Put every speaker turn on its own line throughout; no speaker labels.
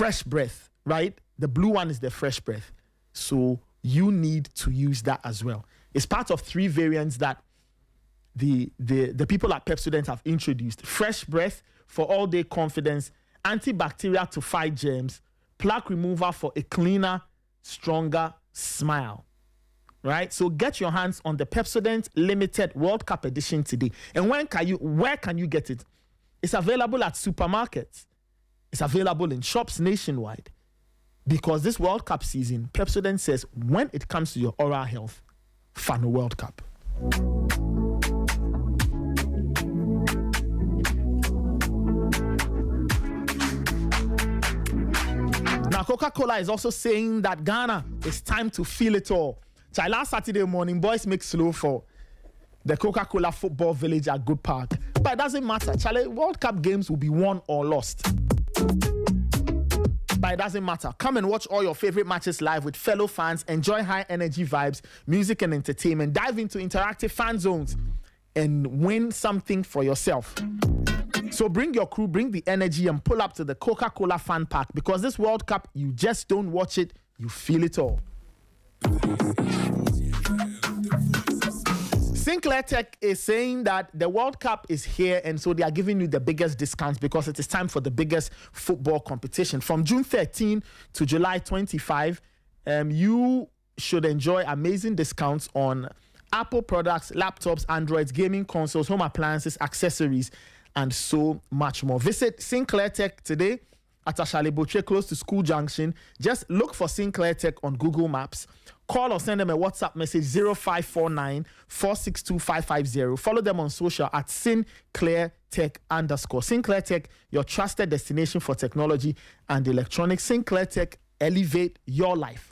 fresh breath, right? The blue one is the fresh breath. So you need to use that as well. It's part of 3 variants that the people at Pepsodent have introduced. Fresh breath for all-day confidence, antibacterial to fight germs, plaque remover for a cleaner, stronger smile. Right? So get your hands on the Pepsodent Limited World Cup Edition today. And where can you get it? It's available at supermarkets. It's available in shops nationwide. Because this World Cup season, Pepsodent says when it comes to your oral health, Fano World Cup. Now, Coca-Cola is also saying that Ghana, it's time to feel it all. So last Saturday morning, boys make slow for the Coca-Cola football village at Good Park. But it doesn't matter. Charlie, World Cup games will be won or lost. But it doesn't matter. Come and watch all your favorite matches live with fellow fans. Enjoy high energy vibes, music and entertainment. Dive into interactive fan zones and win something for yourself. So bring your crew, bring the energy and pull up to the Coca-Cola fan park, because this World Cup, you just don't watch it, you feel it all. Sinclair Tech is saying that the World Cup is here, and so they are giving you the biggest discounts because it is time for the biggest football competition. From June 13 to July 25, you should enjoy amazing discounts on Apple products, laptops, Androids, gaming consoles, home appliances, accessories, and so much more. Visit Sinclair Tech today at Ashale Boche, close to School Junction. Just look for Sinclair Tech on Google Maps. Call or send them a WhatsApp message 0549 462 550. Follow them on social at Sinclair Tech _ Sinclair Tech, your trusted destination for technology and electronics. Sinclair Tech, elevate your life.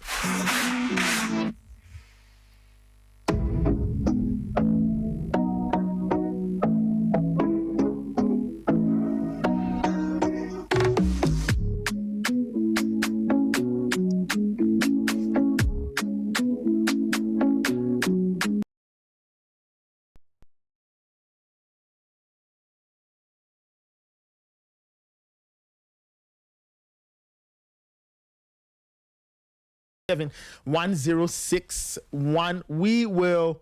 Seven 1061. We will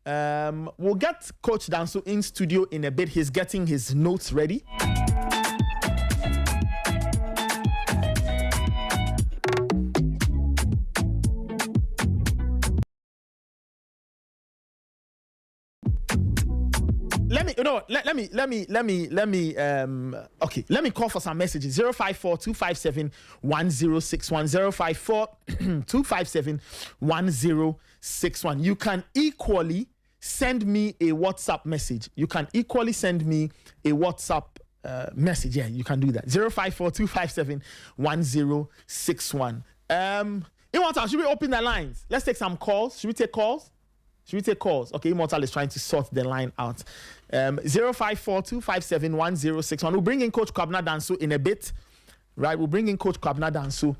we'll get Coach Danso in studio in a bit. He's getting his notes ready. Let me call for some messages. 054-257-1061, 054-257-1061. You can equally send me a WhatsApp message. Message. Yeah, you can do that. 054-257-1061. Immortal, should we open the lines? Let's take some calls. Should we take calls? Okay, Immortal is trying to sort the line out. 054-257-1061. We'll bring in Coach Kwabena Danso in a bit. Right? We'll bring in Coach Kwabena Danso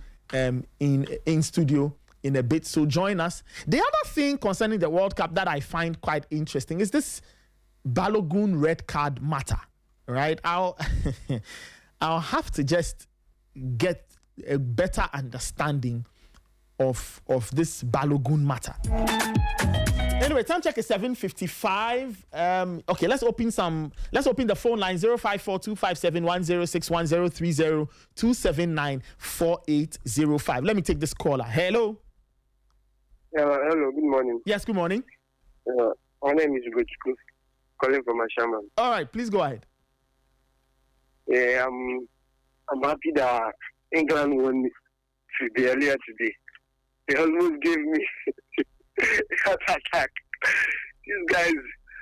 in studio in a bit. So join us. The other thing concerning the World Cup that I find quite interesting is this Balogun red card matter. Right? I'll have to just get a better understanding of this Balogun matter. Anyway, time check is 7:55. Okay, let's open the phone line 054-257-1061, 030-279-4805. Let me take this caller. Hello.
Hello, good morning.
Yes, good morning.
My name is Gochiko, calling from Ashaman.
All right, please go ahead.
Yeah, I'm happy that England won earlier today. They almost gave me heart attack. These guys,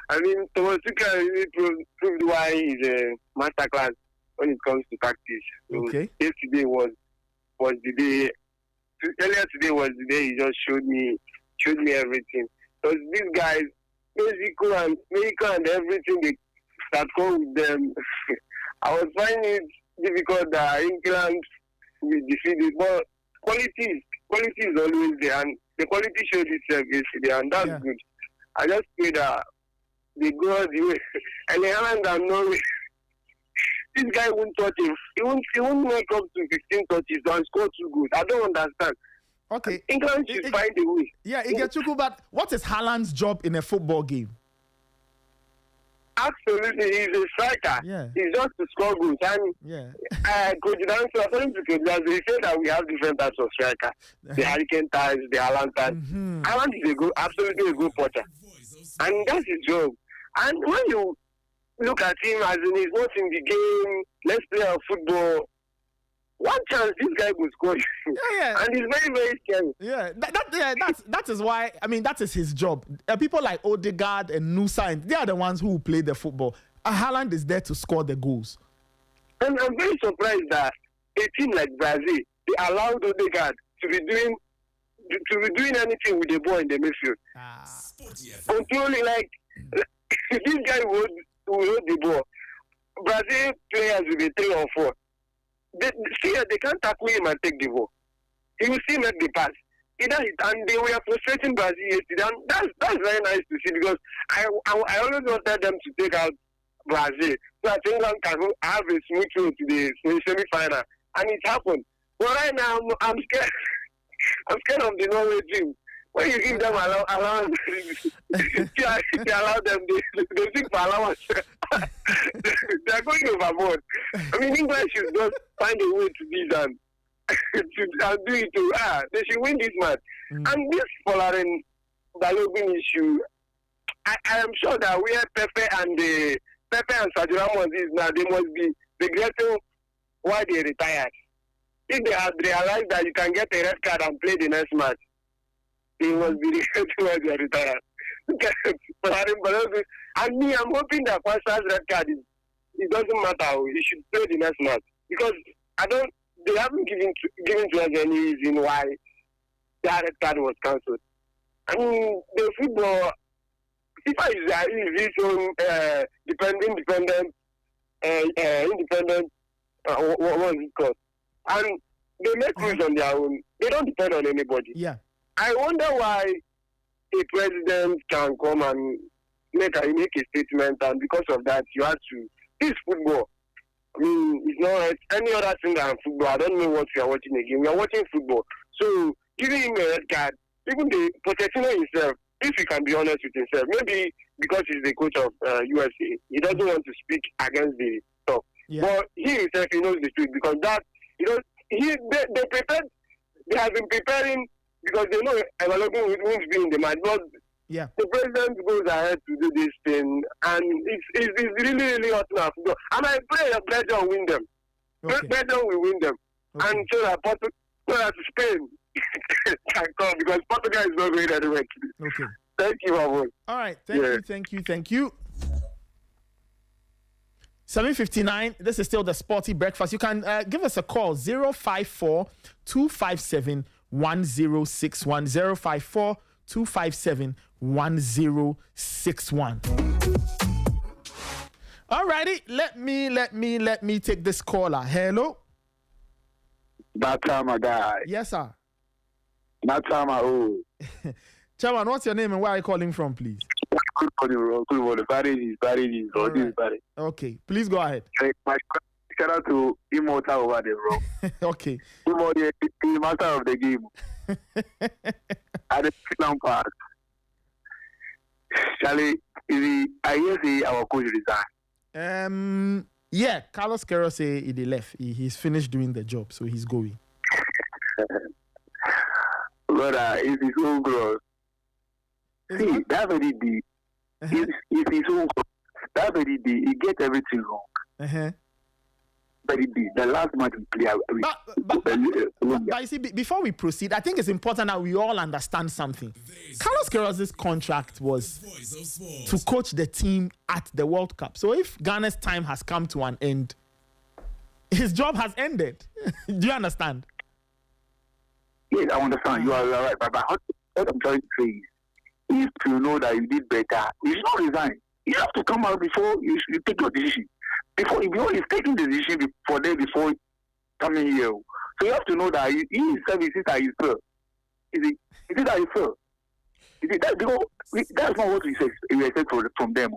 I mean, Thomas Tuchel really proved why he's a masterclass when it comes to tactics.
Okay.
Yesterday was the day. Earlier today was the day he just showed me everything. Because these guys, Mexico and everything they start going with them. I was finding it difficult that England will defeat it, but quality is always there, and the quality showed itself yesterday, and that's good. I just pray that they go all the way. And Ireland and Norway, this guy won't touch him. He won't make up to 15 touches and score 2 goals. I don't understand.
Okay.
England should find a way.
Yeah, Igechuku, but what is Haaland's job in a football game?
Absolutely, he's a striker.
Yeah.
He's just to score goals. And Coach Danso, according to Coach Danso, he said that we have different types of striker. The Hurricane types, the Haaland types. Haaland is absolutely a good poacher. And that's his job. And when you look at him as in he's not in the game, let's play our football. One chance this guy will score.
Yeah.
And he's very, very scary.
Yeah, that is why. I mean, that is his job. People like Odegaard and Nusa, they are the ones who play the football. Haaland is there to score the goals.
And I'm very surprised that a team like Brazil, they allowed Odegaard to be doing anything with the ball in the midfield. Controlling, like this guy will hold the ball. Brazil players will be 3 or 4. They can't tackle him and take the ball. He will still make the pass. And they were frustrating Brazil yesterday. And that's very nice to see, because I always wanted them to take out Brazil so that England can have a smooth road to the semi-final. And it happened. But right now, I'm scared. I'm scared of the Norway team. When you give them allowance, you allow them, they seek for allowance. They are going overboard. I mean, England should just find a way to do that. To do it. They should win this match. And this Folarin Balogun issue, I am sure that where Pepe and Sergio Ramos is now, they must be regretting why they retired. If they had realized that you can get a red card and play the next match, they must be regretting why they retired. And me, I'm hoping that Pastor's red card it doesn't matter. He should play the next match, because they haven't given to us any reason why that red card was cancelled. I mean, the football, FIFA is its own independent, what was it called? And they make rules on their own. They don't depend on anybody.
Yeah. I
wonder why a president can come and make a statement, and because of that, you have to. This football. I mean, it's not any other thing than football. I don't know what we are watching again. We are watching football. So, giving him a red card, even the Pochettino himself, if he can be honest with himself, maybe because he's the coach of USA, he doesn't want to speak against the top. Yeah. But he himself, he knows the truth, because they prepared. They have been preparing, because they know Balogun won't be in the match. But the president goes ahead to do this thing, and it's really, really hot now. And I pray that Belgium will win them. Okay. Belgium will win them. Okay. And so that Spain can come, because Portugal is not going anywhere.
Okay.
Thank you, Mahmoud.
All right. Thank you. 7:59. This is still the Sporty Breakfast. You can give us a call, 054 257 1061. 054 257 1061. All righty, let me take this caller. Hello.
Batama guy.
Yes, sir.
Batama. Oh.
Chairman, what's your name and where are you calling from, please? Okay, please go ahead.
My shout out to Immortal over there, bro.
Okay.
Immortal, the master of the game. At the Finland Park. Charlie, I hear say our coach resign.
Yeah, Carlos Queiroz say he left. He's finished doing the job, so he's going.
But it's his own growth. See, that very deep. It's his own growth. That very deep. He gets everything wrong. Very deep. The last match we played.
But you see, before we proceed, I think it's important that we all understand something. Carlos Queiroz's contract was to coach the team at the World Cup. So if Ghana's time has come to an end, his job has ended. Do you understand?
Yes, I understand. You are right. But what I'm trying to say is, if you know that you did better, you should not resign. You have to come out before you take your decision. If he's taking the decision before coming here. So you have to know that he himself is that he fell. Is it that he fell? Is it that, because that's not what we expect from them.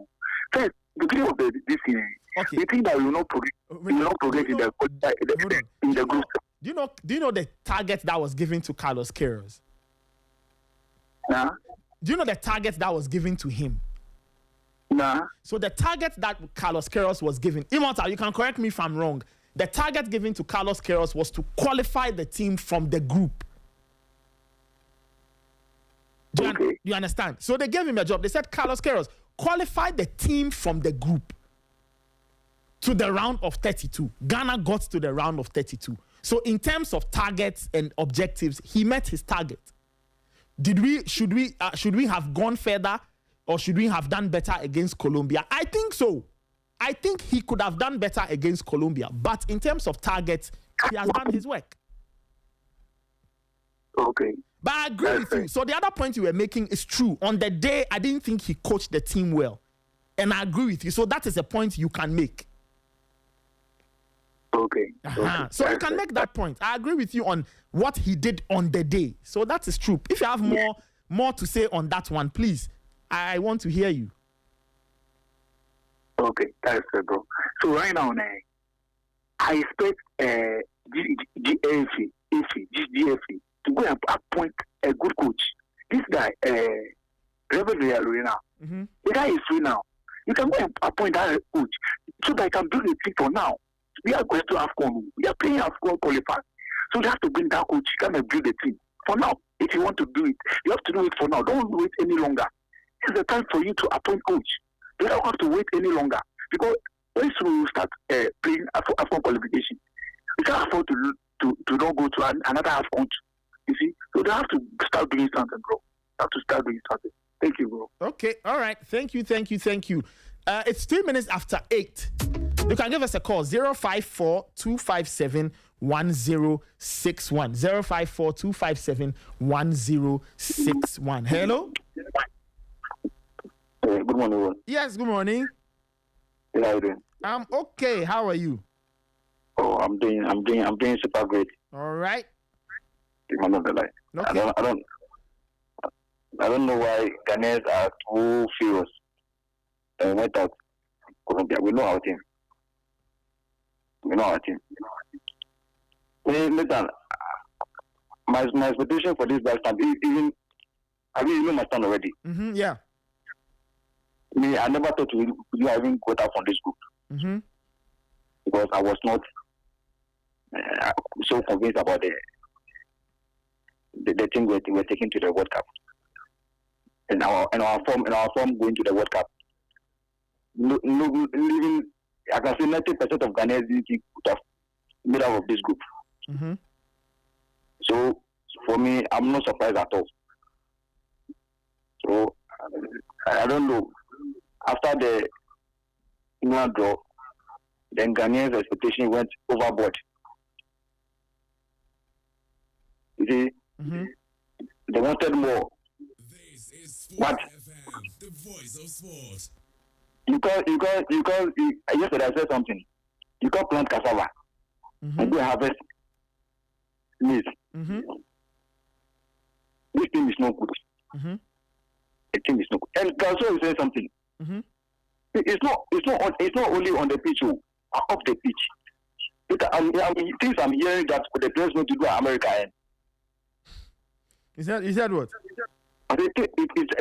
First, the beginning of this year,
Okay.
We think that we will not progress. We will not progress in the group.
Do you know the target that was given to Carlos Queiroz?
Nah.
Do you know the target that was given to him?
Nah.
So the target that Carlos Queiroz was given, Immortal, you can correct me if I'm wrong. The target given to Carlos Queiroz was to qualify the team from the group. Do you understand? So they gave him a job. They said, Carlos Queiroz, qualify the team from the group to the round of 32. Ghana got to the round of 32. So in terms of targets and objectives, he met his target. Should we have gone further, or should we have done better against Colombia? I think so. I think he could have done better against Colombia, but in terms of targets, he has done his work.
Okay.
But I agree with you. So the other point you were making is true. On the day, I didn't think he coached the team well. And I agree with you. So that is a point you can make.
Okay.
So you can make that point. I agree with you on what he did on the day. So that is true. If you have more to say on that one, please, I want to hear you.
Okay, that's fair, bro. So right now, I expect GFA to go and appoint a good coach. This guy, Reverend Arena, the guy is free now. You can go and appoint that coach so that I can build a team for now. We are going to AFCON. We are playing AFCON qualifier. So you have to bring that coach, come and build a team. For now, if you want to do it, you have to do it for now. Don't wait any longer. It's the time for you to appoint coach. You don't have to wait any longer. Because once we start playing AFCON qualification, we can't afford to not go to another AFCON. You see? So they have to start doing something, bro. They have to start doing something. Thank you, bro.
Okay, all right. Thank you. It's 3 minutes after 8. You can give us a call, 054-257-1061. 054-257-1061. Hello?
Good morning, bro.
Yes, good morning.
How are you doing?
I'm okay. How are you?
Oh, I'm doing super great.
All right.
I'm not the lie.
Okay.
I don't know why Ghanaians are too furious. And went out Colombia. We know our team. Hey, listen, my expectation for this last time, even I mean, you know my stand already.
Yeah.
Me, I never thought you even got out from this group. Because I was not so convinced about the thing we're taking to the World Cup. And our form going to the World Cup. Even I can say 90% of Ghanaians didn't think would have made out of this group. So for me, I'm not surprised at all. So I don't know. After the England draw, then Ghanaians' expectation went overboard. You see, they wanted more.
This is
What?
FM, the voice of sport.
You yesterday I said something. You can't plant cassava and go harvest maize. This thing is not good. The thing is not good. And also you said something. It's not only on the pitch, off the pitch. Things I'm hearing that the players want to do at America.
Is that what?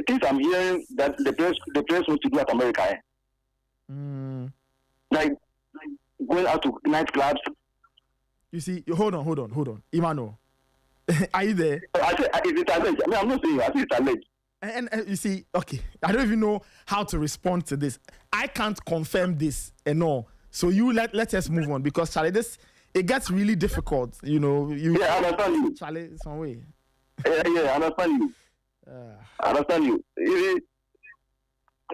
Things I'm hearing that the players want to do at America. Like going out to nightclubs.
You see, hold on. Emmanuel, are you there?
I said, it's alleged. I mean, I'm not saying I say it's alleged.
And you see, okay, I don't even know how to respond to this. I can't confirm this and all. So you let us move on, because Charlie, it gets really difficult. You know,
I understand you.
Charlie, some way.
Yeah, I understand you. I understand you.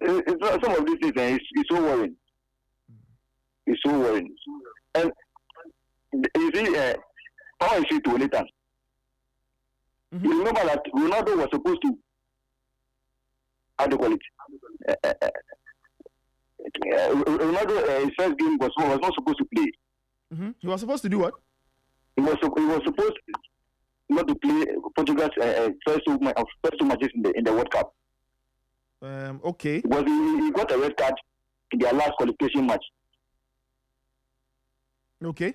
Some of these things, it's so worrying. It's so worrying. And you see, how is it to later? You remember that Ronaldo was supposed to, how do you call it? Ronaldo, his first game was not supposed to play.
He was supposed to do what?
He was supposed not to play Portugal's first two matches in the World Cup.
Okay.
Because he got a red card in their last qualification match.
Okay.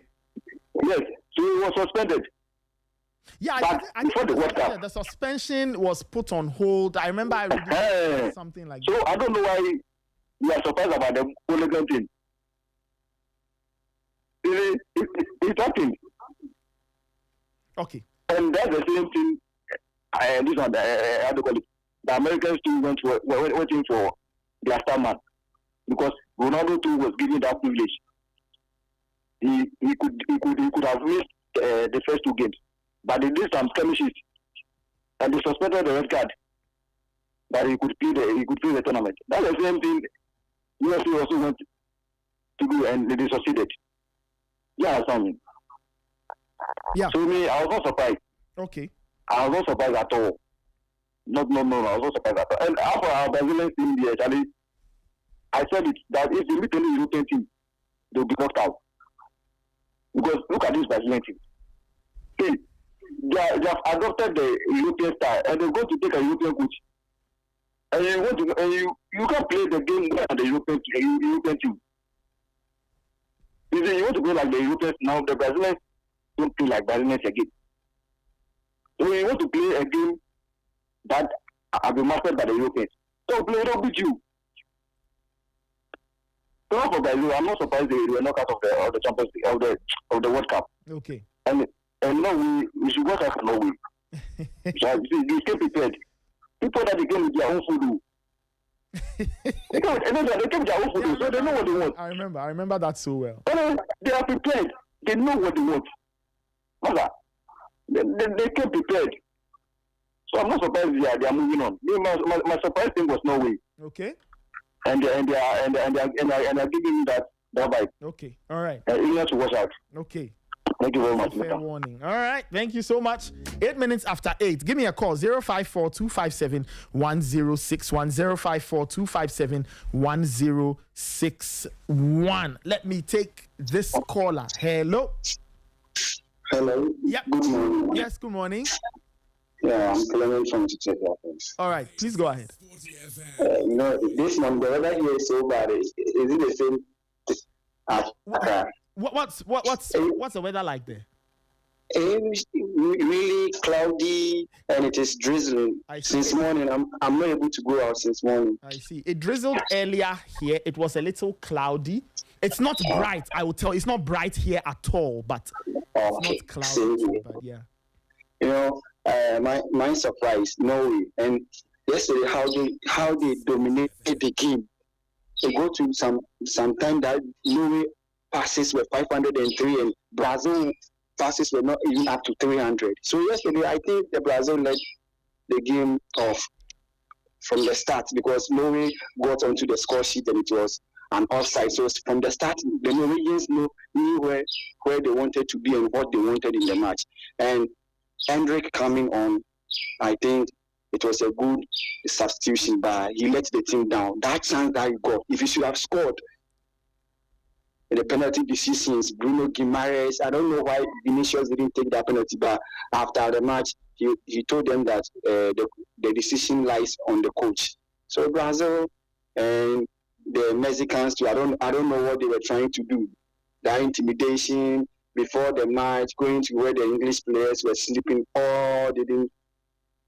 Yes, so he was suspended.
Yeah,
But
I
before the World Cup.
yeah, the suspension was put on hold. I remember I read something like
So
that.
I don't know why you are surprised about the hooligan thing. It happened.
Okay.
And that's the same thing. This one, how do you call it? The Americans too were waiting for their star man because Ronaldo too was given that privilege. He could have missed the first 2 games, but they did some skirmishes and they suspended the red card. That he could play the tournament. That's the same thing UFC also went to do, and they succeeded. Yeah, something.
Yeah.
So me, I was not surprised.
Okay.
I was not surprised at all. No, I was not surprised at all. And after our Brazilian team, actually, I said it that if they meet any European team, they'll be knocked out. Because look at this Brazilian team. See, they have adopted the European style, and they're going to take a European coach. And you can't play the game without the European team. You want to play like the Europeans now. The Brazilians don't play like Brazilians again. So you want to play a game that have been mastered by the Europeans. Don't beat you. So for Brazil, I'm not surprised they were knocked out of the Champions League of the World Cup.
Okay.
And no, we should work out for Norway. So they came prepared. People that they came with their own food. They came with their own food, so they know what they want.
I remember that so well.
They are prepared. They know what they want. Mother, they came prepared. So I'm not surprised they are moving on. My surprise thing was Norway.
Okay.
And they are giving me that vibe.
Okay. All right.
You have to watch out.
Okay.
Thank you very much.
Fair warning. All right. Thank you so much. 8 minutes after 8. Give me a call. 054-257-1061. 054-257-1061. Let me take this caller. Hello.
Hello.
Yep.
Good morning.
Yes, good morning.
Yeah, I'm Clement from Chichester.
All right. Please go ahead.
This month, the weather here is so bad. Is it the same as Accra?
What's the weather like there?
It's really cloudy and it is drizzling. Since morning, I'm not able to go out since morning.
I see. It drizzled earlier here. It was a little cloudy. It's not bright. I will tell you, it's not bright here at all. But it's not cloudy. But yeah.
You know, my surprise, Norway, and yesterday how they dominated the game. They go to some time that Norway passes were 503 and Brazil passes were not even up to 300. So yesterday, I think the Brazil led the game off from the start because Norway got onto the score sheet and it was an offside. So from the start, the Norwegians knew where they wanted to be and what they wanted in the match. And Hendrik coming on, I think it was a good substitution, but he let the team down. That chance that he got, if he should have scored, the penalty decisions, Bruno Guimaraes, I don't know why Vinicius didn't take that penalty, but after the match, he told them that the decision lies on the coach. So Brazil and the Mexicans too, I don't know what they were trying to do. That intimidation before the match, going to where the English players were sleeping, all didn't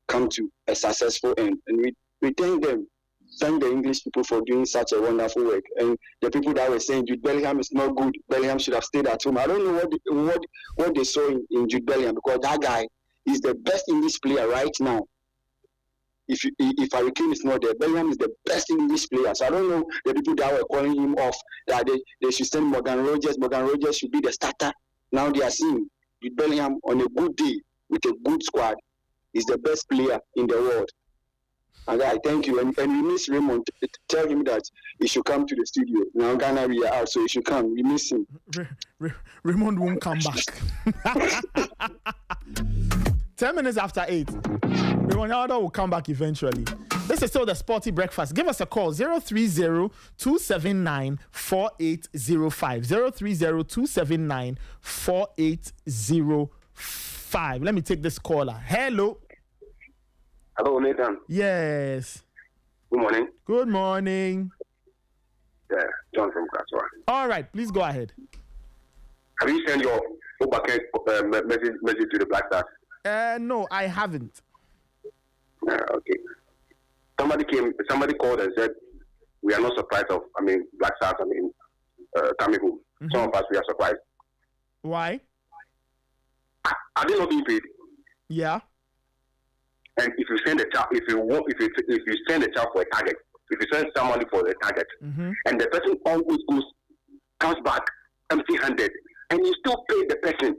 come to a successful end. And we thank them. Thank the English people for doing such a wonderful work. And the people that were saying Jude Bellingham is not good, Bellingham should have stayed at home. I don't know what they saw in Jude Bellingham, because that guy is the best English player right now. If Harry is not there, Bellingham is the best English player. So I don't know the people that were calling him off, that they should send Morgan Rogers. Morgan Rogers should be the starter. Now they are seeing Jude Bellingham on a good day with a good squad is the best player in the world. And I thank you. And we miss Raymond. Tell him that he should come to the studio. Now Ghana, we are out, so he should come. We miss him.
Raymond won't come back. 10 minutes after 8. Raymond will come back eventually. This is still the Sporty Breakfast. Give us a call. 030-279-4805. 030-279-4805. Let me take this caller. Hello.
Hello, Nathan.
Yes.
Good morning.
Good morning.
Yeah, John from Kaswa.
All right, please go ahead.
Have you sent your message to the Black Stars?
No, I haven't.
Okay. Somebody called and said, we are not surprised Black Stars, coming home.
Mm-hmm.
Some of us, we are surprised.
Why?
Are they not being paid?
Yeah.
And if you send a child, if you send a child for a target, if you send somebody for a target,
mm-hmm.
and the person always comes back empty-handed, and you still pay the person,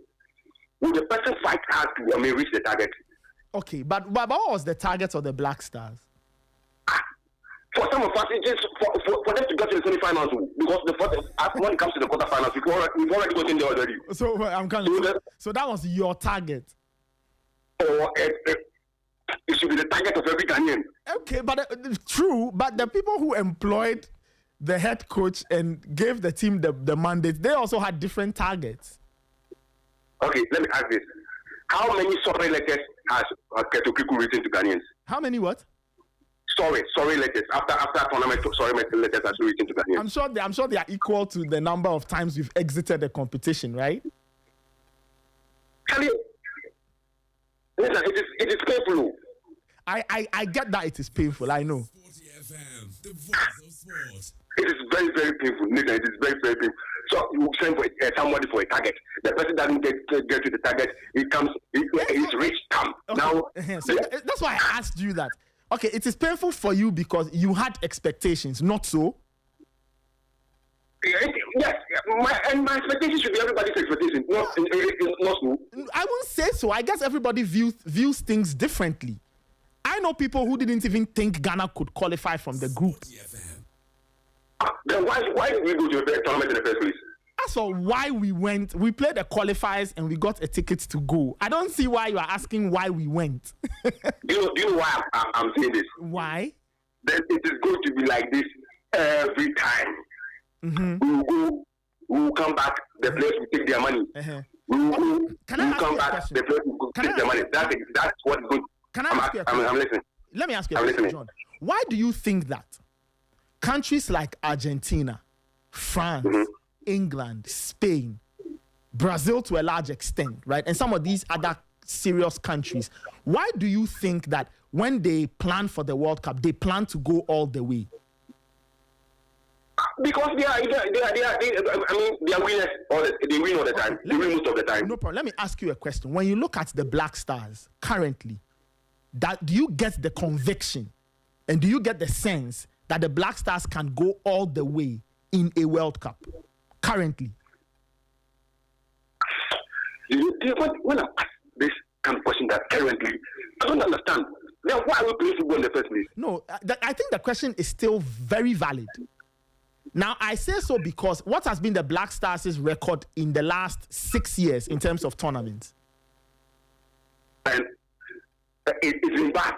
will the person fight hard to reach the target?
Okay, but what was the target of the Black Stars?
For some of us, it's just for them to get to the semi-finals, because when it comes to the quarterfinals, we've already gotten there already.
So so that was your target.
Or it should be the target of every Ghanaian.
Okay, but true. But the people who employed the head coach and gave the team the mandate, they also had different targets.
Okay, let me ask this: how many sorry letters has Ketokiku written to Ghanaians?
How many what?
Sorry letters. After tournament, sorry letters has written to Ghanaians.
I'm sure they are equal to the number of times we've exited the competition, right?
Tell you, listen, it is painful.
I get that it is painful. I know.
FM, the voice of sport.
It is very, very painful. Listen, it is very, very painful. So you send for somebody for a target. The person doesn't get to the target. He's rich.
Okay.
Now,
so that's why I asked you that. Okay, it is painful for you because you had expectations, not so?
Yes, my expectations should be everybody's expectations, not so.
I won't say so. I guess everybody views things differently. I know people who didn't even think Ghana could qualify from the group.
Then why did we go to the tournament in the first place?
As for why we went, we played the qualifiers and we got a ticket to go. I don't see why you are asking why we went.
Do you know why I'm saying this?
Why?
Then it is going to be like this every time.
Mm-hmm.
We will come back, the players will take their money.
Uh-huh.
We will come back, the players will take their money. That's what is going.
Can I ask you a question?
I'm listening.
Let me ask you a question, John. Why do you think that countries like Argentina, France, mm-hmm. England, Spain, Brazil to a large extent, right, and some of these other serious countries, why do you think that when they plan for the World Cup, they plan to go all the way?
Because they are winners. They win all the time. They win most of the time.
No problem. Let me ask you a question. When you look at the Black Stars currently, do you get the conviction and do you get the sense that the Black Stars can go all the way in a World Cup currently?
When I ask this kind of question that currently, I don't understand. Then why are we playing football in the first place?
No, I think the question is still very valid. Now, I say so because what has been the Black Stars' record in the last 6 years in terms of tournaments?
And it's been bad.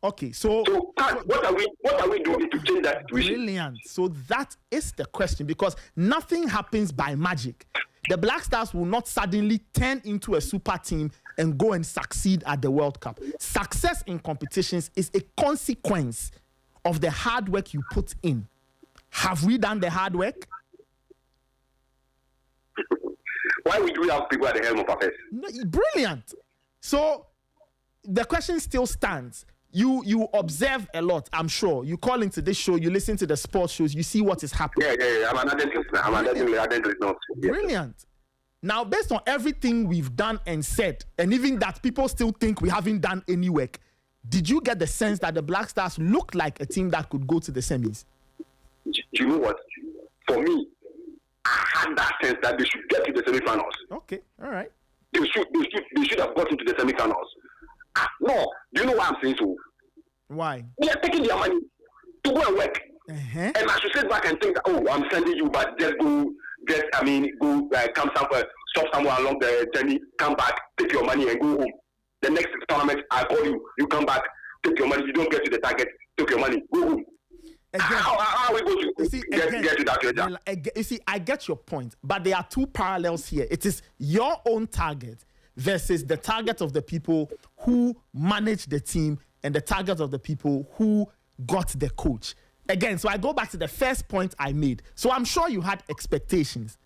Okay, so
what are we doing to change that situation?
Brilliant. So that is the question, because nothing happens by magic. The Black Stars will not suddenly turn into a super team and go and succeed at the World Cup. Success in competitions is a consequence of the hard work you put in. Have we done the hard work?
Why would we have people at the helm of affairs?
No, brilliant. So the question still stands. You observe a lot, I'm sure. You call into this show, you listen to the sports shows, you see what is happening.
Yeah. I'm an adult listener.
Brilliant. Now, based on everything we've done and said, and even that people still think we haven't done any work, did you get the sense that the Black Stars looked like a team that could go to the semis?
You know what? For me, I had that sense that they should get to the semi-finals.
Okay, all right.
They should have gotten to the semi-finals. No, do you know why I'm saying so?
Why?
They are taking their money to go and work.
Uh-huh.
And I should sit back and think, I'm sending you, but just come somewhere, stop somewhere along the journey, come back, take your money and go home. The next tournament, I call you, you come back, take your money, you don't get to the target, take your money, go home. Again, how are we going to get to that area?
You see, I get your point, but there are two parallels here. It is your own target versus the target of the people who manage the team and the target of the people who got the coach. Again, so I go back to the first point I made. So I'm sure you had expectations.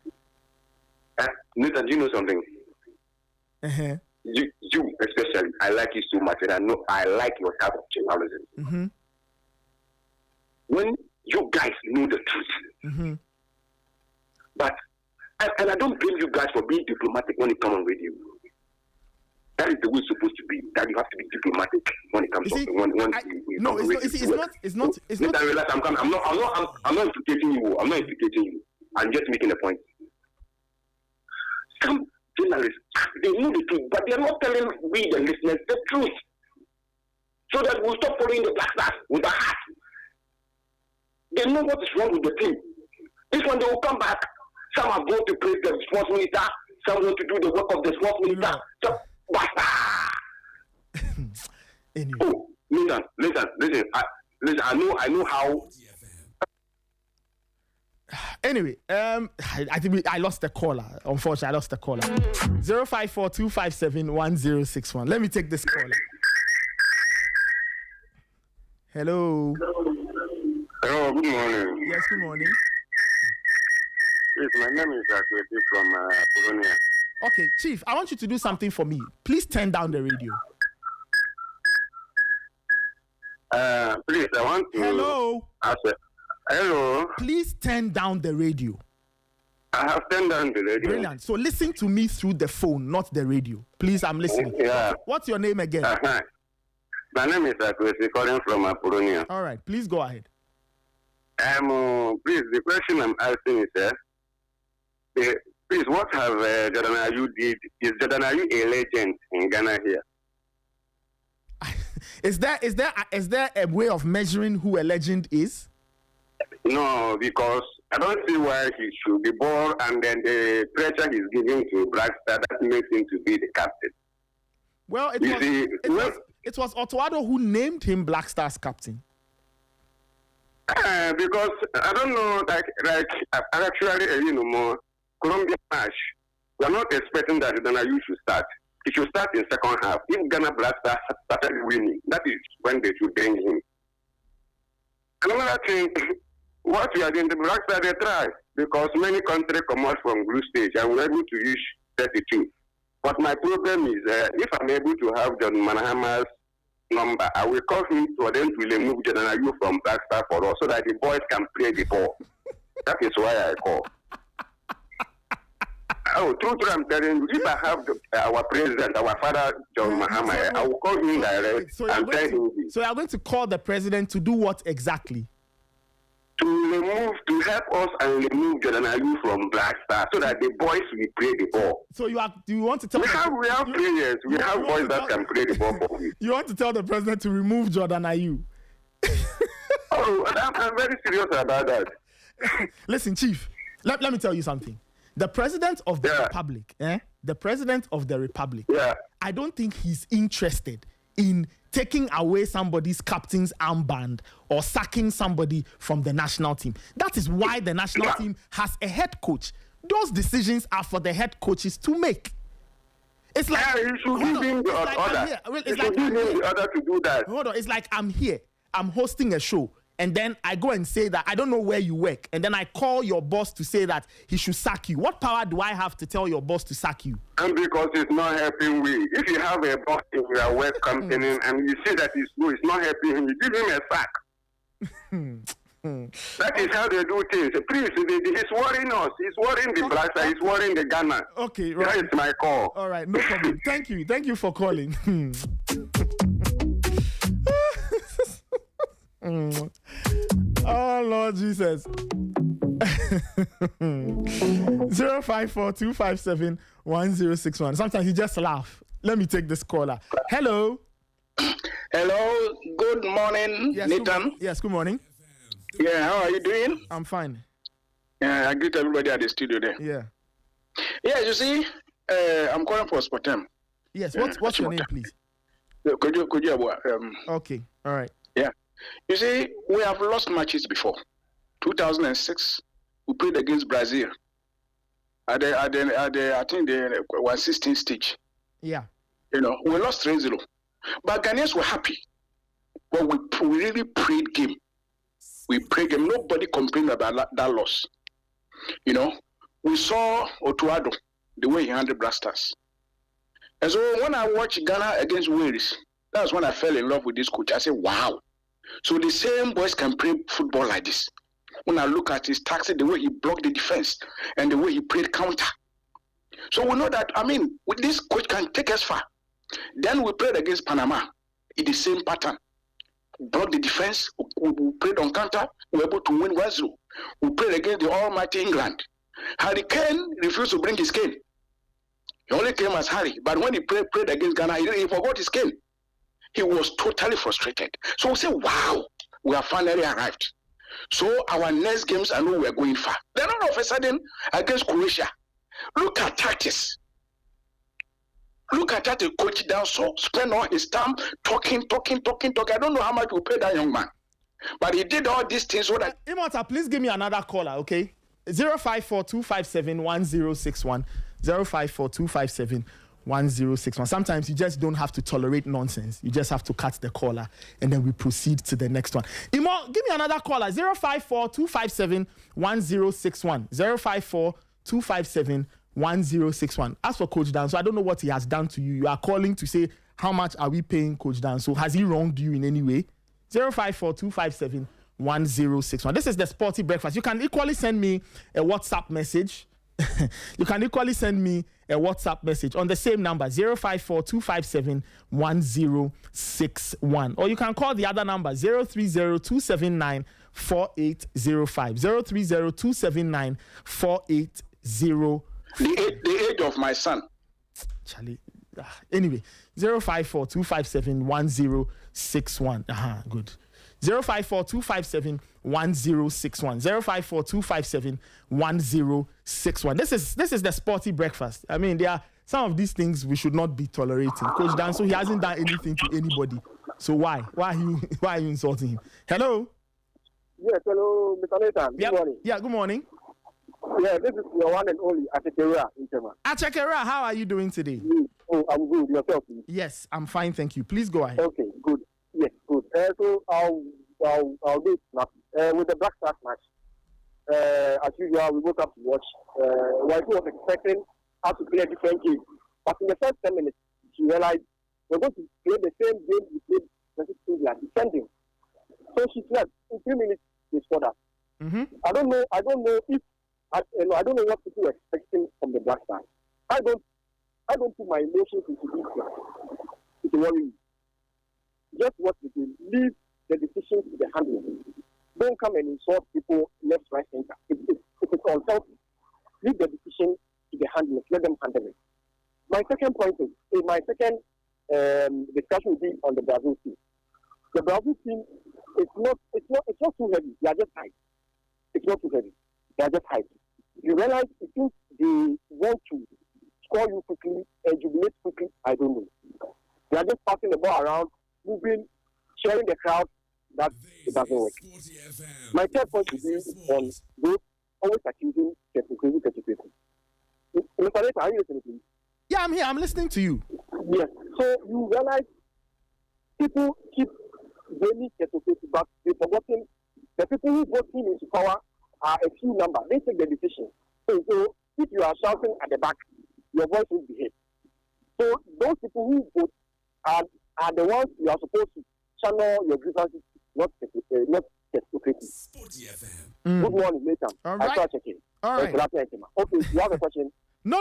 Nathan, do you know something?
Uh-huh.
You especially, I like you so much, and I know I like your type of journalism.
Mm-hmm.
When you guys know the truth,
mm-hmm.
but and I don't blame you guys for being diplomatic when it comes on radio. That is the way it's supposed to be. That you have to be diplomatic when it comes to
it's not.
I realize I'm not implicating you. I'm not implicating you. I'm just making a point. Some journalists, they know the truth, but they are not telling we the listeners the truth, so that we'll stop following the Black Stars with the heart. They know what is wrong with the team. This one they will come back. Some are going to praise the sports minister. Some want to do the work of the sports minister. So basta.
Anyway.
Oh, listen. I know how.
Anyway, I think I lost the caller. Unfortunately, I lost the caller. 054-257-1061. Let me take this caller. Hello.
Hello, good morning.
Yes, good morning.
Yes, my name is Akwesi from Polonia.
Okay, Chief, I want you to do something for me. Please turn down the radio.
Please, I want to. Hello.
Please turn down the radio.
I have turned down the radio.
Brilliant. So listen to me through the phone, not the radio. Please, I'm listening.
Yeah.
What's your name again?
Uh-huh. My name is Akwesi, calling from Polonia.
All right, please go ahead.
Please, the question I'm asking is, please, what have Jordan Ayew did? Is Jordan Ayew a legend in Ghana here?
Is there a way of measuring who a legend is?
No, because I don't see why he should be born, and then the pressure he's giving to Black Star that makes him to be the captain.
Well, it was Otto Addo who named him Black Stars captain.
Because I don't know, actually, more Colombia match. We are not expecting that Jordan Ayew should start. He should start in second half. If Ghana Black Stars started winning, that is when they should bring him. Another thing, what we are doing, the Black Stars, they try, because many countries come out from group stage and we're able to use 32. But my problem is, if I'm able to have John Manahama's number, I will call him for them to remove Jordan Ayew from Black Star for us so that the boys can play the ball. That is why I call. Oh, true, I'm telling you, if I have our president, our father, John Mahama, I will call him direct and tell him this.
So you are going to call the president to do what exactly?
To help us and remove Jordan Ayew from Black Star so that the boys will play the ball.
So do you want to tell
we have players, we have boys that can play the ball for me.
You want to tell the president to remove Jordan Ayew?
I'm very serious about that.
Listen, Chief, let me tell you something. The president of the Republic, the president of the Republic, I don't think he's interested in taking away somebody's captain's armband or sacking somebody from the national team. That is why the national team has a head coach. Those decisions are for the head coaches to make. It's like
you should give him the order. You should give him the order to do that.
Hold on, it's like I'm here, I'm hosting a show. And then I go and say that I don't know where you work. And then I call your boss to say that he should sack you. What power do I have to tell your boss to sack you?
And because it's not helping we. If you have a boss in your work company and you see that it's not helping him, you give him a sack. That is how they do things. Please, he's worrying us. He's worrying the Black Star. He's worrying the Ghana.
Okay, right.
That is my call.
All right, no problem. Thank you. Thank you for calling. Oh Lord Jesus. 054-257-1061. Sometimes you just laugh. Let me take this caller. Hello.
Hello. Good morning, Nathan.
Yes, good morning.
Yeah, how are you doing?
I'm fine.
I greet everybody at the studio there.
Yeah.
Yeah, you see, I'm calling for Sportem.
Yes, what's your name, please?
Could you
okay, all right.
Yeah. You see, we have lost matches before. 2006, we played against Brazil at the I think the 116 stage.
Yeah.
You know, we lost 3-0. But Ghanaians were happy. But we really played game. We played game. Nobody complained about that loss. You know, we saw Otto Addo the way he handled Black Stars. And so when I watched Ghana against Wales, that's when I fell in love with this coach. I said, wow. So the same boys can play football like this. When I look at his tactics, the way he blocked the defense and the way he played counter. So we know that, with this coach can take us far. Then we played against Panama in the same pattern. Blocked the defense, we played on counter, we were able to win 1-0. We played against the almighty England. Harry Kane refused to bring his cane. He only came as Harry, but when he played against Ghana, he forgot his cane. He was totally frustrated. So we say, wow, we have finally arrived. So our next games, I know we are going far. Then all of a sudden, against Croatia, look at tactics. Look at that, the coach down, so spend all his time talking. I don't know how much we pay that young man. But he did all these things so that...
Imota, please give me another caller, okay? 054-257-1061. 054-257-1061. Sometimes you just don't have to tolerate nonsense. You just have to cut the caller, and then we proceed to the next one. Imo, give me another caller. 054-257-1061. 054-257-1061. As for Coach Dan, so I don't know what he has done to you. You are calling to say, how much are we paying Coach Dan? So has he wronged you in any way? 054-257-1061. This is the Sporty Breakfast. You can equally send me a WhatsApp message. You can equally send me a WhatsApp message on the same number, 054-257-1061. Or you can call the other number, 030-279-4805. 030-279-4805.
The age of my son.
Charlie. Anyway, 054-257-1061. Good. 054-257-1061. 054-257-1061. This is the Sporty Breakfast. I mean, there are some of these things we should not be tolerating. Coach Dan, so he hasn't done anything to anybody. So why are you insulting him? Hello.
Yes, hello, Mr. Nathan. Good morning.
Yeah, good morning.
Yeah, this is your one and only Achekera in Tema.
Achekera, how are you doing today?
Oh, I'm good. Yourself, please?
Yes, I'm fine, thank you. Please go ahead.
Okay, good. Yes, good. So I'll do it now. With the Black Stars match, as usual, we woke up to watch. While she was expecting us to play a different game, but in the first 10 minutes, she realized we're going to play the same game we played versus England, defending. So she slept. In 3 minutes, they scored us.
Mm-hmm.
I don't know if I don't know what people are expecting from the Black Stars. I don't put my emotions into this game. It's worrying. Just what we do. Leave the decisions to the handling. Don't come and insult people left, right, center. It's unhealthy. Leave the decision to the handlers. Let them handle it. My second point is my second discussion will be on the Brazil team. The Brazil team it's not too heavy. They are just high. It's not too heavy. They are just high. You realize if they want to score you quickly and jubilate quickly, I don't know. They are just passing the ball around, moving, sharing the crowd. That it doesn't work. My third point is on those always accusing Ketuketu. Mr. Leta, are you listening, please?
Yeah, I'm here. I'm listening to you.
Yes. So you realize people keep blaming Ketuketu, but they've forgotten the people who vote him into power are a few number. They take the decision. So if you are shouting at the back, your voice will be heard. So those people who vote are the ones you are supposed to channel your grievances, not Ketuketu.
Sporty FM.
Good morning, Nathan.
All right.
I start checking.
All right.
Okay, you have a question?
No.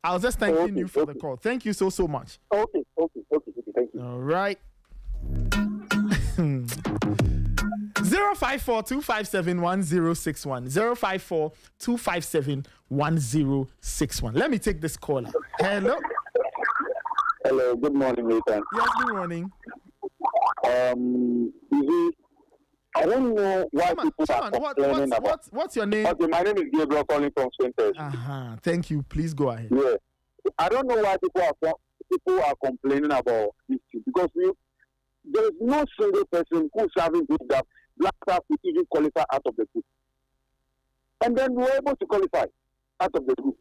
I was just thanking you for the call. Thank you so much.
Okay. Thank you.
All right. 054-257-1061. 054-257-1061. Let me take this caller. Hello.
Hello, good morning, Nathan.
Yes, good morning.
I don't know why people are complaining about.
What's your name?
Okay, my name is Gabriel calling from Swinters.
Thank you. Please go ahead.
Yeah, I don't know why people are complaining about this too, because there is no single person who's having good that Black Stars could even qualify out of the group, and then we were able to qualify out of the group.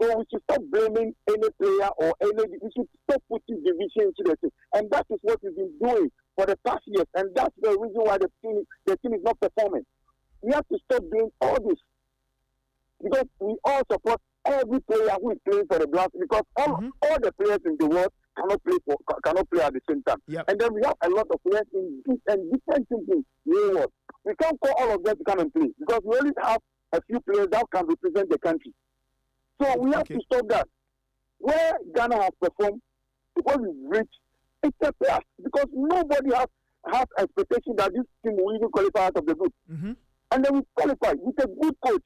So we should stop blaming any player or any. We should stop putting division into the team, and that is what we've been doing for the past years, and that's the reason why the team is not performing. We have to stop doing all this because we all support every player who is playing for the Blacks, because all the players in the world cannot play at the same time.
Yep.
And then we have a lot of players in different teams in the world. We can't call all of them to come and play because we only have a few players that can represent the country. So we have to stop that. Where Ghana has performed, because we've reached, it's a plus because nobody has expectation that this team will even qualify out of the group. And then we qualify with a good coach.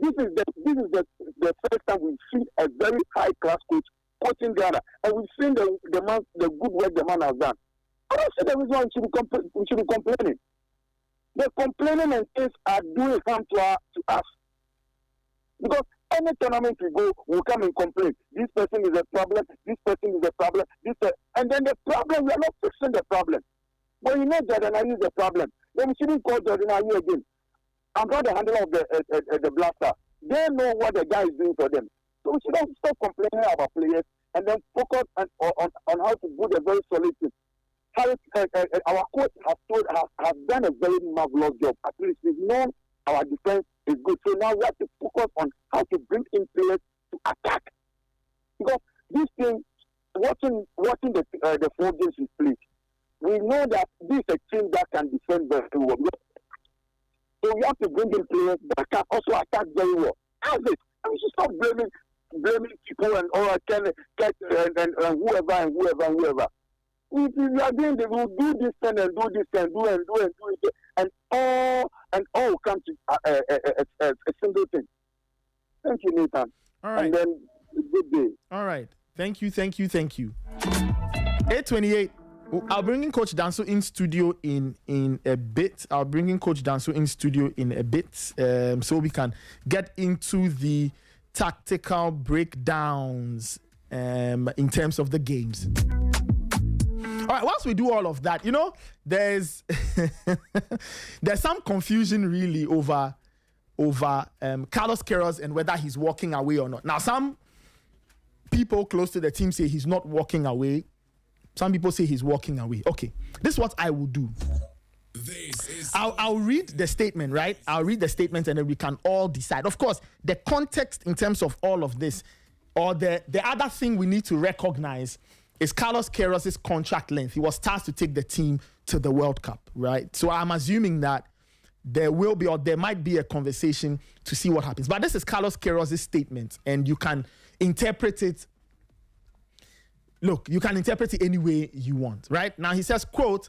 This is the first time we've seen a very high class coach coaching Ghana, and we've seen the good work the man has done. I don't see the reason why we should be complaining. The complaining and things are doing harm to us. Because any tournament we go, we'll come and complain. This person is a problem, this person is a problem, and then the problem, we are not fixing the problem. But you know Jordan Ayew is the problem. Then we shouldn't call Jordan Ayew again. I'm not the handler of the Blaster. They know what the guy is doing for them. So we should stop complaining about players and then focus on how to build a very solid team. Our coach has done a very marvelous job. At least we've known our defense is good. So now we have to focus on how to bring in players to attack. Because this thing, watching the 4 games we played, we know that this is a team that can defend very well. So we have to bring in players that can also attack very well. How's it? We should stop blaming people and whoever. If we are doing this, we'll do this and do this and do it, and all come to a single thing. Thank you, Nathan.
All right.
And then good day.
All right. Thank you. 8:28. I'll bring in Coach Danso in studio in a bit. So we can get into the tactical breakdowns in terms of the games. All right, once we do all of that, there's there's some confusion really over Carlos Queiroz and whether he's walking away or not. Now, some people close to the team say he's not walking away. Some people say he's walking away. Okay, this is what I will do. I'll read the statement, right? I'll read the statement and then we can all decide. Of course, the context in terms of all of this, or the other thing we need to recognize is Carlos Queiroz's contract length. He was tasked to take the team to the World Cup, right? So I'm assuming that there will be, or there might be, a conversation to see what happens. But this is Carlos Queiroz's statement, and you can interpret it. Look, you can interpret it any way you want, right? Now he says, quote,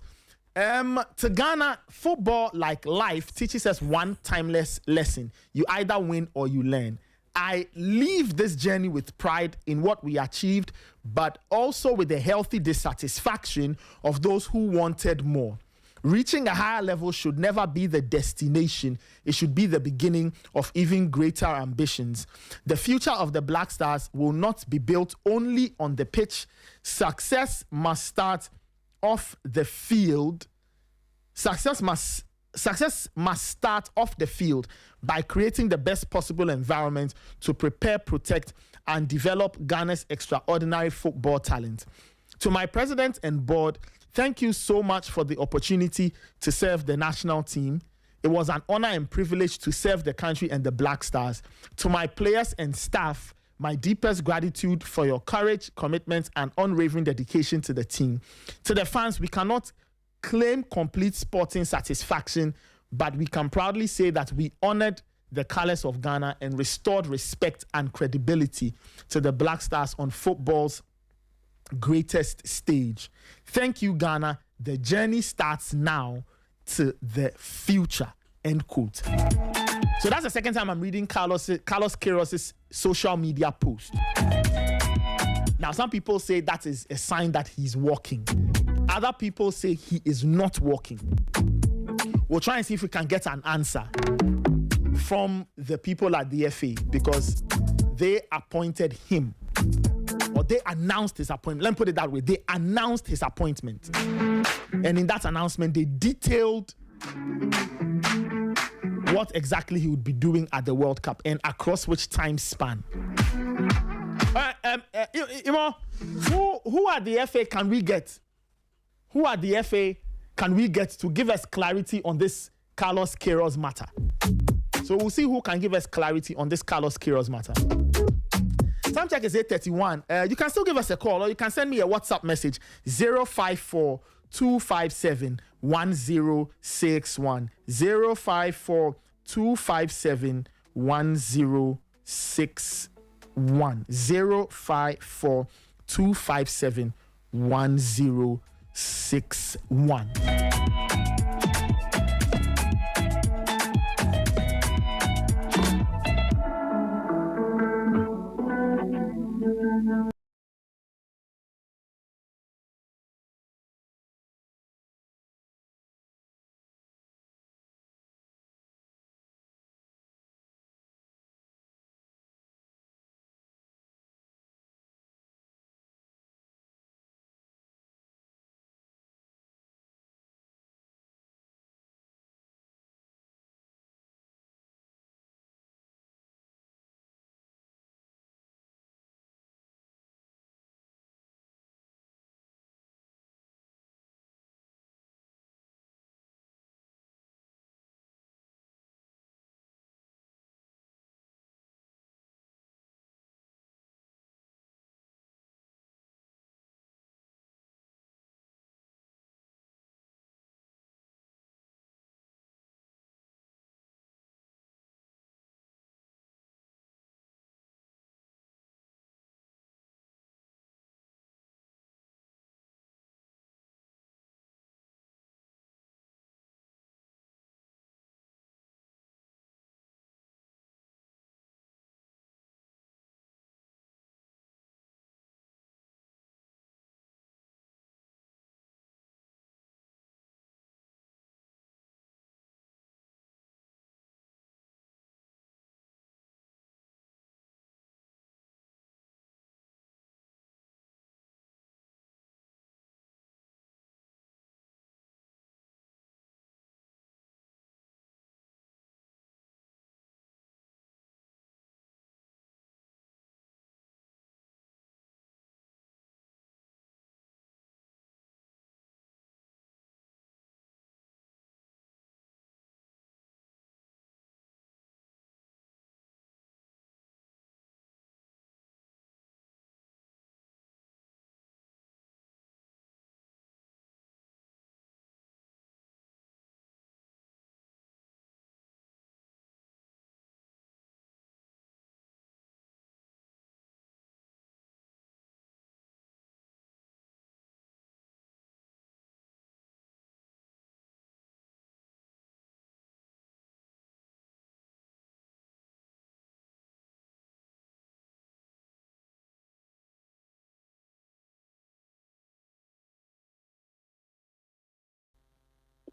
to Ghana, football, like life, teaches us one timeless lesson. You either win or you learn. I leave this journey with pride in what we achieved, but also with a healthy dissatisfaction of those who wanted more. Reaching a higher level should never be the destination. It should be the beginning of even greater ambitions. The future of the Black Stars will not be built only on the pitch. Success must start off the field. Success must start off the field by creating the best possible environment to prepare, protect, and develop Ghana's extraordinary football talent. To my president and board, thank you so much for the opportunity to serve the national team. It was an honor and privilege to serve the country and the Black Stars. To my players and staff, my deepest gratitude for your courage, commitment, and unwavering dedication to the team. To the fans, we cannot claim complete sporting satisfaction, but we can proudly say that we honored the colors of Ghana and restored respect and credibility to the Black Stars on football's greatest stage. Thank you, Ghana. The journey starts now to the future. End quote. So that's the second time I'm reading Carlos Queiroz's social media post. Now, some people say that is a sign that he's walking. Other people say he is not walking. We'll try and see if we can get an answer from the people at the FA, because they appointed him, or they announced his appointment. Let me put it that way. They announced his appointment. And in that announcement, they detailed what exactly he would be doing at the World Cup and across which time span. Who at the FA can we get? Who at the FA can we get to give us clarity on this Carlos Queiroz matter? So we'll see who can give us clarity on this Carlos Queiroz matter. Time check is 8:31. You can still give us a call or you can send me a WhatsApp message 054 257 1061 054 257 1061 054 257 1061.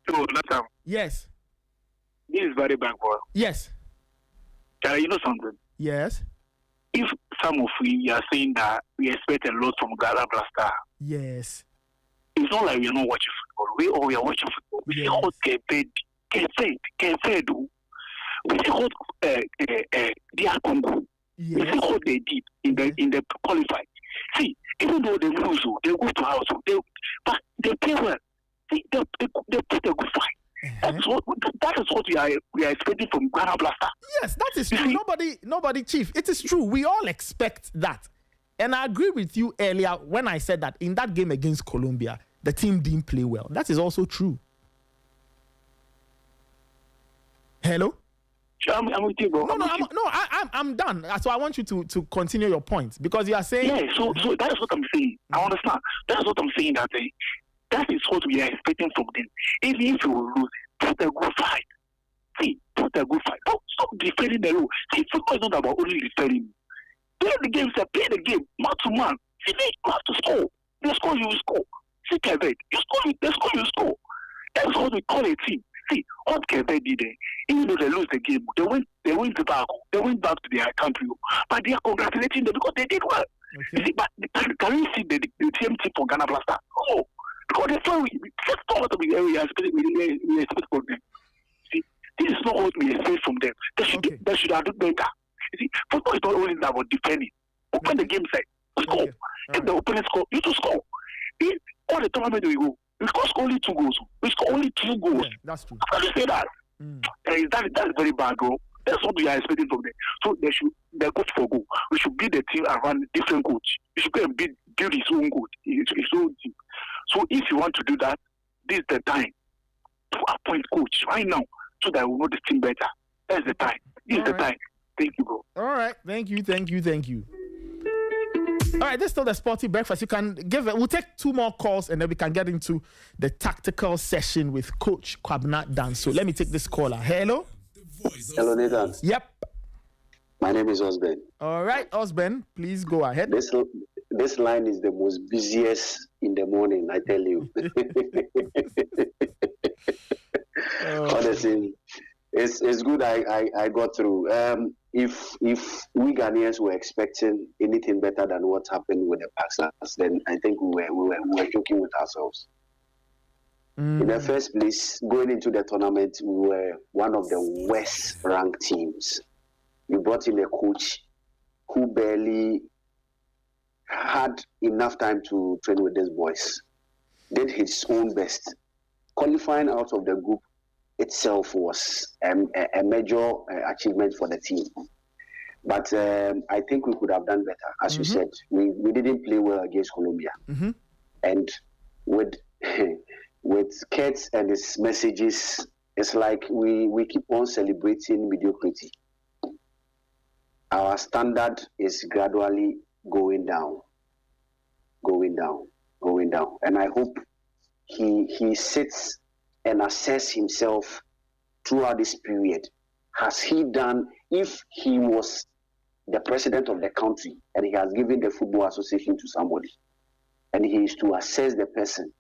So, Latam,
Yes.
this is very bad, boy.
Yes.
You know something?
Yes.
If some of we are saying that we expect a lot from Ghana Blaster,
Yes.
it's not like we are not watching football. We all we are watching football. We see how Kefed, we see how DR Congo. We see
Yes.
what they did in the qualified. See, even though they lose, they go to house, but they play well. See, they put a good fight. That is what we are expecting from Ghana Blaster.
Yes, that is true. Nobody, Chief. It is true. We all expect that. And I agree with you earlier when I said that in that game against Colombia, the team didn't play well. That is also true. Hello?
I'm with you, bro.
I'm done. So I want you to continue your point because you are saying.
Yeah, so that is what I'm saying. I understand. That's what I'm saying. That is what we are expecting from them. Even if you will lose, put a good fight. See, put a good fight. Don't stop defending the rule. See, football is not about only defending. Play the game, sir. Play the game, man to man. See, you have to score. They score, you score. See, Queiroz, they score, you score. That's what we call a team. See, what Queiroz did there, even though they lose the game, they went back to their country. But they are congratulating them because they did well.
Okay.
You see, but can you see the team for Ghana Blaster? No. Because that's why that's not what we expect from them. See, this is not what we expect from them. They should have done better. You see, football is not only about defending. Open the game side, score.
Okay.
If the opponent score, you to score. In all the tournament we go, we score only 2 goals. We score only 2 goals.
Yeah, that's true.
How can you say that? That's very bad, bro. That's what we are expecting from them. So the coach for go. We should build a team around a different coach. We should go and build his own coach, his own team. So if you want to do that, this is the time to appoint coach right now so that we know the team better. That's the time. This is the time. Thank you, bro.
All right. Thank you. All right, this is still the Sporty Breakfast. You can give it. We'll take 2 more calls and then we can get into the tactical session with Coach Kwabena Danso. Let me take this caller. Hello.
Hello, Nathan.
Yep.
My name is Osben.
All right, Osben, please go ahead.
This line is the most busiest in the morning, I tell you. Honestly, it's good I got through. If we Ghanaians were expecting anything better than what happened with the Paxas, then I think we were joking with ourselves. In the first place, going into the tournament, we were one of the worst ranked teams. We brought in a coach who barely had enough time to train with these boys. Did his own best. Qualifying out of the group itself was a major achievement for the team. But I think we could have done better. As you said, we didn't play well against Colombia. And with Kurtz and his messages, it's like we keep on celebrating mediocrity. Our standard is gradually going down. And I hope he sits and assess himself throughout this period. Has he done, if he was the president of the country and he has given the Football Association to somebody, and he is to assess the person,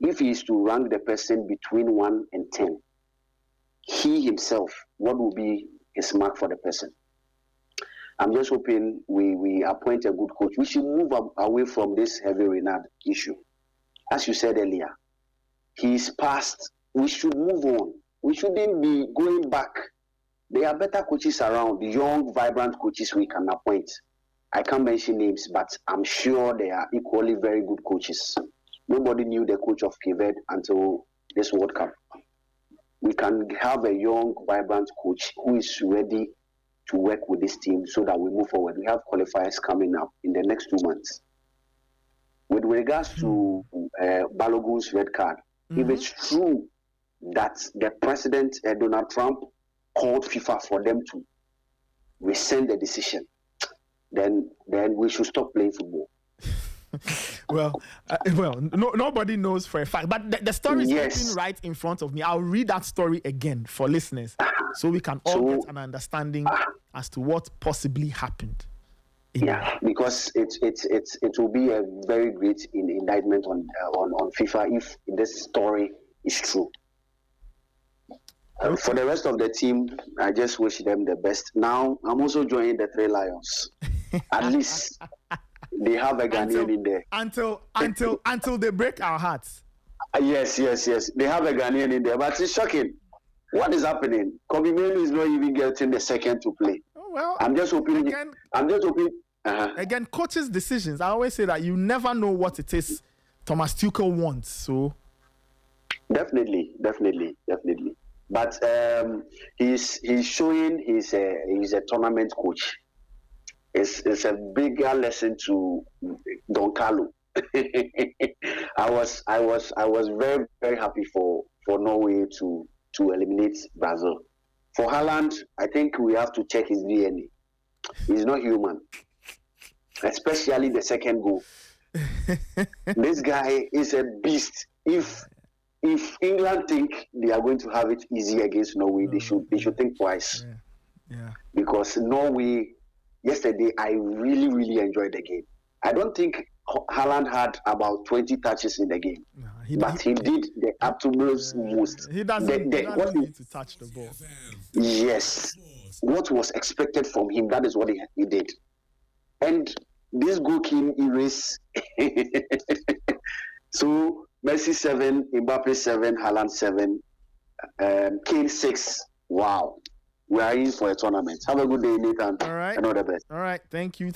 if he is to rank the person between 1 and 10, he himself, what will be his mark for the person? I'm just hoping we appoint a good coach. We should move away from this heavy Renard issue. As you said earlier, he's past. We should move on. We shouldn't be going back. There are better coaches around, young, vibrant coaches we can appoint. I can't mention names, but I'm sure they are equally very good coaches. Nobody knew the coach of Queiroz until this World Cup. We can have a young, vibrant coach who is ready to work with this team so that we move forward. We have qualifiers coming up in the next 2 months. With regards to Balogun's red card, if it's true that the president, Donald Trump, called FIFA for them to rescind the decision, then we should stop playing football.
Nobody knows for a fact, but the story is sitting right in front of me. I'll read that story again for listeners, so we can all get an understanding as to what possibly happened.
Because it will be a very great indictment on FIFA if this story is true. For the rest of the team, I just wish them the best. Now, I'm also joining the Three Lions. At least they have a Ghanaian in there.
Until they break our hearts.
Yes. They have a Ghanaian in there. But it's shocking. What is happening? Kobe Menu is not even getting the second to play.
Oh, well,
I'm just hoping.
Again, coaches' decisions. I always say that you never know what it is Thomas Tuchel wants. So
definitely. But he's showing he's a tournament coach. It's a bigger lesson to Don Carlo. I was very, very happy for Norway to eliminate Brazil. For Haaland, I think we have to check his DNA. He's not human, especially the second goal. This guy is a beast. If England think they are going to have it easy against Norway, they should think twice.
Yeah.
Because Norway, yesterday, I really, really enjoyed the game. I don't think Haaland had about 20 touches in the game. No, he did the utmost most.
He doesn't need to touch the ball.
Yes. What was expected from him, that is what he did. And this goal came erased. So, Messi 7, Mbappe 7, Haaland 7, Kane 6. Wow. We are in for a tournament. Have a good day, Nathan.
All right.
And all the best.
All right. Thank you.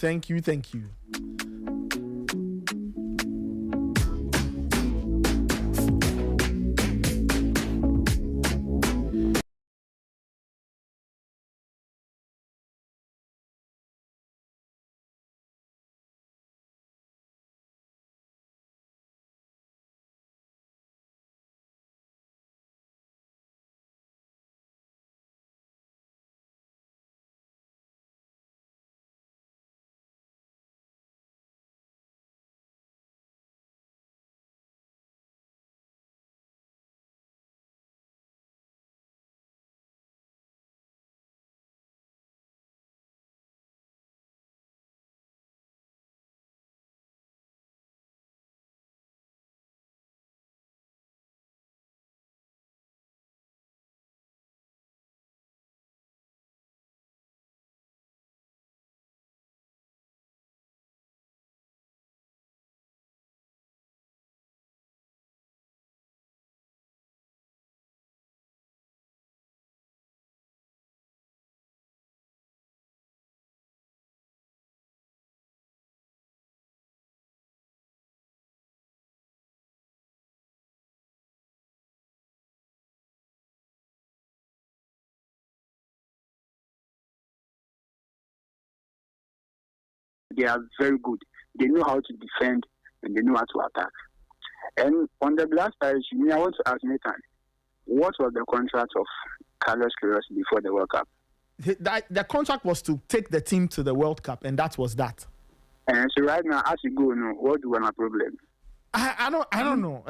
they are very good. They know how to defend and they know how to attack. And on the Black Stars, I want to ask Nathan, what was the contract of Carlos Queiroz before the World Cup?
The contract was to take the team to the World Cup, and that was that.
And so right now, as you go, what do my problem?
I don't know.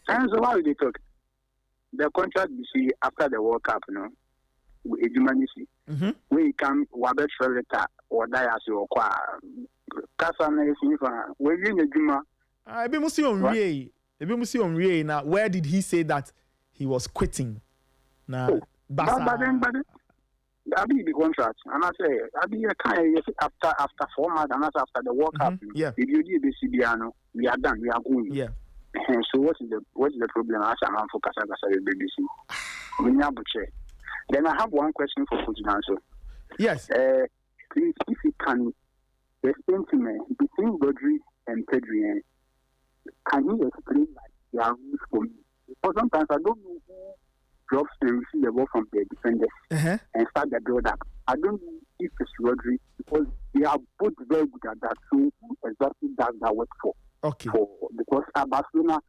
And so why would they talk? The contract you see after the World Cup, with humanity, when you come, Wabet Felita or Dias or Qua, Casana, when you in Juma.
I be musi on Rie. Now, where did he say that he was quitting? Now,
but then, I be the contract, and I say, I be a kind of after 4 months, and after the World Cup.
Yeah.
If you do the CBR, we are done. We are going.
Yeah.
So what is the problem? As I'm for Casagasa BBC, we have to check. Then I have one question for Coach Nanso.
Yes.
Please, if you can explain to me between Rodri and Pedri, can you explain like their rules for me? Because sometimes I don't know who drops and receive the ball from the defenders and start the build up. I don't know if it's Rodri because they are both very good at that. So who exactly does that work for?
Okay.
Because at Barcelona,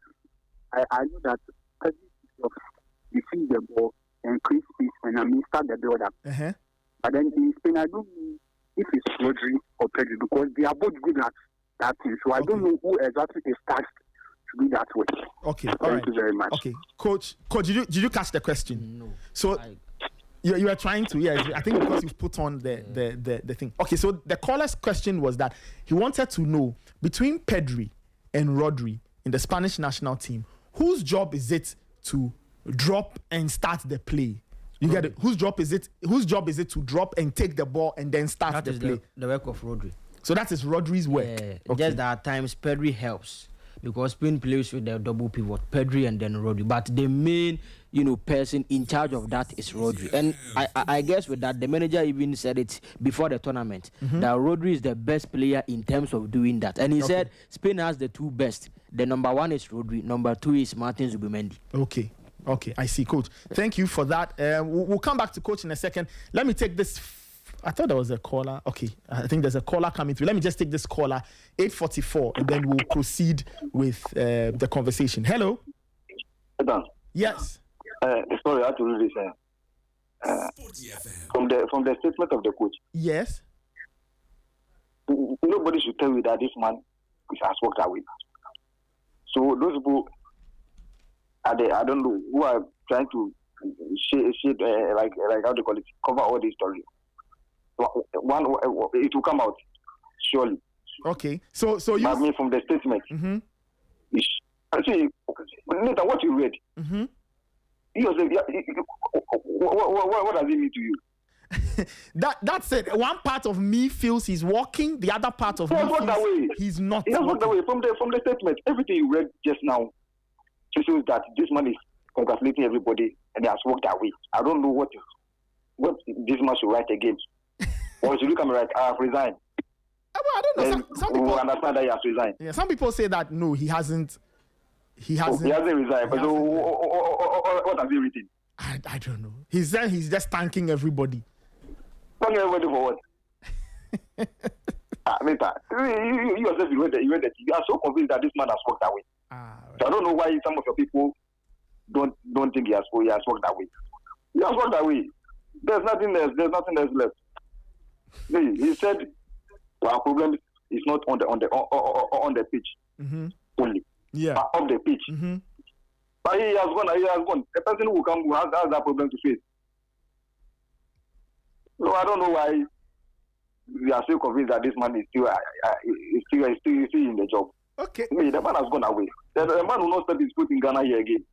I know that Pedri receive the ball and create space and start the build up. But then in Spain, I don't know if it's Rodri or Pedri because they are both good at that thing. So I don't know who exactly is tasked to do that way.
Okay.
Thank you very much.
Okay. Coach, did you catch the question?
No.
So you were trying to, I think because you've put on the thing. Okay, so the caller's question was that he wanted to know between Pedri and Rodri in the Spanish national team, whose job is it to drop and start the play? You get it? Whose job is it to drop and take the ball and then start the play?
The work of Rodri.
So that is Rodri's work.
Yeah, just that at times Pedri helps because Spain plays with the double pivot, Pedri and then Rodri. But the main, person in charge of that is Rodri. And I guess with that, the manager even said it before the tournament that Rodri is the best player in terms of doing that. And he said Spain has the two best. The number one is Rodri. Number two is Martin Zubimendi.
Okay, I see, Coach. Thank you for that. We'll come back to Coach in a second. Let me take this. I thought there was a caller. Okay, I think there's a caller coming through. Let me just take this caller, 844, and then we'll proceed with the conversation. Hello?
Dan.
Yes.
Sorry, I had to read this. From the statement of the coach.
Yes.
Nobody should tell you that this man has walked away. So those people, I don't know, who are trying to like how they call it, cover all this story. One, it will come out surely.
Okay, so you.
I mean, from the statement. Actually, Nathan, what you read. You said, what does it mean to you?
That's it. One part of me feels he's walking. The other part of me feels he's not.
He has walked away from the statement. Everything you read just now shows that this man is congratulating everybody and he has walked away. I don't know what this man should write again. Or should you come right? I have resigned.
Well, I don't know. Some people
understand that he has resigned.
Yeah, some people say that no, he hasn't. He hasn't
resigned. But so, what has he written?
I don't know. He's just thanking everybody.
Thanking everybody for what? You yourself, you read that. You are so convinced that this man has walked away.
Right.
So I don't know why some of your people don't think he has walked away. He has walked away. There's nothing else. There's nothing else left. He said our problem is not on the pitch only.
Yeah.
But off the pitch. But he has gone. The person who has that problem to face. So I don't know why we are so convinced that this man is still in the job.
Okay.
The man has gone away. The man will not step his foot in Ghana here again.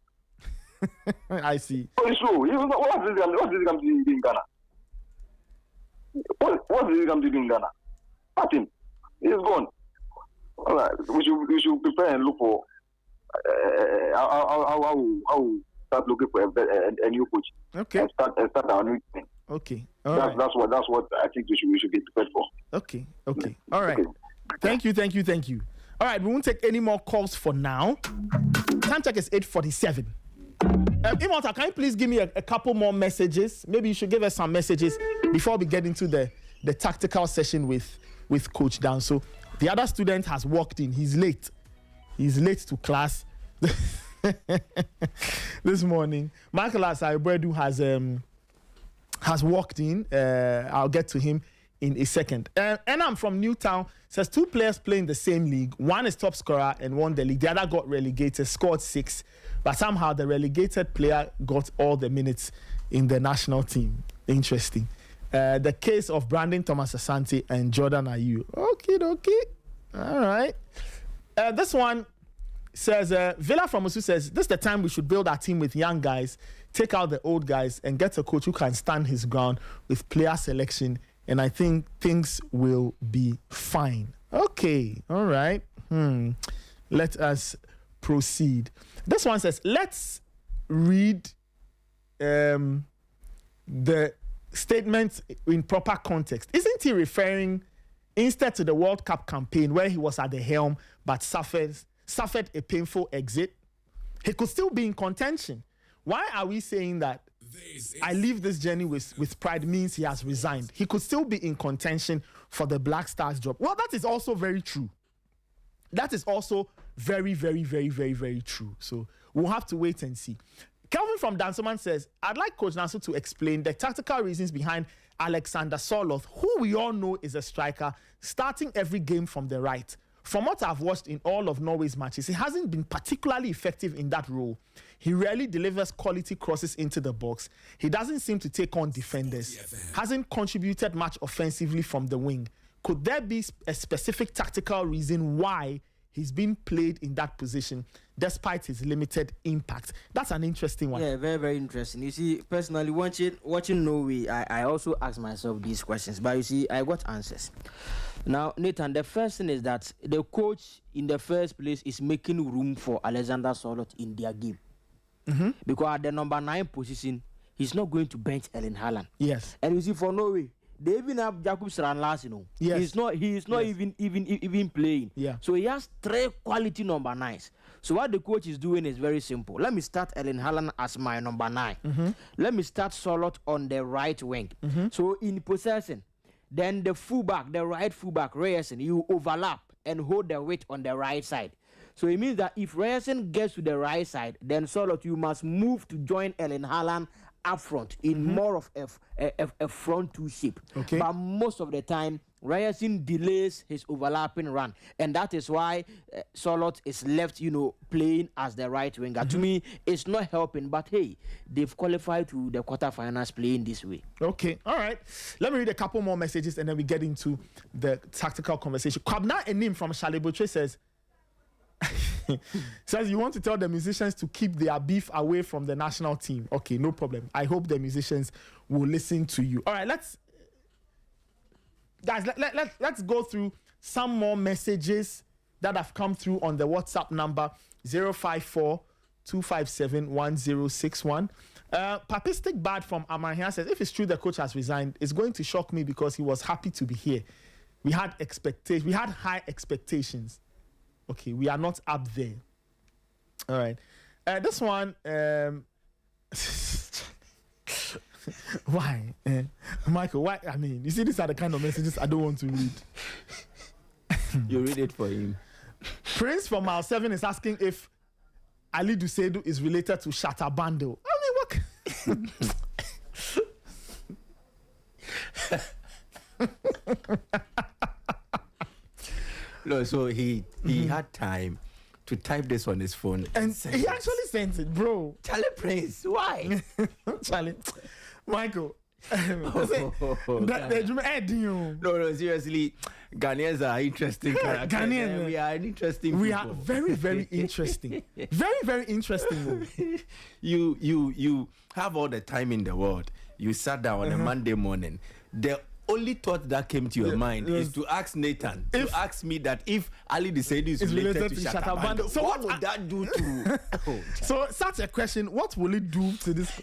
I see.
So it's true. What's this come to do in Ghana? What's this come to do in Ghana? Nothing. He's gone. All right. We should prepare and look for how start looking for a new coach.
Okay.
And start our new thing.
Okay.
That's what I think we should be prepared for.
Okay. All right. Okay. Thank you. All right, we won't take any more calls for now. Time check is 8:47. Imota, can you please give me a couple more messages? Maybe you should give us some messages before we get into the tactical session with with Coach Dan. So the other student has walked in. He's late to class this morning. Michael Asaibuedu has walked in. I'll get to him in a second. And I'm from Newtown. Says 2 players play in the same league. One is top scorer and won the league. The other got relegated, scored 6. But somehow the relegated player got all the minutes in the national team. Interesting. The case of Brandon Thomas Asante and Jordan Ayew. Okay. All right. This one says, Villa from Musu says, this is the time we should build our team with young guys, take out the old guys, and get a coach who can stand his ground with player selection. And I think things will be fine. Okay. All right. Let us proceed. This one says, let's read the statement in proper context. Isn't he referring instead to the World Cup campaign where he was at the helm but suffered a painful exit? He could still be in contention. Why are we saying that I leave this journey with pride means he has resigned? He could still be in contention for the Black Stars job. Well, that is also very true. That is also very, very, very, very, very true. So we'll have to wait and see. Kelvin from Dansoman says, I'd like Coach Nasu to explain the tactical reasons behind Alexander Sørloth, who we all know is a striker, starting every game from the right. From what I've watched in all of Norway's matches, he hasn't been particularly effective in that role. He rarely delivers quality crosses into the box. He doesn't seem to take on defenders. Hasn't contributed much offensively from the wing. Could there be a specific tactical reason why he's been played in that position despite his limited impact? That's an interesting one.
Yeah, very, very interesting. You see, personally, watching Norway, I also ask myself these questions. But you see, I got answers. Now, Nathan, the first thing is that the coach in the first place is making room for Alexander Sørloth in their game. Mm-hmm. Because at the number 9 position, he's not going to bench Erling Haaland.
Yes.
And you see, for Norway, they even have Jakub Sranlas, you know.
Yes.
He's not even playing.
Yeah.
So he has 3 quality number 9s. So what the coach is doing is very simple. Let me start Erling Haaland as my number 9. Mm-hmm. Let me start Sørloth on the right wing. Mm-hmm. So in possession, then the fullback, the right fullback, Ryerson, you overlap and hold the weight on the right side. So it means that if Ryerson gets to the right side, then Sørloth, you must move to join Erling Haaland up front in more of a front 2 shape.
Okay.
But most of the time, Ryerson delays his overlapping run, and that is why Sørloth is left, playing as the right winger. To me, it's not helping, but hey, they've qualified to the quarterfinals playing this way.
Okay, all right. Let me read a couple more messages, and then we get into the tactical conversation. Kwabna Enim from Shalebotre says, you want to tell the musicians to keep their beef away from the national team. Okay, no problem. I hope the musicians will listen to you. All right, let's go through some more messages that have come through on the WhatsApp number 054-257-1061. Papistic Bad from Amahia says, if it's true the coach has resigned, it's going to shock me because he was happy to be here. We had high expectations. Okay, we are not up there. All right. This one, why? Michael, why? I mean, you see, these are the kind of messages I don't want to read.
You read it for him.
Prince from Mile 7 is asking if Ali Dusedu is related to Shatabando. I mean, what?
No, so he had time to type this on his phone.
And he actually sent it, bro.
Charlie Prince, why?
Charlie. Michael.
No, seriously, Ghanaians are interesting characters.
Ghanaians,
we are an interesting people.
We are very, very interesting. Very, very interesting.
You have all the time in the world. You sat down on a Monday morning. The only thought that came to your mind is to ask Nathan, to ask me that if Ali Dusedu is related to Shatabando, so what would that do to...
So such a question, what will it do to this...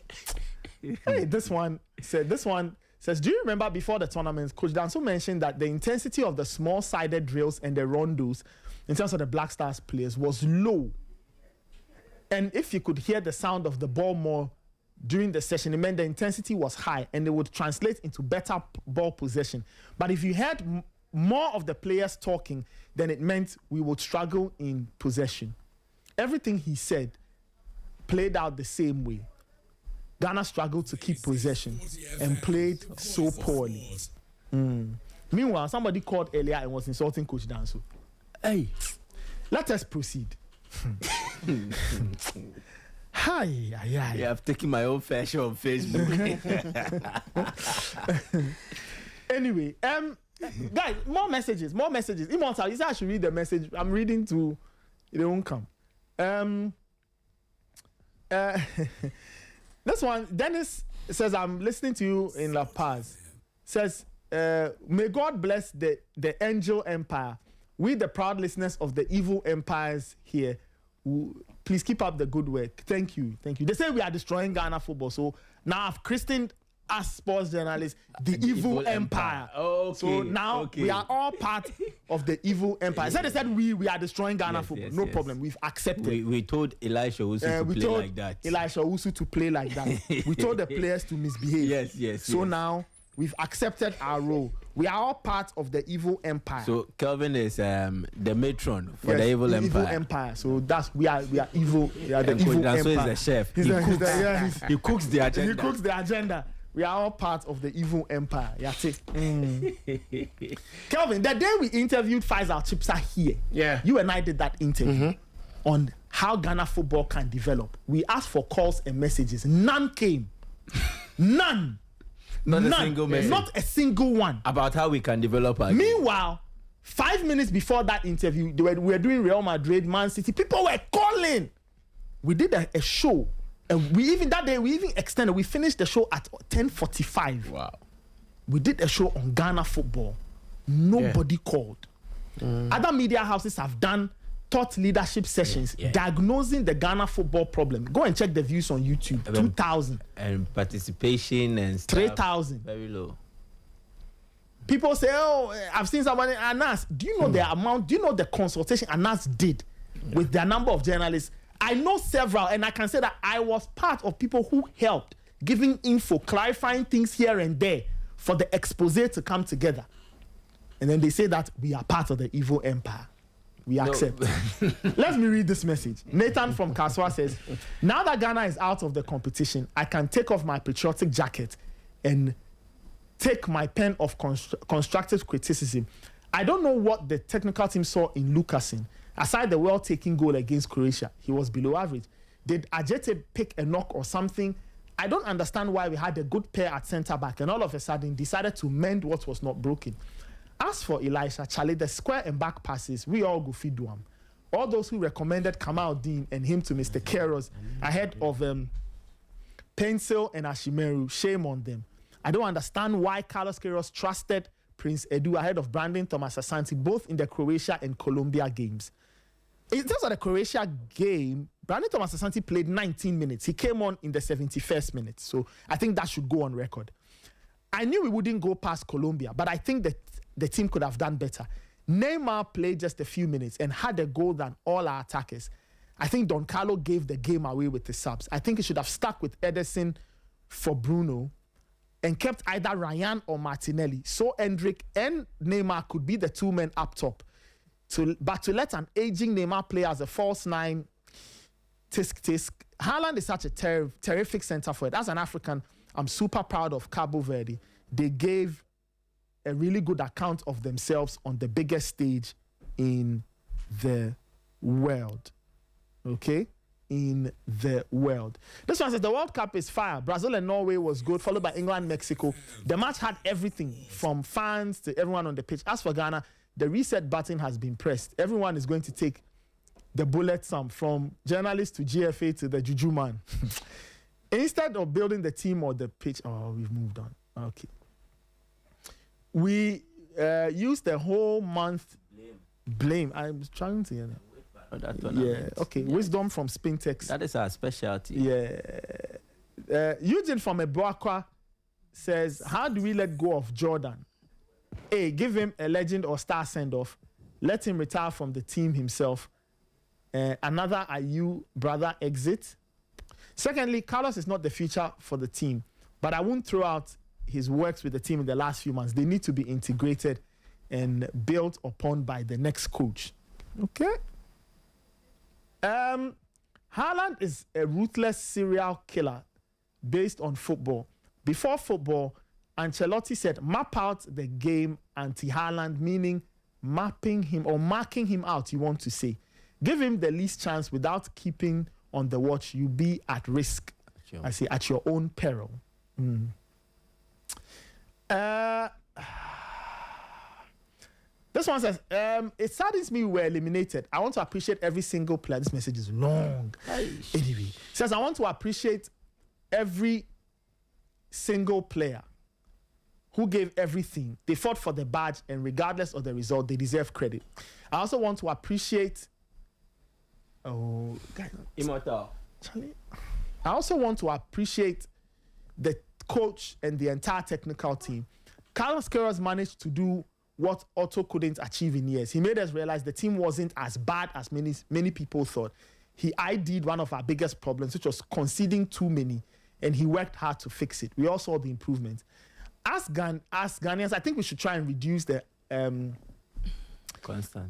Hey, this one says, do you remember before the tournament, Coach Danso mentioned that the intensity of the small-sided drills and the rondos in terms of the Black Stars players was low. And if you could hear the sound of the ball more during the session, it meant the intensity was high and it would translate into better ball possession. But if you heard more of the players talking, then it meant we would struggle in possession. Everything he said played out the same way. Ghana struggled to keep possession and played so poorly. Meanwhile, somebody called earlier and was insulting Coach Danso. Hey, let us proceed. Hi.
Yeah, I've taken my own fair share on Facebook.
Anyway, guys, more messages. Immortal, you said I should read the message. I'm reading to, it won't come. This one, Dennis says, I'm listening to you in La Paz. Says, may God bless the angel empire. We, the proud listeners of the evil empires here, please keep up the good work. Thank you. They say we are destroying Ghana football. So now I've christened us sports journalists the evil empire.
Okay.
So now we are all part of the evil empire. So they said we are destroying Ghana football. No problem. We've accepted.
We told Elisha Owusu to play like that.
Elisha Owusu to play like that. We told the players to misbehave.
Yes.
So now we've accepted our role. We are all part of the evil empire.
So Kelvin is the matron for the evil empire.
So that's we are evil. We are the evil empire.
So he's the chef. He cooks the agenda.
We are all part of the evil empire. Kelvin, the day we interviewed Faisal Chipsa here, you and I did that interview on how Ghana football can develop. We asked for calls and messages. None came. None.
Not a single message.
Not a single one.
About how we can develop our game.
Meanwhile, 5 minutes before that interview, we were doing Real Madrid, Man City. People were calling. We did a show. And we even extended. We finished the show at 10:45.
Wow.
We did a show on Ghana football. Nobody called. Other media houses have done thought leadership sessions diagnosing the Ghana football problem. Go and check the views on YouTube. 2,000.
And participation and stuff.
3,000.
Very low.
People say, oh, I've seen somebody, Anas. Do you know the amount? Do you know the consultation Anas did with their number of journalists? I know several, and I can say that I was part of people who helped giving info, clarifying things here and there for the expose to come together. And then they say that we are part of the evil empire. We accept. Let me read this message. Nathan from Kaswa says, now that Ghana is out of the competition, I can take off my patriotic jacket and take my pen of constructive criticism. I don't know what the technical team saw in Lucasen. Aside the well-taken goal against Croatia, he was below average. Did Ajete pick a knock or something? I don't understand why we had a good pair at centre-back and all of a sudden decided to mend what was not broken. As for Elisha, Charlie, the square and back passes, we all go feed them. All those who recommended Kamal Dean and him to Mr. Queiroz ahead of Pencil and Ashimeru, shame on them. I don't understand why Carlos Queiroz trusted Prince Edu ahead of Brandon Thomas Asante, both in the Croatia and Colombia games. In terms of the Croatia game, Brandon Thomas Asante played 19 minutes. He came on in the 71st minute. So I think that should go on record. I knew we wouldn't go past Colombia, but I think that the team could have done better. Neymar played just a few minutes and had a goal than all our attackers. I think Don Carlo gave the game away with the subs. I think he should have stuck with Ederson for Bruno and kept either Ryan or Martinelli. So Endrick and Neymar could be the two men up top. But to let an aging Neymar play as a false nine, tisk. Haaland is such a terrific centre forward. As an African, I'm super proud of Cabo Verde. They gave a really good account of themselves on the biggest stage in the world. Okay? In the world. This one says the World Cup is fire. Brazil and Norway was good, followed by England, Mexico. The match had everything from fans to everyone on the pitch. As for Ghana, the reset button has been pressed. Everyone is going to take the bullet sum, from journalists to GFA to the Juju man. Instead of building the team or the pitch, we've moved on. Okay. We used the whole month blame. I'm trying to hear that. Okay. Wisdom from Spintex.
That is our specialty.
Yeah. Eugene from Ebuakwa says, how do we let go of Jordan? A, give him a legend or star send-off. Let him retire from the team himself. Another Ayew brother exit. Secondly, Carlos is not the future for the team, but I won't throw out his works with the team in the last few months. They need to be integrated and built upon by the next coach. Okay. Haaland is a ruthless serial killer based on football. Before football, Ancelotti said, map out the game anti-Haaland, meaning mapping him or marking him out, you want to say. Give him the least chance without keeping on the watch. You be at risk. Sure. I say, at your own peril. This one says, it saddens me we were eliminated. I want to appreciate every single player. This message is long. Anyway, says, I want to appreciate every single player who gave everything. They fought for the badge, and regardless of the result, they deserve credit. I also want to appreciate...
Immortal.
I also want to appreciate the coach and the entire technical team. Carlos Queiroz managed to do what Otto couldn't achieve in years. He made us realize the team wasn't as bad as many people thought. He ID'd one of our biggest problems, which was conceding too many, and he worked hard to fix it. We all saw the improvement. As Ghanaians, I think we should try and reduce the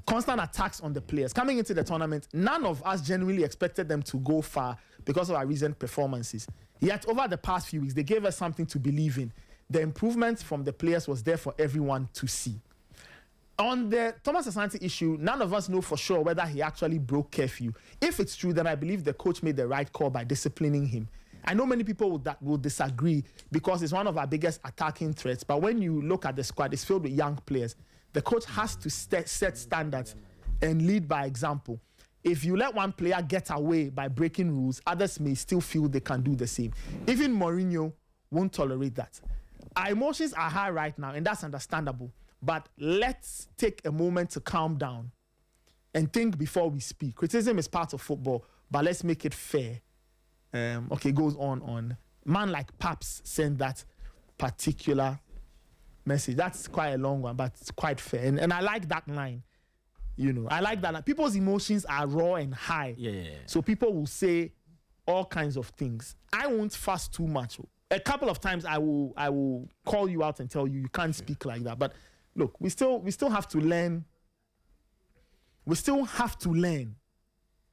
constant attacks on the players. Coming into the tournament, none of us genuinely expected them to go far because of our recent performances. Yet over the past few weeks, they gave us something to believe in. The improvements from the players was there for everyone to see. On the Thomas Asante issue, none of us know for sure whether he actually broke curfew. If it's true, then I believe the coach made the right call by disciplining him. I know many people will disagree because it's one of our biggest attacking threats. But when you look at the squad, it's filled with young players. The coach has to set standards and lead by example. If you let one player get away by breaking rules, others may still feel they can do the same. Even Mourinho won't tolerate that. Our emotions are high right now, and that's understandable. But let's take a moment to calm down and think before we speak. Criticism is part of football, but let's make it fair. Okay, goes on. Man like Paps sent that particular message. That's quite a long one, but it's quite fair. And I like that line. You know, I like that line. People's emotions are raw and high.
Yeah.
So people will say all kinds of things. I won't fuss too much. A couple of times I will call you out and tell you can't speak like that. But look, we still have to learn. We still have to learn.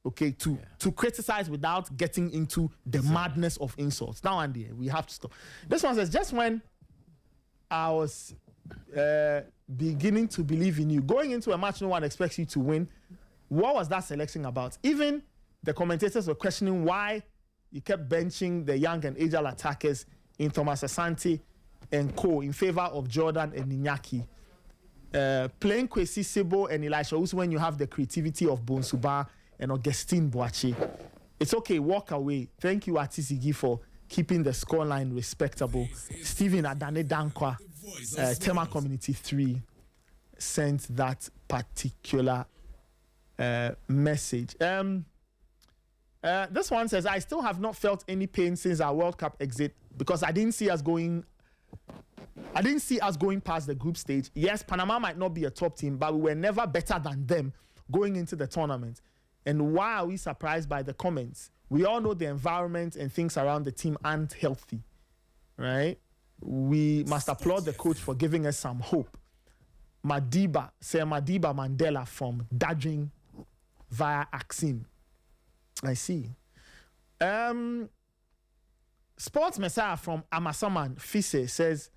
Okay, to criticize without getting into the madness of insults. Now and then, we have to stop. This one says, just when I was beginning to believe in you, going into a match no one expects you to win, what was that selection about? Even the commentators were questioning why you kept benching the young and agile attackers in Thomas Asante and co in favor of Jordan and Ninyaki. Playing Kwesi Sibo and Elisha Owusu when you have the creativity of Bonsuba and Augustine Boache. It's okay, walk away. Thank you, Atisigi, for keeping the scoreline respectable. Stephen Adane Dankwa, Tema Community 3, sent that particular message. This one says, I still have not felt any pain since our World Cup exit because I didn't see us going past the group stage. Yes, Panama might not be a top team, but we were never better than them going into the tournament. And why are we surprised by the comments? We all know the environment and things around the team aren't healthy, right? We must applaud the coach for giving us some hope. Madiba Mandela from Dadring via Axin. I see. Sports Messiah from Amasaman Fise says,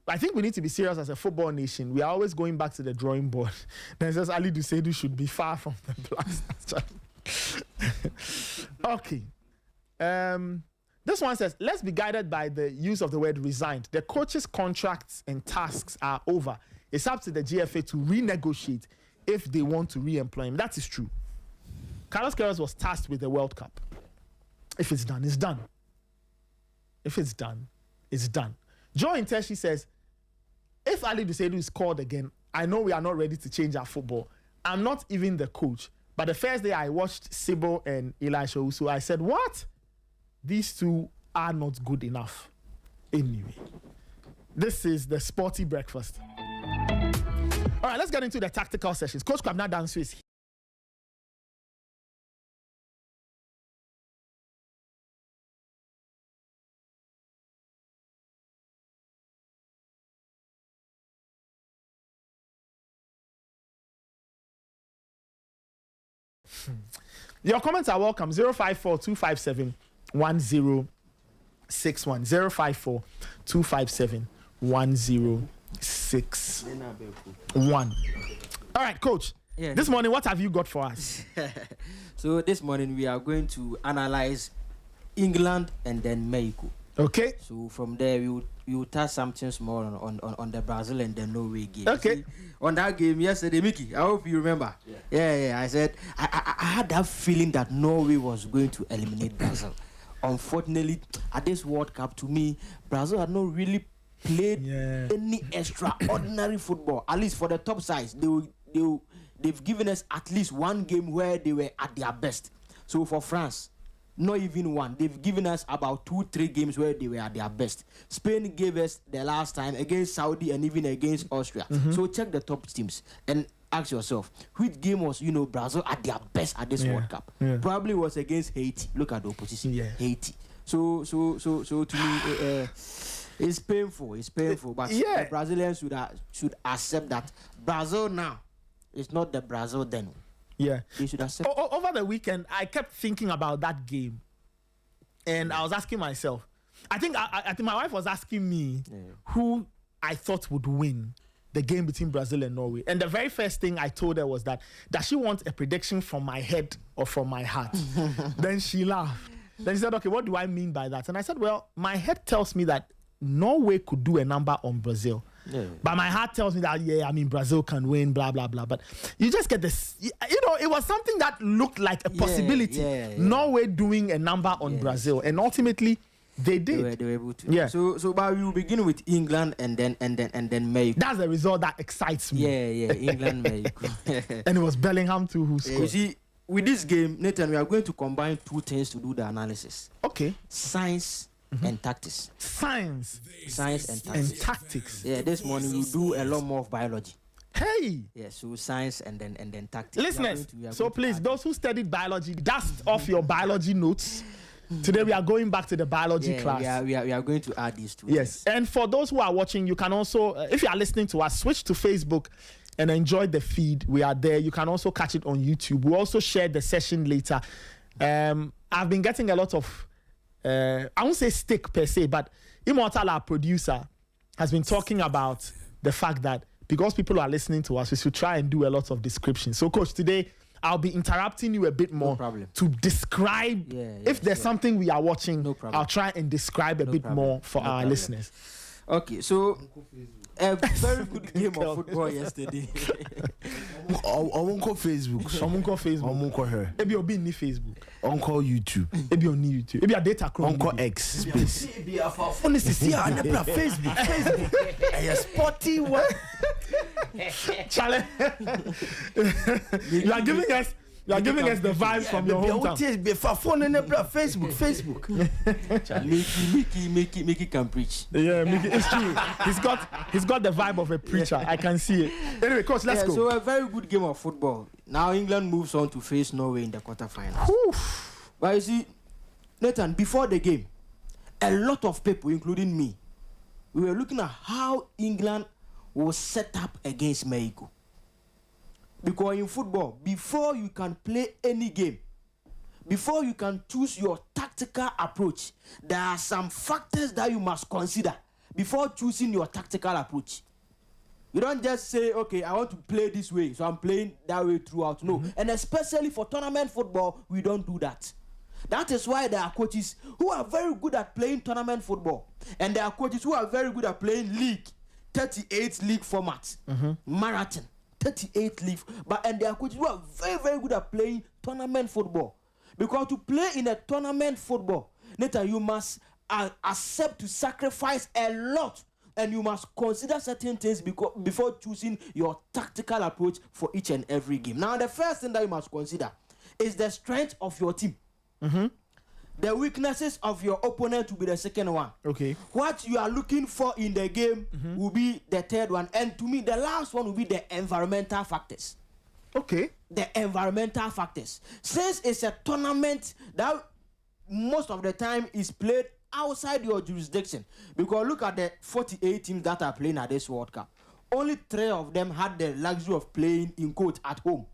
I think we need to be serious as a football nation. We are always going back to the drawing board. Then says Ali Dusedu should be far from the blast. Okay. This one says, let's be guided by the use of the word resigned. The coach's contracts and tasks are over. It's up to the GFA to renegotiate if they want to re-employ him. That is true. Carlos Queiroz was tasked with the World Cup. If it's done, it's done. If it's done, it's done. Joe Inteshi says, if Ali Dusedu is called again, I know we are not ready to change our football. I'm not even the coach. But the first day I watched Sibo and Elisha Owusu, I said, what? These two are not good enough. Anyway, this is the Sporty Breakfast. All right, let's get into the tactical sessions. Coach Kwabena Danso is here. Your comments are welcome. 054-257-1061. 054-257-1061. All right, Coach. Yeah. This morning, what have you got for us?
So this morning we are going to analyze England and then Mexico.
Okay.
So from there we will touch something small on the Brazil and the Norway game.
Okay.
See, on that game yesterday, Mickey, I hope you remember. Yeah. I said I had that feeling that Norway was going to eliminate Brazil. Unfortunately, at this World Cup, to me, Brazil had not really played any extraordinary football. At least for the top sides, they've given us at least one game where they were at their best. So for France, not even one. They've given us about 2-3 games where they were at their best. Spain gave us the last time against Saudi and even against Austria. So check the top teams and ask yourself, which game was, Brazil at their best at this World Cup? Probably was against Haiti. Look at the opposition. Haiti. So to me, it's painful. It's painful. But the Brazilians should accept that Brazil now is not the Brazil then.
Yeah.
They should accept.
Over the weekend, I kept thinking about that game, and I was asking myself. I think my wife was asking me who I thought would win the game between Brazil and Norway. And the very first thing I told her was that does she want a prediction from my head or from my heart? Then she laughed. Then she said, okay, what do I mean by that? And I said, well, my head tells me that Norway could do a number on Brazil. But my heart tells me that, Brazil can win, blah, blah, blah. But you just get this, it was something that looked like a possibility. Norway doing a number on Brazil. And ultimately, they did.
They were able to. Yeah. So but we will begin with England and then Mexico.
That's the result that excites me.
Yeah. England, Mexico.
And it was Bellingham too who scored.
You see, with this game, Nathan, we are going to combine two things to do the analysis.
Okay.
Science and tactics.
Science
and tactics. Yeah, this morning we'll do a lot more of biology.
Hey.
Yeah, so science and then tactics.
Listeners, so please, those who studied biology, dust off your biology notes. Today we are going back to the biology class.
We are going to add these two.
Yes, and for those who are watching, you can also, if you are listening to us, switch to Facebook and enjoy the feed. We are there. You can also catch it on YouTube. We'll also share the session later. I've been getting a lot of, I won't say stick per se, but Immortal, our producer, has been talking about the fact that because people are listening to us, we should try and do a lot of description. So, Coach, today I'll be interrupting you a bit more to describe. If there's something we are watching, I'll try and describe a bit more for our listeners.
Okay, so a very good game of football yesterday.
I won't call Facebook.
I won't call Facebook.
I won't call her.
Maybe you'll be in Facebook.
I won't call YouTube.
Maybe on YouTube. Maybe a data chrome.
Uncle X space. Honestly, see, I never Facebook. Facebook. I sporty what?
Challenge. You are giving us. You are giving us the vibes from your hometown.
Facebook. Mickey can preach.
Yeah, Mickey, it's true. He's got the vibe of a preacher. I can see it. Anyway, Coach, let's go.
So a very good game of football. Now England moves on to face Norway in the quarterfinals. But you see, Nathan, before the game, a lot of people, including me, we were looking at how England was set up against Mexico. Because in football, before you can play any game, before you can choose your tactical approach, there are some factors that you must consider before choosing your tactical approach. You don't just say, okay, I want to play this way, so I'm playing that way throughout. No. And especially for tournament football, we don't do that. That is why there are coaches who are very good at playing tournament football. And there are coaches who are very good at playing league, 38 league format, marathon. 38 league, and there are coaches who are very, very good at playing tournament football. Because to play in a tournament football, Nathan, you must accept to sacrifice a lot, and you must consider certain things before choosing your tactical approach for each and every game. Now, the first thing that you must consider is the strength of your team. The weaknesses of your opponent will be the second one.
Okay.
What you are looking for in the game will be the third one. And to me, the last one will be the environmental factors.
Okay.
The environmental factors. Since it's a tournament that most of the time is played outside your jurisdiction. Because look at the 48 teams that are playing at this World Cup. Only 3 of them had the luxury of playing in quote at home.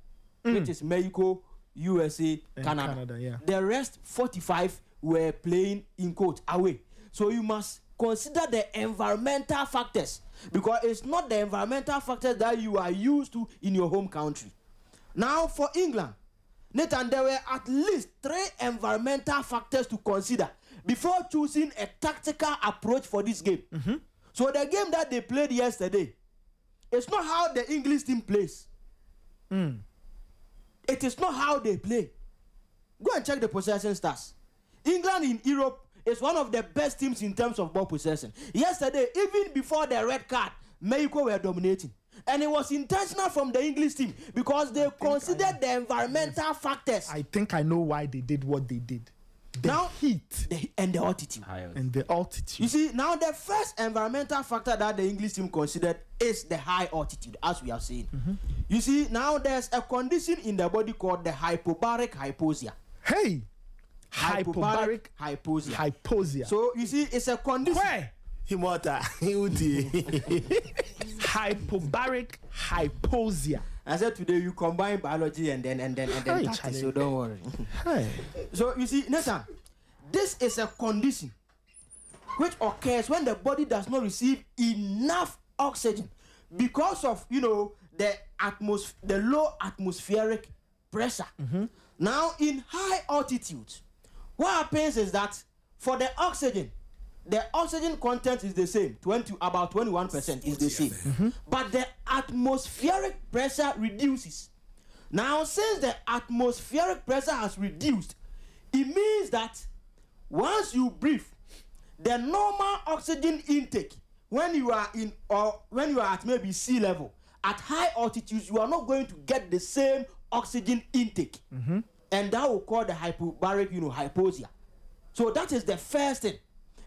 Which is Mexico, USA, Canada.
Yeah.
The rest 45 were playing in quote away. So you must consider the environmental factors, because it's not the environmental factors that you are used to in your home country. Now for England, Nathan, there were at least 3 environmental factors to consider before choosing a tactical approach for this game. So the game that they played yesterday, it's not how the English team plays. It is not how they play. Go and check the possession stats. England in Europe is one of the best teams in terms of ball possession. Yesterday, even before the red card, Mexico were dominating. And it was intentional from the English team because they considered the environmental factors.
I think I know why they did what they did. The heat
and the altitude.
And the altitude.
You see, now the first environmental factor that the English team considered is the high altitude, as we have seen. You see, now there's a condition in the body called the hypobaric hypoxia.
Hey!
Hypobaric hypoxia.
Hypoxia.
So, you see, it's a condition.
Where? Hypobaric hypoxia.
I said today you combine biology and then tactics, so don't worry. So you see, Nathan, this is a condition which occurs when the body does not receive enough oxygen because of the low atmospheric pressure. Now in high altitude, what happens is that for the oxygen content is the same, about 21% is the same. But the atmospheric pressure reduces. Now, since the atmospheric pressure has reduced, it means that once you breathe, the normal oxygen intake, when you are at maybe sea level, at high altitudes, you are not going to get the same oxygen intake. And that will cause the hypobaric, hypoxia. So that is the first thing.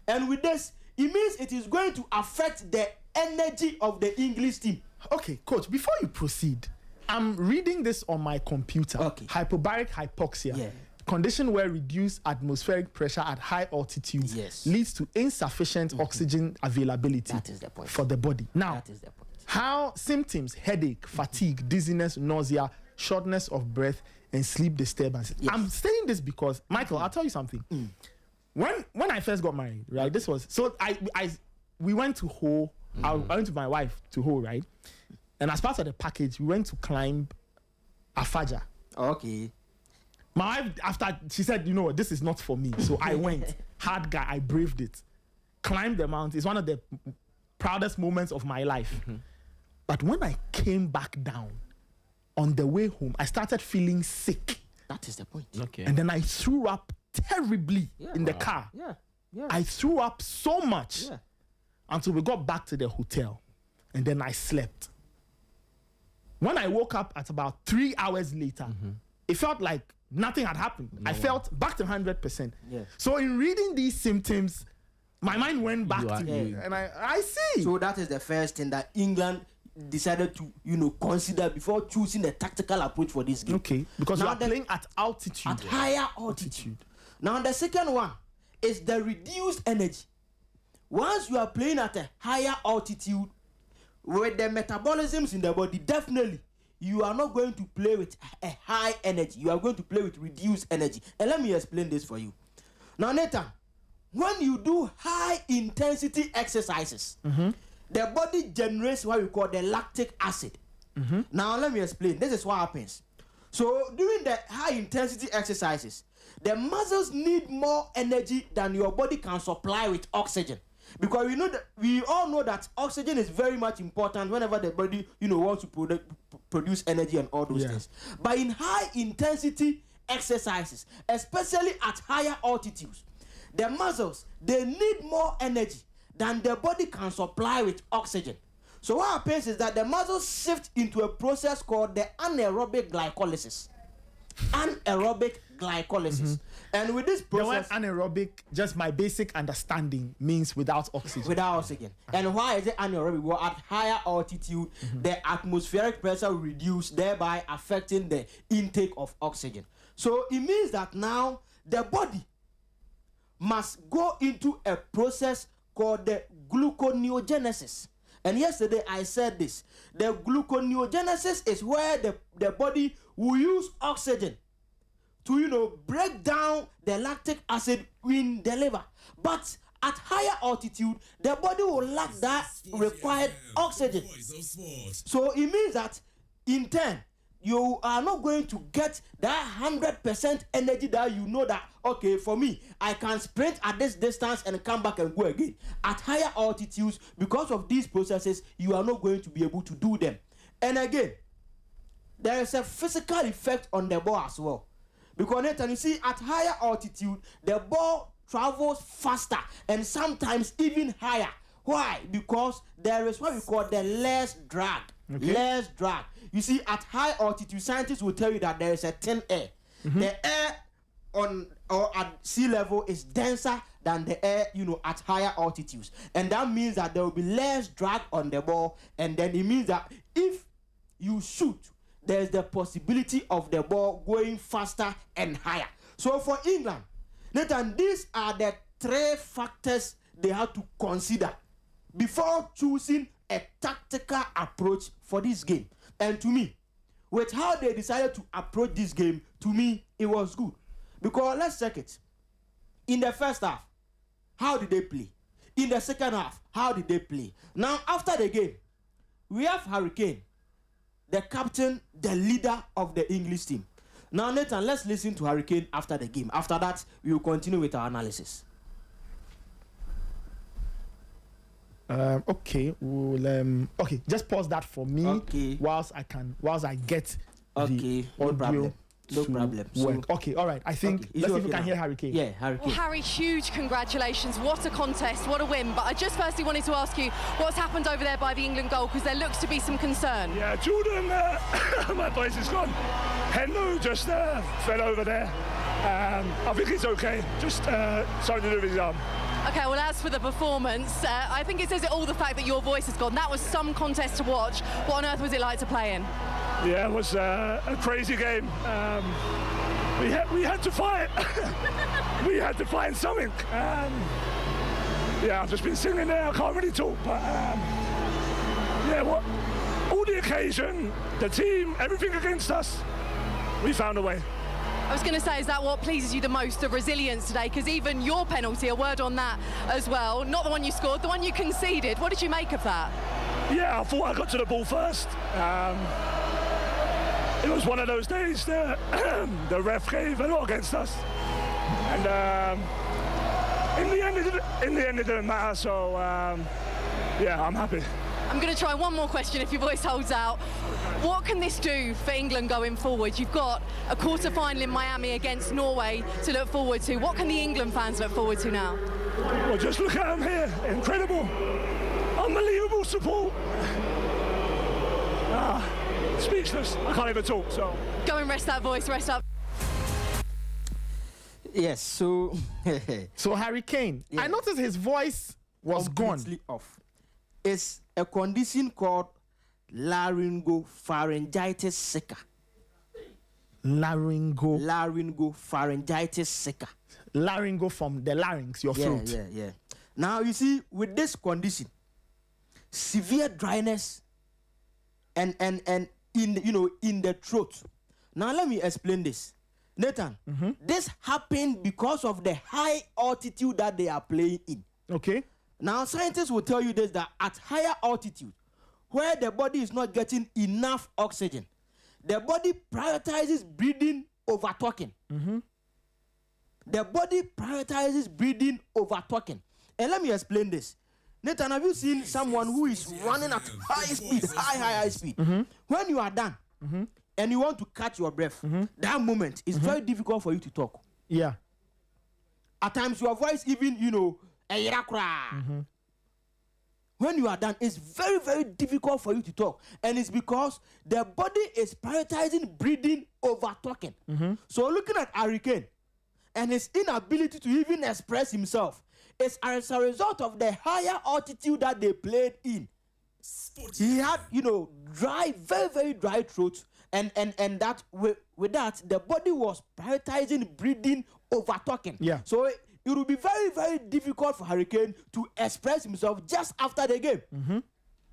And with this, it means it is going to affect the energy of the English team.
Okay, coach, before you proceed, I'm reading this on my computer.
Okay.
Hypobaric hypoxia.
Yeah.
Condition where reduced atmospheric pressure at high altitude leads to insufficient oxygen availability.
That is the point.
For the body. Now,
that is the point.
How symptoms: headache, fatigue, dizziness, nausea, shortness of breath, and sleep disturbances.
Yes.
I'm saying this because, Michael, I'll tell you something. When I first got married, right, this was so we went to Ho. I went to my wife to Ho, right, and as part of the package, we went to climb Afaja.
Okay.
My wife, after she said, this is not for me, so I went. Hard guy, I braved it. Climbed the mountain. It's one of the proudest moments of my life. But when I came back down, on the way home, I started feeling sick.
That is the point.
Okay.
And then I threw up terribly in the car.
Yeah.
I threw up so much until we got back to the hotel. And then I slept. When I woke up at about 3 hours later, it felt like nothing had happened. I felt back to 100%.
Yeah.
So in reading these symptoms, my mind went back to me. And I see.
So that is the first thing that England decided to consider before choosing a tactical approach for this game.
Okay, because now you are playing at altitude.
At higher altitude. Now the second one is the reduced energy. Once you are playing at a higher altitude, with the metabolisms in the body, definitely you are not going to play with a high energy. You are going to play with reduced energy. And let me explain this for you. Now, Nathan, when you do high intensity exercises, the body generates what we call the lactic acid. Now, let me explain. This is what happens. So, during the high intensity exercises, the muscles need more energy than your body can supply with oxygen. Because we all know that oxygen is very much important whenever the body wants to produce energy and all those things. But in high intensity exercises, especially at higher altitudes, the muscles, they need more energy than the body can supply with oxygen. So what happens is that the muscles shift into a process called the anaerobic glycolysis. Anaerobic glycolysis. And with this process,
the word anaerobic, just my basic understanding, means without oxygen.
Without oxygen. And why is it anaerobic? Well, at higher altitude, the atmospheric pressure will reduce, thereby affecting the intake of oxygen. So it means that now the body must go into a process called the gluconeogenesis. And yesterday I said this. The gluconeogenesis is where the body will use oxygen to break down the lactic acid in the liver. But at higher altitude, the body will lack that required oxygen. So it means that in turn, you are not going to get that 100% energy that you know that, okay, for me, I can sprint at this distance and come back and go again. At higher altitudes, because of these processes, you are not going to be able to do them. And again, there is a physical effect on the ball as well. Because Nathan, you see, at higher altitude, the ball travels faster and sometimes even higher. Why? Because there is what we call the less drag. Okay. Less drag. You see, at high altitude, scientists will tell you that there is a thin air. The air on or at sea level is denser than the air, at higher altitudes. And that means that there will be less drag on the ball. And then it means that if you shoot, there's the possibility of the ball going faster and higher. So for England, Nathan, these are the 3 factors they have to consider before choosing a tactical approach for this game. And to me, with how they decided to approach this game, to me, it was good. Because let's check it. In the first half, how did they play? In the second half, how did they play? Now, after the game, we have Harry Kane, the captain, the leader of the English team. Now, Nathan, let's listen to Harry Kane after the game. After that, we will continue with our analysis.
Okay, okay. Just pause that for me.
Okay.
Whilst I get
the
audio.
No problem.
So, okay, all right. I think let's see if we can hear Harry Kane.
Yeah, Harry Kane.
Well, Harry, huge congratulations. What a contest, what a win. But I just firstly wanted to ask you what's happened over there by the England goal, because there looks to be some concern.
Yeah, Jordan, my voice is gone. Hendo just fell over there. I think he's okay. Just something to do with his arm.
Okay, well, as for the performance, I think it says it all, the fact that your voice has gone. That was some contest to watch. What on earth was it like to play in?
Yeah, it was a crazy game. We had to fight. We had to find something. Yeah, I've just been singing there. I can't really talk, but all the occasion, the team, everything against us, we found a way.
I was going to say, is that what pleases you the most, the resilience today? Because even your penalty, a word on that as well, not the one you scored, the one you conceded. What did you make of that?
Yeah, I thought I got to the ball first. It was one of those days that the ref gave a lot against us. And in the end, it didn't matter, so yeah, I'm happy.
I'm going to try one more question if your voice holds out. What can this do for England going forward? You've got a quarter-final in Miami against Norway to look forward to. What can the England fans look forward to now?
Well, just look at them here. Incredible. Unbelievable support. Speechless. I can't even talk, so.
Go and rest that voice, rest up.
Yes, so...
So Harry Kane, I noticed his voice was
completely
gone.
Off. It's a condition called laryngopharyngitis sicca. Laryngopharyngitis sicca.
Laryngo from the larynx, your throat.
Yeah. Now you see, with this condition, severe dryness and in the throat. Now let me explain this. Nathan, this happened because of the high altitude that they are playing in.
Okay.
Now, scientists will tell you this, that at higher altitude, where the body is not getting enough oxygen, the body prioritizes breathing over talking. The body prioritizes breathing over talking. And let me explain this. Nathan, have you seen someone who is running at high speed, high speed? When you are done and you want to catch your breath, that moment is very difficult for you to talk.
Yeah.
At times, your voice even, when you are done, it's very, very difficult for you to talk. And it's because the body is prioritizing breathing over talking. So looking at Harry Kane and his inability to even express himself is as a result of the higher altitude that they played in. He had, dry, very, very dry throat. And that with that, the body was prioritizing breathing over talking.
Yeah.
So it will be very, very difficult for Harry Kane to express himself just after the game.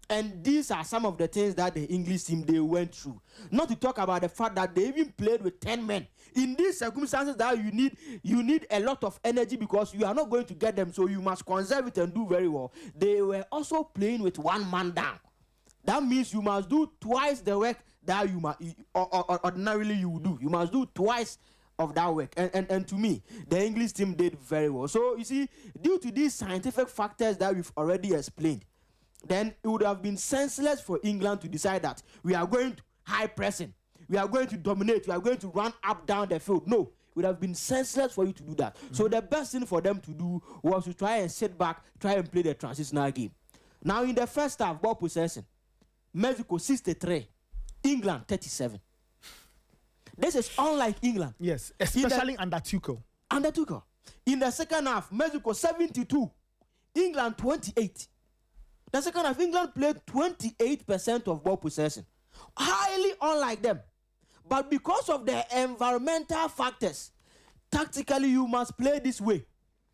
And these are some of the things that the English team they went through. Not to talk about the fact that they even played with 10 men. In these circumstances that you need a lot of energy because you are not going to get them, so you must conserve it and do very well. They were also playing with 1 man down. That means you must do twice the work that you must ordinarily you would do. You must do twice of that work. And to me, the English team did very well. So you see, due to these scientific factors that we've already explained, then it would have been senseless for England to decide that we are going to high pressing, we are going to dominate, we are going to run up down the field. No, it would have been senseless for you to do that. So the best thing for them to do was to try and sit back, try and play the transitional game. Now in the first half, ball possession, Mexico 63, England 37. This is unlike England.
Yes, especially under Tuchel.
Under Tuchel. In the second half, Mexico 72, England 28. The second half, England played 28% of ball possession. Highly unlike them. But because of the environmental factors, tactically you must play this way.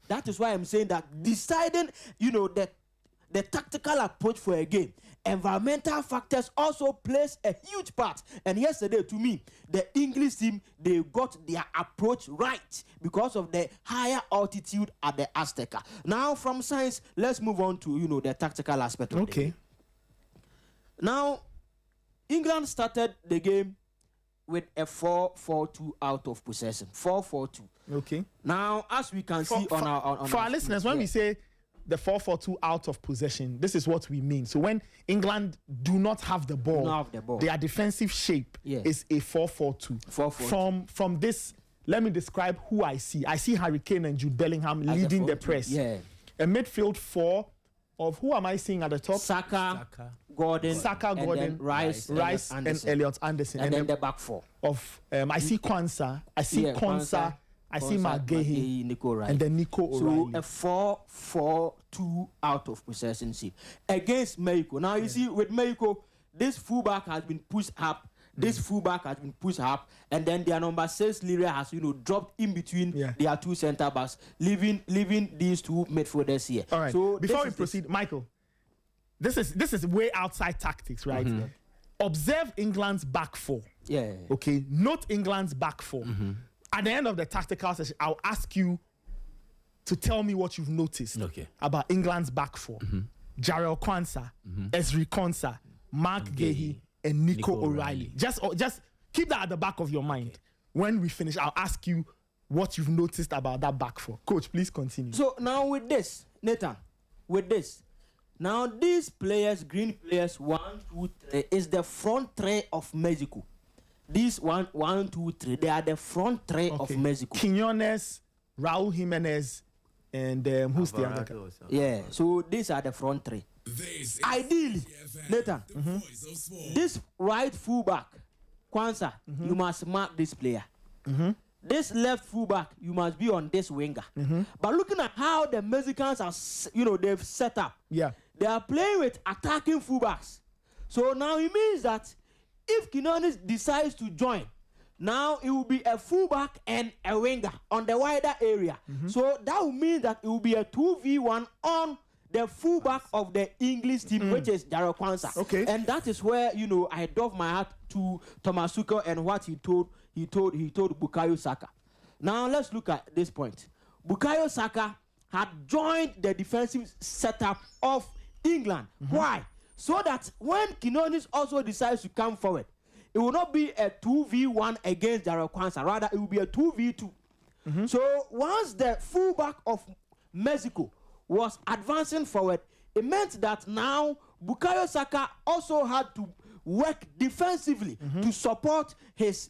That is why I'm saying that deciding, the tactical approach for a game, environmental factors also plays a huge part. And yesterday, to me, the English team, they got their approach right because of the higher altitude at the Azteca. Now, from science, let's move on to, the tactical aspect of the game. Now, England started the game with a 4-4-2 out of possession. 4-4-2.
Okay.
Now, as we can see on
our listeners, when we say the 4-4-2 out of possession, this is what we mean. So when England do not have the ball, their defensive shape is a 4-4-2. From this, let me describe who I see. I see Harry Kane and Jude Bellingham leading the press.
Yeah.
A midfield 4 of who am I seeing at the top?
Saka, Gordon, Rice,
and Elliot Anderson.
And then the back 4
of I see Kwanzaa, I see Konsa, I see McGahey, and then Nico O'Reilly.
So a 4-4-2 out of possession shape against Mexico. Now you see with Mexico, this fullback has been pushed up. This fullback has been pushed up, and then their number 6 Liria has dropped in between their 2 centre backs, leaving these 2 midfielders here.
All right. So before we proceed, Michael, this is way outside tactics, right? Mm-hmm. Observe England's back 4.
Yeah.
Okay. Note England's back 4. Mm-hmm. At the end of the tactical session, I'll ask you to tell me what you've noticed about England's back 4. Mm-hmm. Jarrell Kwanzaa, Ezri Konsa, Mark Gahey, and Nico O'Reilly. Just keep that at the back of your mind. When we finish, I'll ask you what you've noticed about that back 4. Coach, please continue.
So now with this, Nathan, now these players, green players, 1, 2, 3, is the front 3 of Mexico. These 1, 2, 3, they are the front 3 of Mexico.
Quiñones, Raúl Jiménez, and who's the other guy?
Yeah, so these are the front 3. Ideally, Nathan, this right fullback, Kwanzaa, you must mark this player. This left fullback, you must be on this winger. But looking at how the Mexicans are, they've set up, they are playing with attacking fullbacks. So now it means that if Quiñones decides to join, now it will be a fullback and a winger on the wider area. So that will mean that it will be a 2v1 on the fullback of the English team, which is Jarrell Kwanzaa.
Okay.
And that is where, I doff my hat to Thomas Tuchel and what he told Bukayo Saka. Now let's look at this point. Bukayo Saka had joined the defensive setup of England. Why? So that when Quiñones also decides to come forward, it will not be a 2v1 against Jarrell Kwanzaa. Rather, it will be a 2v2. So once the fullback of Mexico was advancing forward, it meant that now Bukayo Saka also had to work defensively to support his,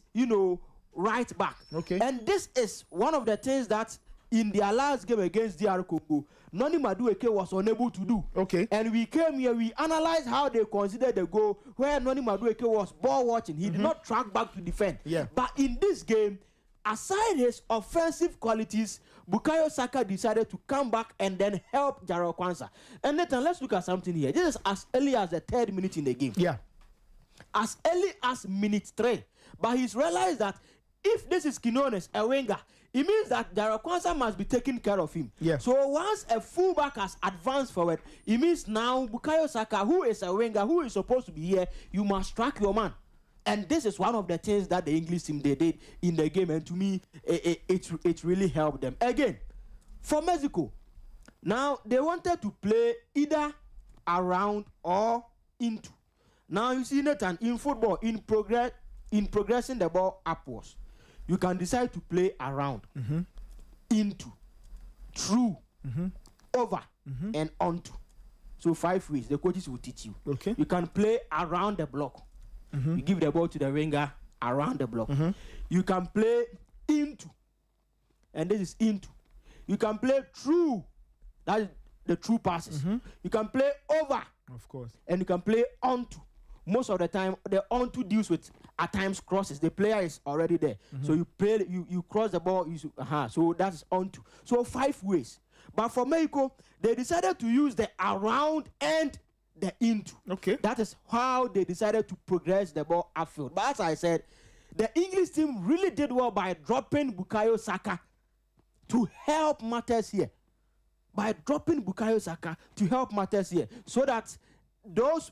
right back.
Okay.
And this is one of the things that in their last game against DR Congo, Noni Madueke was unable to do.
Okay.
And we came here, we analyzed how they considered the goal where Noni Madueke was ball watching. He did not track back to defend.
Yeah.
But in this game, aside his offensive qualities, Bukayo Saka decided to come back and then help Jarrell Kwanzaa. And Nathan, let's look at something here. This is as early as the 3rd minute in the game.
Yeah.
As early as minute 3. But he's realized that if this is Quiñones, a winger, it means that Daryl Kwanzaa must be taking care of him.
Yeah.
So once a fullback has advanced forward, it means now Bukayo Saka, who is a winger, who is supposed to be here, you must track your man. And this is one of the things that the English team they did in the game, and to me, it really helped them. Again, for Mexico, now they wanted to play either around or into. Now you see, Nathan, in football, in progressing the ball upwards, you can decide to play around, into, through, over, and onto. So 5 ways the coaches will teach you.
Okay.
You can play around the block. You give the ball to the winger around the block. You can play into, and this is into. You can play through, that is the true passes. You can play over,
of course,
and you can play onto. Most of the time, the onto deals with at times crosses. The player is already there, so you play, you cross the ball. So that is onto. So 5 ways. But for Mexico, they decided to use the around and the into.
Okay.
That is how they decided to progress the ball upfield. But as I said, the English team really did well by dropping Bukayo Saka to help matters here. By dropping Bukayo Saka to help matters here. So that those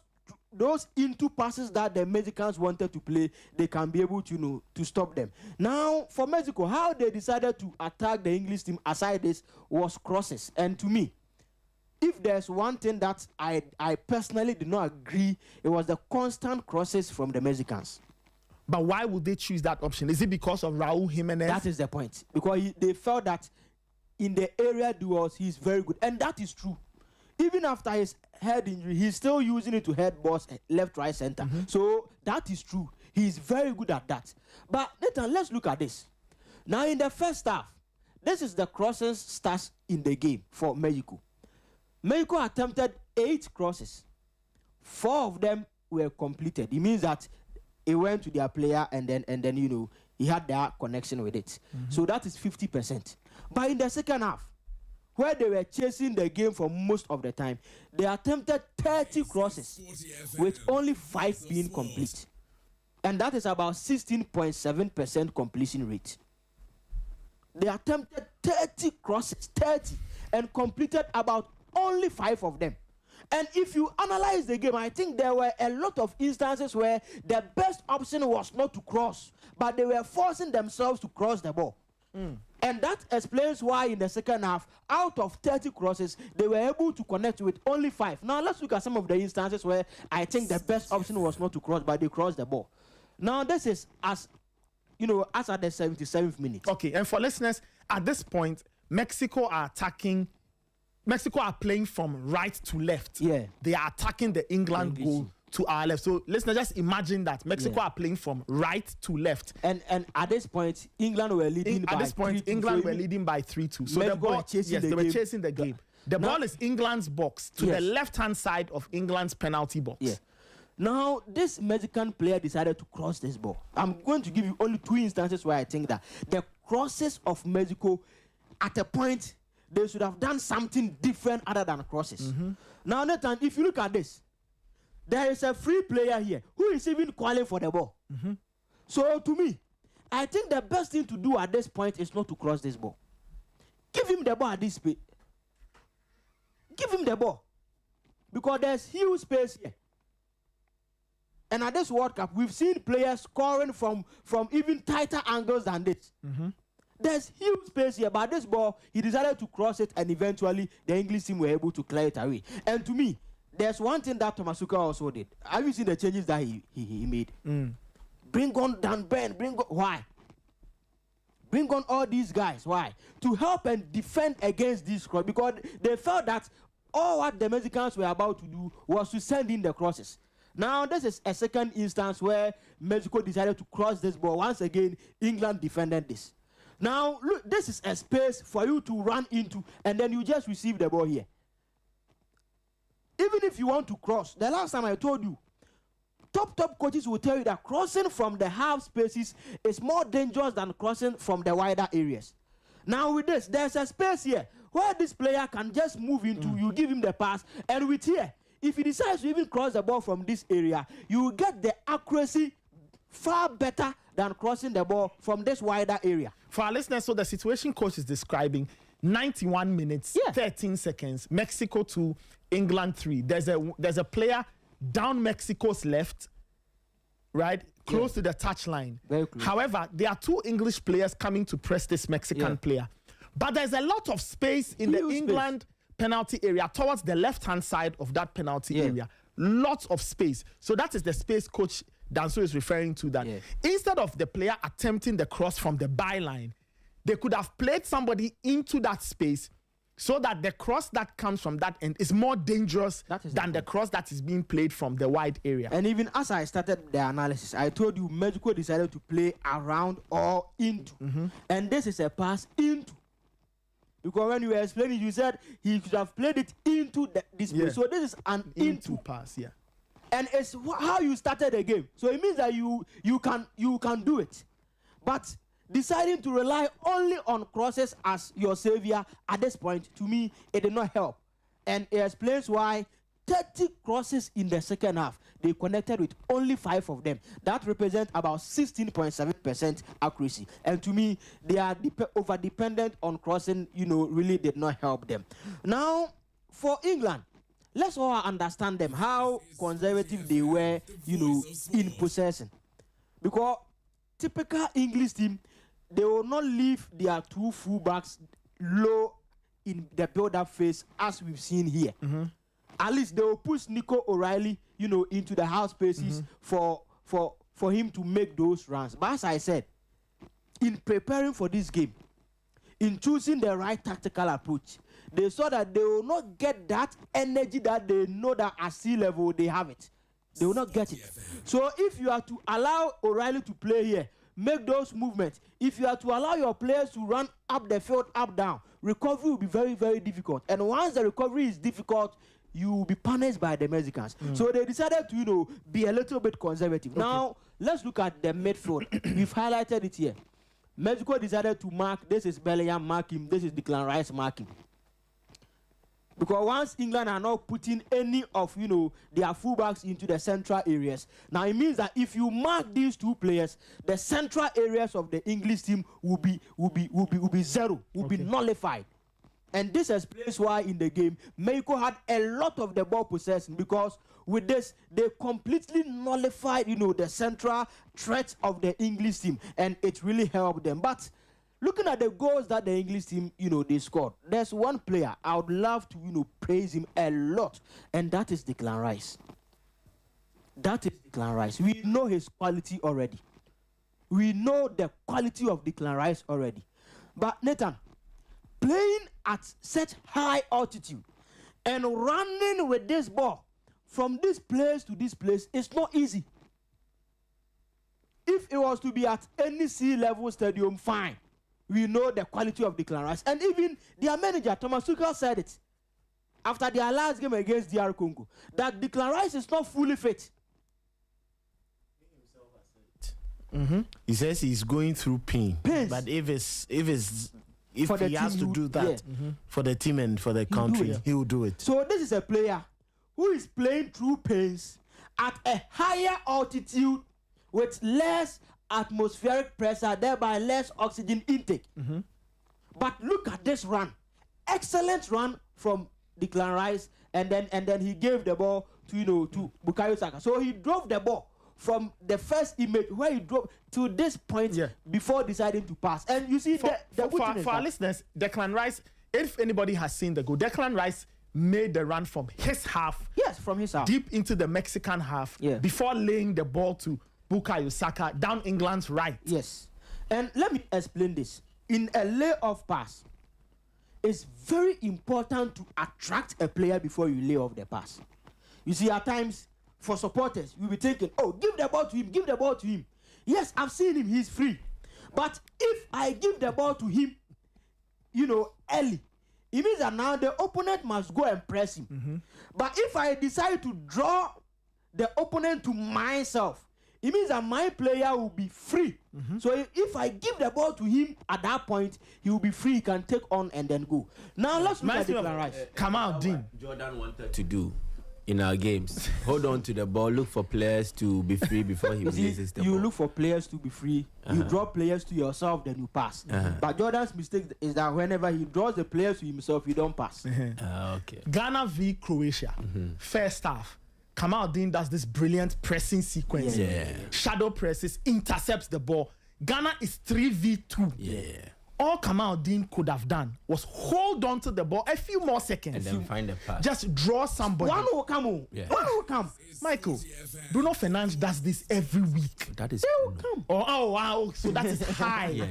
into passes that the Mexicans wanted to play, they can be able to, to stop them. Now, for Mexico, how they decided to attack the English team aside this was crosses. And to me, if there's one thing that I personally did not agree, it was the constant crosses from the Mexicans.
But why would they choose that option? Is it because of Raul Jimenez?
That is the point. Because they felt that in the area duels, he's very good. And that is true. Even after his head injury, he's still using it to head balls left, right, center. So that is true. He's very good at that. But Nathan, let's look at this. Now in the first half, this is the crosses stats in the game for Mexico. Mexico attempted 8 crosses. 4 of them were completed. It means that it went to their player and then he had that connection with it. So that is 50%. But in the second half, where they were chasing the game for most of the time, they attempted 30 crosses with only 5 being complete. And that is about 16.7% completion rate. They attempted 30 crosses, and completed about only 5 of them. And if you analyze the game, I think there were a lot of instances where the best option was not to cross, but they were forcing themselves to cross the ball. And that explains why in the second half, out of 30 crosses, they were able to connect with only 5. Now let's look at some of the instances where I think the best option was not to cross, but they crossed the ball. Now this is as at the 77th minute.
Okay, and for listeners, at this point, Mexico are playing from right to left.
Yeah.
They are attacking the England goal to our left. So listeners, just imagine that Mexico are playing from right to left.
And at this point, England were leading by
3-2. So the ball, they were chasing the game. The ball is England's box to the left-hand side of England's penalty box.
Yeah. Now, this Mexican player decided to cross this ball. I'm going to give you only 2 instances where I think that the crosses of Mexico, at a point, they should have done something different other than crosses. Now, Nathan, if you look at this, there is a free player here who is even calling for the ball. So, to me, I think the best thing to do at this point is not to cross this ball. Give him the ball at this space. Give him the ball. Because there's huge space here. And at this World Cup, we've seen players scoring from even tighter angles than this. There's huge space here, but this ball, he decided to cross it, and eventually the English team were able to clear it away. And to me, there's one thing that Thomas Tuchel also did. Have you seen the changes that he made? Bring on Dan Ben. Why? Bring on all these guys. Why? To help and defend against this cross, because they felt that all what the Mexicans were about to do was to send in the crosses. Now, this is a second instance where Mexico decided to cross this ball. Once again, England defended this. Now, look, this is a space for you to run into, and then you just receive the ball here. Even if you want to cross, the last time I told you, top coaches will tell you that crossing from the half spaces is more dangerous than crossing from the wider areas. Now, with this, there's a space here where this player can just move into, you give him the pass, and with here, if he decides to even cross the ball from this area, you will get the accuracy far better than crossing the ball from this wider area.
For our listeners, so the situation coach is describing 91 minutes, 13 seconds, Mexico 2, England 3. There's a player down Mexico's left, right, close to the touchline.
Very close.
However, there are 2 English players coming to press this Mexican player. But there's a lot of space in the England penalty area towards the left-hand side of that penalty area. Lots of space. So that is the space coach Danso is referring to, that instead of the player attempting the cross from the byline, they could have played somebody into that space so that the cross that comes from that end is more dangerous than the cross that is being played from the wide area.
And even as I started the analysis, I told you Mexico decided to play around or into. And this is a pass into. Because when you were explaining, you said he could have played it into this place. So this is an into
pass,
and it's how you started the game. So it means that you can do it. But deciding to rely only on crosses as your savior at this point, to me, it did not help. And it explains why 30 crosses in the second half, they connected with only 5 of them. That represents about 16.7% accuracy. And to me, they are over-dependent on crossing, really did not help them. Now, for England, let's all understand them, how conservative they were, in possession. Because typical English team, they will not leave their 2 fullbacks low in the build-up phase as we've seen here. At least they will push Nico O'Reilly, into the half spaces for him to make those runs. But as I said, in preparing for this game, in choosing the right tactical approach, they saw that they will not get that energy that they know that at sea level they have it. They will not get it. So if you are to allow O'Reilly to play here, make those movements, if you are to allow your players to run up the field, up, down, recovery will be very, very difficult. And once the recovery is difficult, you will be punished by the Mexicans. So they decided to, be a little bit conservative. Now, let's look at the midfield. We've highlighted it here. Mexico decided to mark, this is Bellingham, mark him, this is Declan Rice, mark him. Because once England are not putting any of, their fullbacks into the central areas, now it means that if you mark these 2 players, the central areas of the English team will be zero, will be nullified. And this explains why in the game, Mexico had a lot of the ball possession, because with this, they completely nullified, the central threat of the English team, and it really helped them. But looking at the goals that the English team, they scored, there's one player I would love to, praise him a lot, and that is Declan Rice. That is Declan Rice. We know his quality already. We know the quality of Declan Rice already. But Nathan, playing at such high altitude and running with this ball from this place to this place is not easy. If it was to be at any sea level stadium, fine. We know the quality of Declan Rice. And even their manager, Thomas Tuchel, said it after their last game against DR Congo, that Declan Rice is not fully fit.
He says he's going through pain. But if he has to do that for the team and for the country, he will do it.
So this is a player who is playing through pains at a higher altitude with less atmospheric pressure, thereby less oxygen intake. But look at this run. Excellent run from Declan Rice, and then he gave the ball to Bukayo Saka. So he drove the ball from the first image where he drove to this point before deciding to pass. And you see, for
our listeners, Declan Rice, if anybody has seen the goal, Declan Rice made the run from his half.
Yes, from his half.
Deep into the Mexican half before laying the ball to Bukayo Saka down England's right.
Yes. And let me explain this. In a lay-off pass, it's very important to attract a player before you lay off the pass. You see, at times, for supporters, you'll be thinking, oh, give the ball to him, give the ball to him. Yes, I've seen him, he's free. But if I give the ball to him, early, it means that now the opponent must go and press him. But if I decide to draw the opponent to myself, it means that my player will be free. So if I give the ball to him at that point, he will be free, he can take on and then go. Now let's look at Declan Rice.
Kamal Dean.
Jordan wanted to do in our games. Hold on to the ball, look for players to be free before he releases the ball.
You look for players to be free, you draw players to yourself, then you pass. But Jordan's mistake is that whenever he draws the players to himself, you don't pass.
Okay.
Ghana v Croatia, first half. Kamaldeen does this brilliant pressing sequence. Shadow presses, intercepts the ball. Ghana is 3v2. All Kamaldeen could have done was hold on to the ball a few more seconds.
And then find a pass.
Just draw somebody.
One will come. One will come.
Michael, Bruno Fernandes does this every week.
That is
They will come.
Oh, wow. So that is high.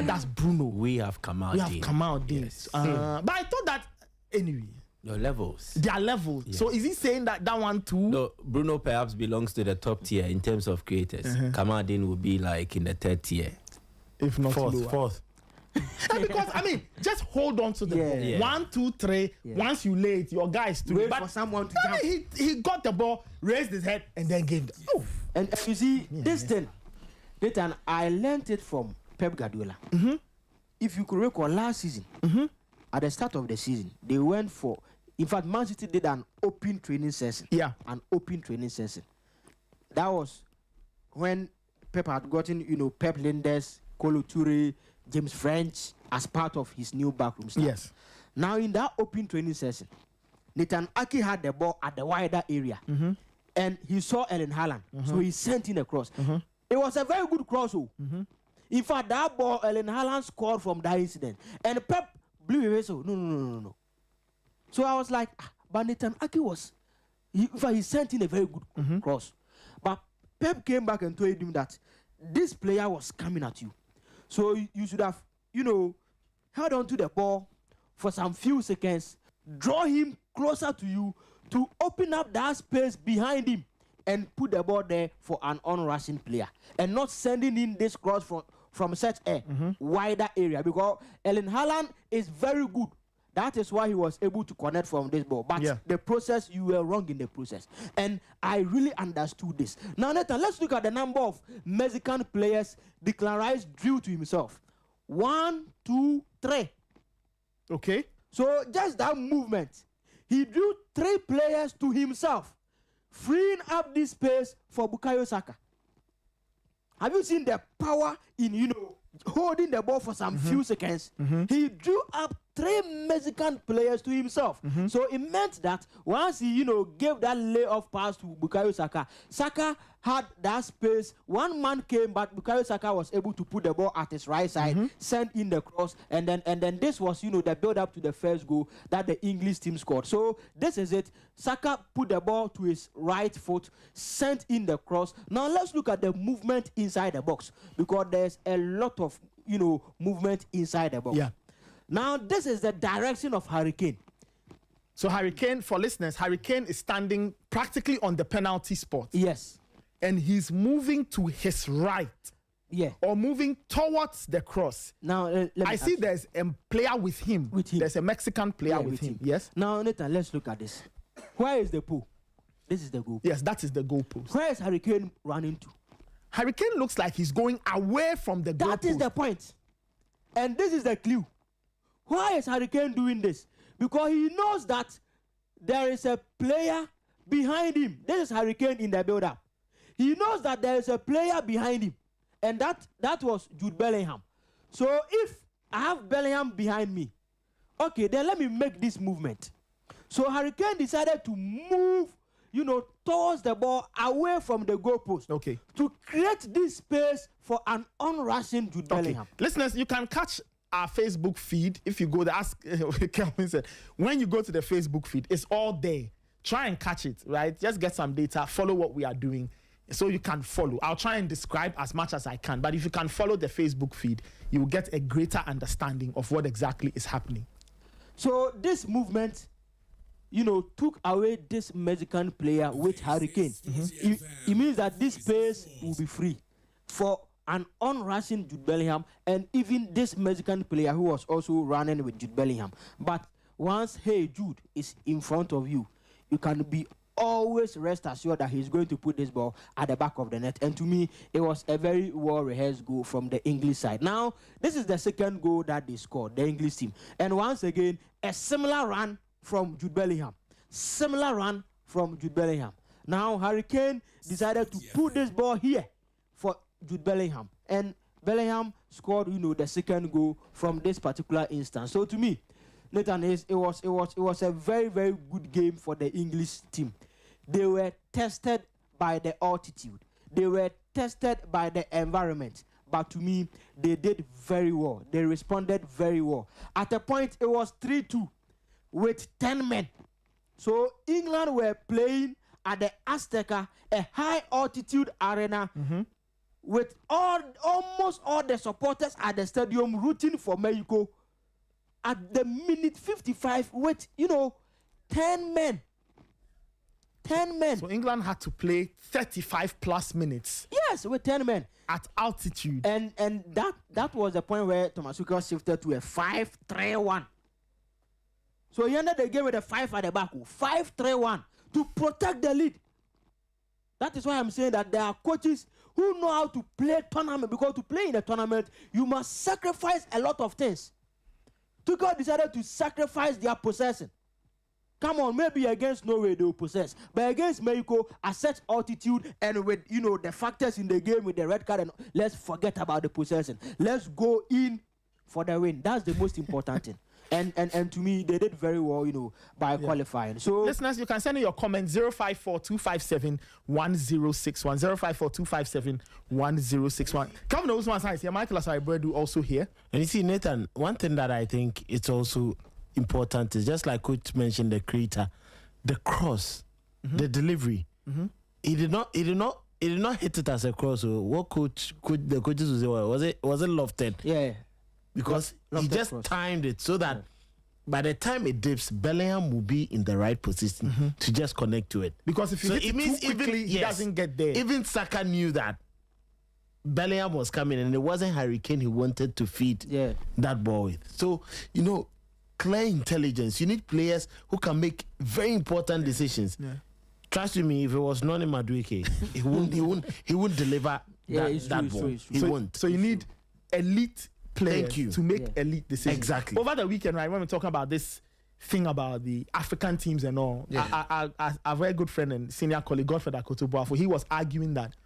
That's Bruno.
We have Kamaldeen.
We have Kamaldeen.
Yes.
But I thought that, anyway.
Your levels.
Their levels. Yeah. So is he saying that one too?
No, Bruno perhaps belongs to the top tier in terms of creators. Kamaldeen will be like in the third tier.
If not
fourth.
Because I mean, just hold on to the ball.
Yeah.
1, 2, 3. Once you lay it, your guys to
wait for someone to jump.
He got the ball, raised his head, and then gave.
And you see this thing, Nathan, I learned it from Pep Guardiola. If you could recall last season, at the start of the season, they went for. In fact, Man City did an open training session.
Yeah,
an open training session. That was when Pep had gotten, Pep Linders, Kolo Toure, James French as part of his new backroom staff.
Yes.
Now in that open training session, Nathan Ake had the ball at the wider area, and he saw Erling Haaland, so he sent in a cross. It was a very good cross. In fact, that ball Erling Haaland scored from that incident, and Pep blew a whistle. No. So I was like, but Nathan Ake he sent in a very good cross, but Pep came back and told him that this player was coming at you. So you should have, held on to the ball for some few seconds, draw him closer to you to open up that space behind him and put the ball there for an on-rushing player and not sending in this cross from such a wider area, because Erling Haaland is very good. That is why he was able to connect from this ball. But the process, you were wrong in the process. And I really understood this. Now, Nathan, let's look at the number of Mexican players Declan Rice drew to himself. 1, 2, 3.
Okay.
So just that movement, he drew 3 players to himself, freeing up this space for Bukayo Saka. Have you seen the power in, holding the ball for some few seconds? He drew up 3 Mexican players to himself. So it meant that once he, gave that layoff pass to Bukayo Saka, Saka had that space. One man came, but Bukayo Saka was able to put the ball at his right side, send in the cross, and then this was, the build-up to the first goal that the English team scored. So this is it. Saka put the ball to his right foot, sent in the cross. Now let's look at the movement inside the box, because there's a lot of, movement inside the box.
Yeah.
Now, this is the direction of Harry Kane.
So Harry Kane, for listeners, Harry Kane is standing practically on the penalty spot.
Yes.
And he's moving to his right.
Yeah.
Or moving towards the cross.
Now,
I see there's a player with him. There's a Mexican player with him. Yes.
Now, Nathan, let's look at this. Where is the pool? This is the goal.
Yes, that is the goal post.
Where is Harry Kane running to?
Harry Kane looks like he's going away from the goal
post. That is the point. And this is the clue. Why is Harry Kane doing this? Because he knows that there is a player behind him. This is Harry Kane in the build-up. He knows that there is a player behind him. And that was Jude Bellingham. So if I have Bellingham behind me, okay, then let me make this movement. So Harry Kane decided to move, towards the ball, away from the goalpost.
Okay.
To create this space for an on-rushing Jude Bellingham.
Listeners, you can catch our Facebook feed. If you go there, ask Kelvin said, when you go to the Facebook feed, it's all there. Try and catch it, right? Just get some data, follow what we are doing so you can follow. I'll try and describe as much as I can, but if you can follow the Facebook feed, you will get a greater understanding of what exactly is happening.
So this movement, took away this Mexican player with Harry Kane. It means that this space will be free for an on-rushing Jude Bellingham and even this Mexican player who was also running with Jude Bellingham. But once, hey, Jude is in front of you, you can be always rest assured that he's going to put this ball at the back of the net. And to me, it was a very well-rehearsed goal from the English side. Now, this is the second goal that they scored, the English team. And once again, a similar run from Jude Bellingham. Similar run from Jude Bellingham. Now Harry Kane decided to put this ball here for Jude Bellingham, and Bellingham scored, the second goal from this particular instance. So to me, Nathan, it was a very, very good game for the English team. They were tested by the altitude. They were tested by the environment. But to me, they did very well. They responded very well. At a point, it was 3-2 with 10 men. So England were playing at the Azteca, a high altitude arena, with almost all the supporters at the stadium rooting for Mexico. At the minute 55 with 10 men. 10 men.
So England had to play 35 plus minutes.
Yes, with 10 men
at altitude.
And that was the point where Thomas Tuchel shifted to a 5-3-1. So he ended the game with a 5 at the back, 5-3-1 to protect the lead. That is why I'm saying that there are coaches who know how to play tournament, because to play in a tournament you must sacrifice a lot of things. Tuchel decided to sacrifice their possession. Come on, maybe against Norway they will possess, but against Mexico at such altitude and with the factors in the game with the red card, and let's forget about the possession. Let's go in for the win. That's the most important thing. And to me, they did very well, by qualifying. So
listeners, you can send in your comments 054-257-1061, 054-257-1061. Governor Usman is here. Michael Asari-Bredu also here.
And you see, Nathan, one thing that I think it's also important is, just like Coach mentioned, the creator, the cross, the delivery. He did not hit it as a cross. So what the coaches would say, was it lofted?
Yeah.
Because he just timed it so that by the time it dips, Bellingham will be in the right position to just connect to it.
Because if you hit it too quickly, he doesn't get there.
Even Saka knew that Bellingham was coming, and it wasn't Harry Kane he wanted to feed that ball with. So, clear intelligence. You need players who can make very important decisions. Yeah. Trust me, if it was Noni Madueke, he won't deliver that ball. He won't.
So you need elite players to make elite decisions.
Exactly.
Over the weekend, right, when we're talking about this thing about the African teams and all, a very good friend and senior colleague, Godfrey Akoto-Boafo, he was arguing that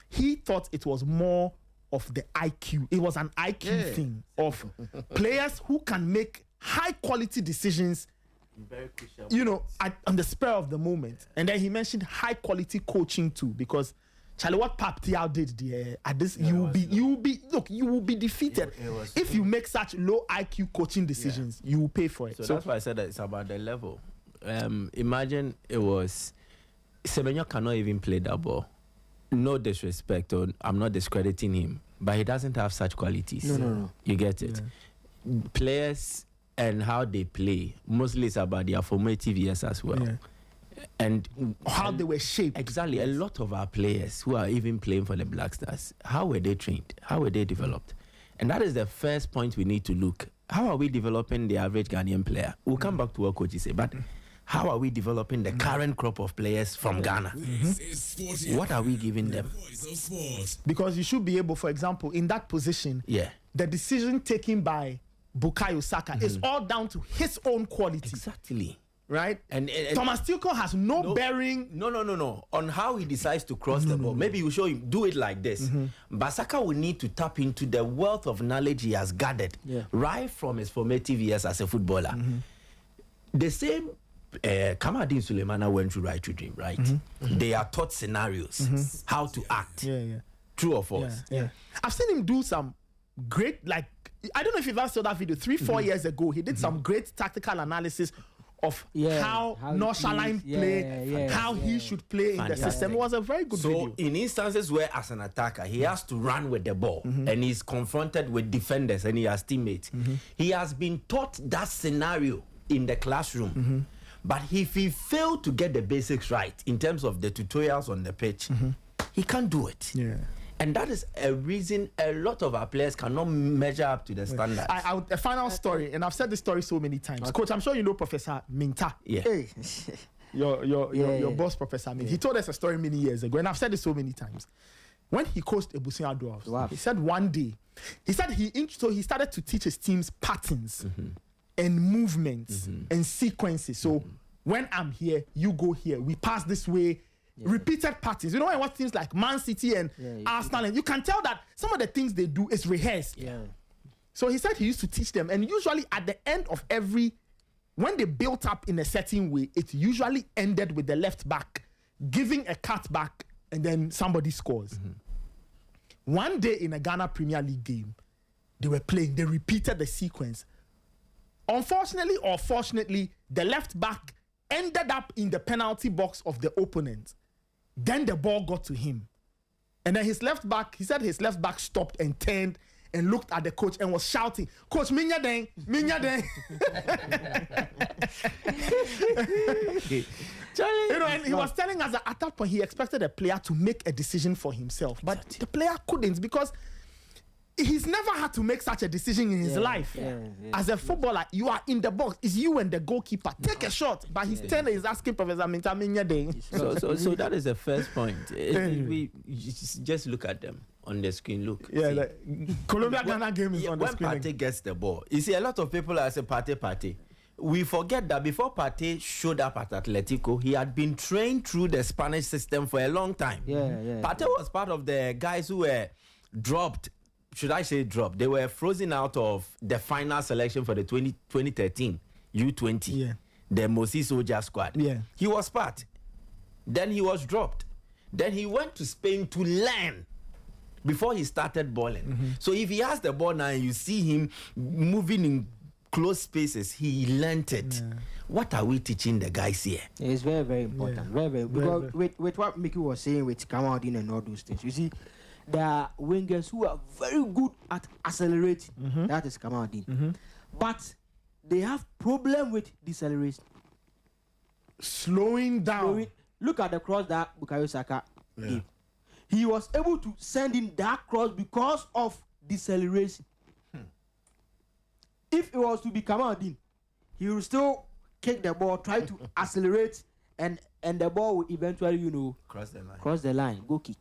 he thought it was more of the IQ. It was an IQ thing of players who can make high quality decisions, on the spur of the moment. And then he mentioned high quality coaching too, because Charlie, what Pap Thiaw did there at this, you will be defeated if you make such low IQ coaching decisions. You will pay for it.
So that's why I said that it's about the level. Imagine it was Semenyo cannot even play that ball. No disrespect, or I'm not discrediting him, but he doesn't have such qualities.
No.
You get it. Yeah. Players and how they play mostly is about their formative years as well. Yeah. And
how they were shaped.
Exactly. A lot of our players who are even playing for the Black Stars, how were they trained? How were they developed? And that is the first point we need to look. How are we developing the average Ghanaian player? We'll come back to what coaches say, but how are we developing the current crop of players from Ghana? What are we giving them?
Because you should be able, for example, in that position, the decision taken by Bukayo Saka is all down to his own quality.
Exactly.
Right? And Thomas Tuchel has no bearing.
No. On how he decides to cross the ball. Maybe you show him, do it like this. But Saka will need to tap into the wealth of knowledge he has gathered right from his formative years as a footballer. The same Kamaldeen Sulemana went through Right to Dream, right? They are taught scenarios, how to act. True or false?
Yeah. I've seen him do some great, I don't know if you've ever saw that video, 3-4 years ago. He did some great tactical analysis of how nonchalant play, how he should play in the system. It was a very good video.
So in instances where as an attacker, he has to run with the ball and he's confronted with defenders and he has teammates, he has been taught that scenario in the classroom. But if he failed to get the basics right in terms of the tutorials on the pitch, he can't do it. And that is a reason a lot of our players cannot measure up to the standards.
A final story, and I've said this story so many times. Coach, I'm sure you know Professor Minta.
Hey.
Your boss, Professor Minta. He told us a story many years ago, and I've said this so many times. When he coached Ebusia Dwarfs, he said one day, he started to teach his teams patterns and movements and sequences. So When I'm here, you go here. We pass this way. Yeah. Repeated patterns. You know, when what things like Man City and Arsenal, and you can tell that some of the things they do is rehearsed.
Yeah.
So he said he used to teach them, and usually at the end of when they built up in a certain way, it usually ended with the left back giving a cutback, and then somebody scores. One day in a Ghana Premier League game, they were playing. They repeated the sequence. Unfortunately or fortunately, the left back ended up in the penalty box of the opponent. Then the ball got to him. And then he said his left back stopped and turned and looked at the coach and was shouting, "Coach, minya deng, minya deng." You know, and he was telling us that at that point he expected a player to make a decision for himself. But the player couldn't, because he's never had to make such a decision in his life. As a footballer, you are in the box. It's you and the goalkeeper. Take a shot. But his turn is asking Professor Minta.
So that is the first point. We just look at them on the screen. Look.
Yeah, Colombia-Ghana game is on the screen.
When Partey gets the ball, you see a lot of people are saying Partey. We forget that before Partey showed up at Atletico, he had been trained through the Spanish system for a long time. Partey was part of the guys who were dropped. Should I say dropped? They were frozen out of the final selection for the 2013 U20, the Mosi Soldier squad. He was part. Then he was dropped. Then he went to Spain to learn before he started balling. So if he has the ball now and you see him moving in close spaces, he learnt it. What are we teaching the guys here?
It's very, very important. Very, very. Because with what Mickey was saying with Kamaldeen and all those things, you see, there are wingers who are very good at accelerating. That is Kamaldeen. But they have problem with deceleration.
Slowing down.
Look at the cross that Bukayo Saka gave. He was able to send in that cross because of deceleration. If it was to be Kamaldeen, he will still kick the ball, try to accelerate, and the ball will eventually, cross the line, go kick.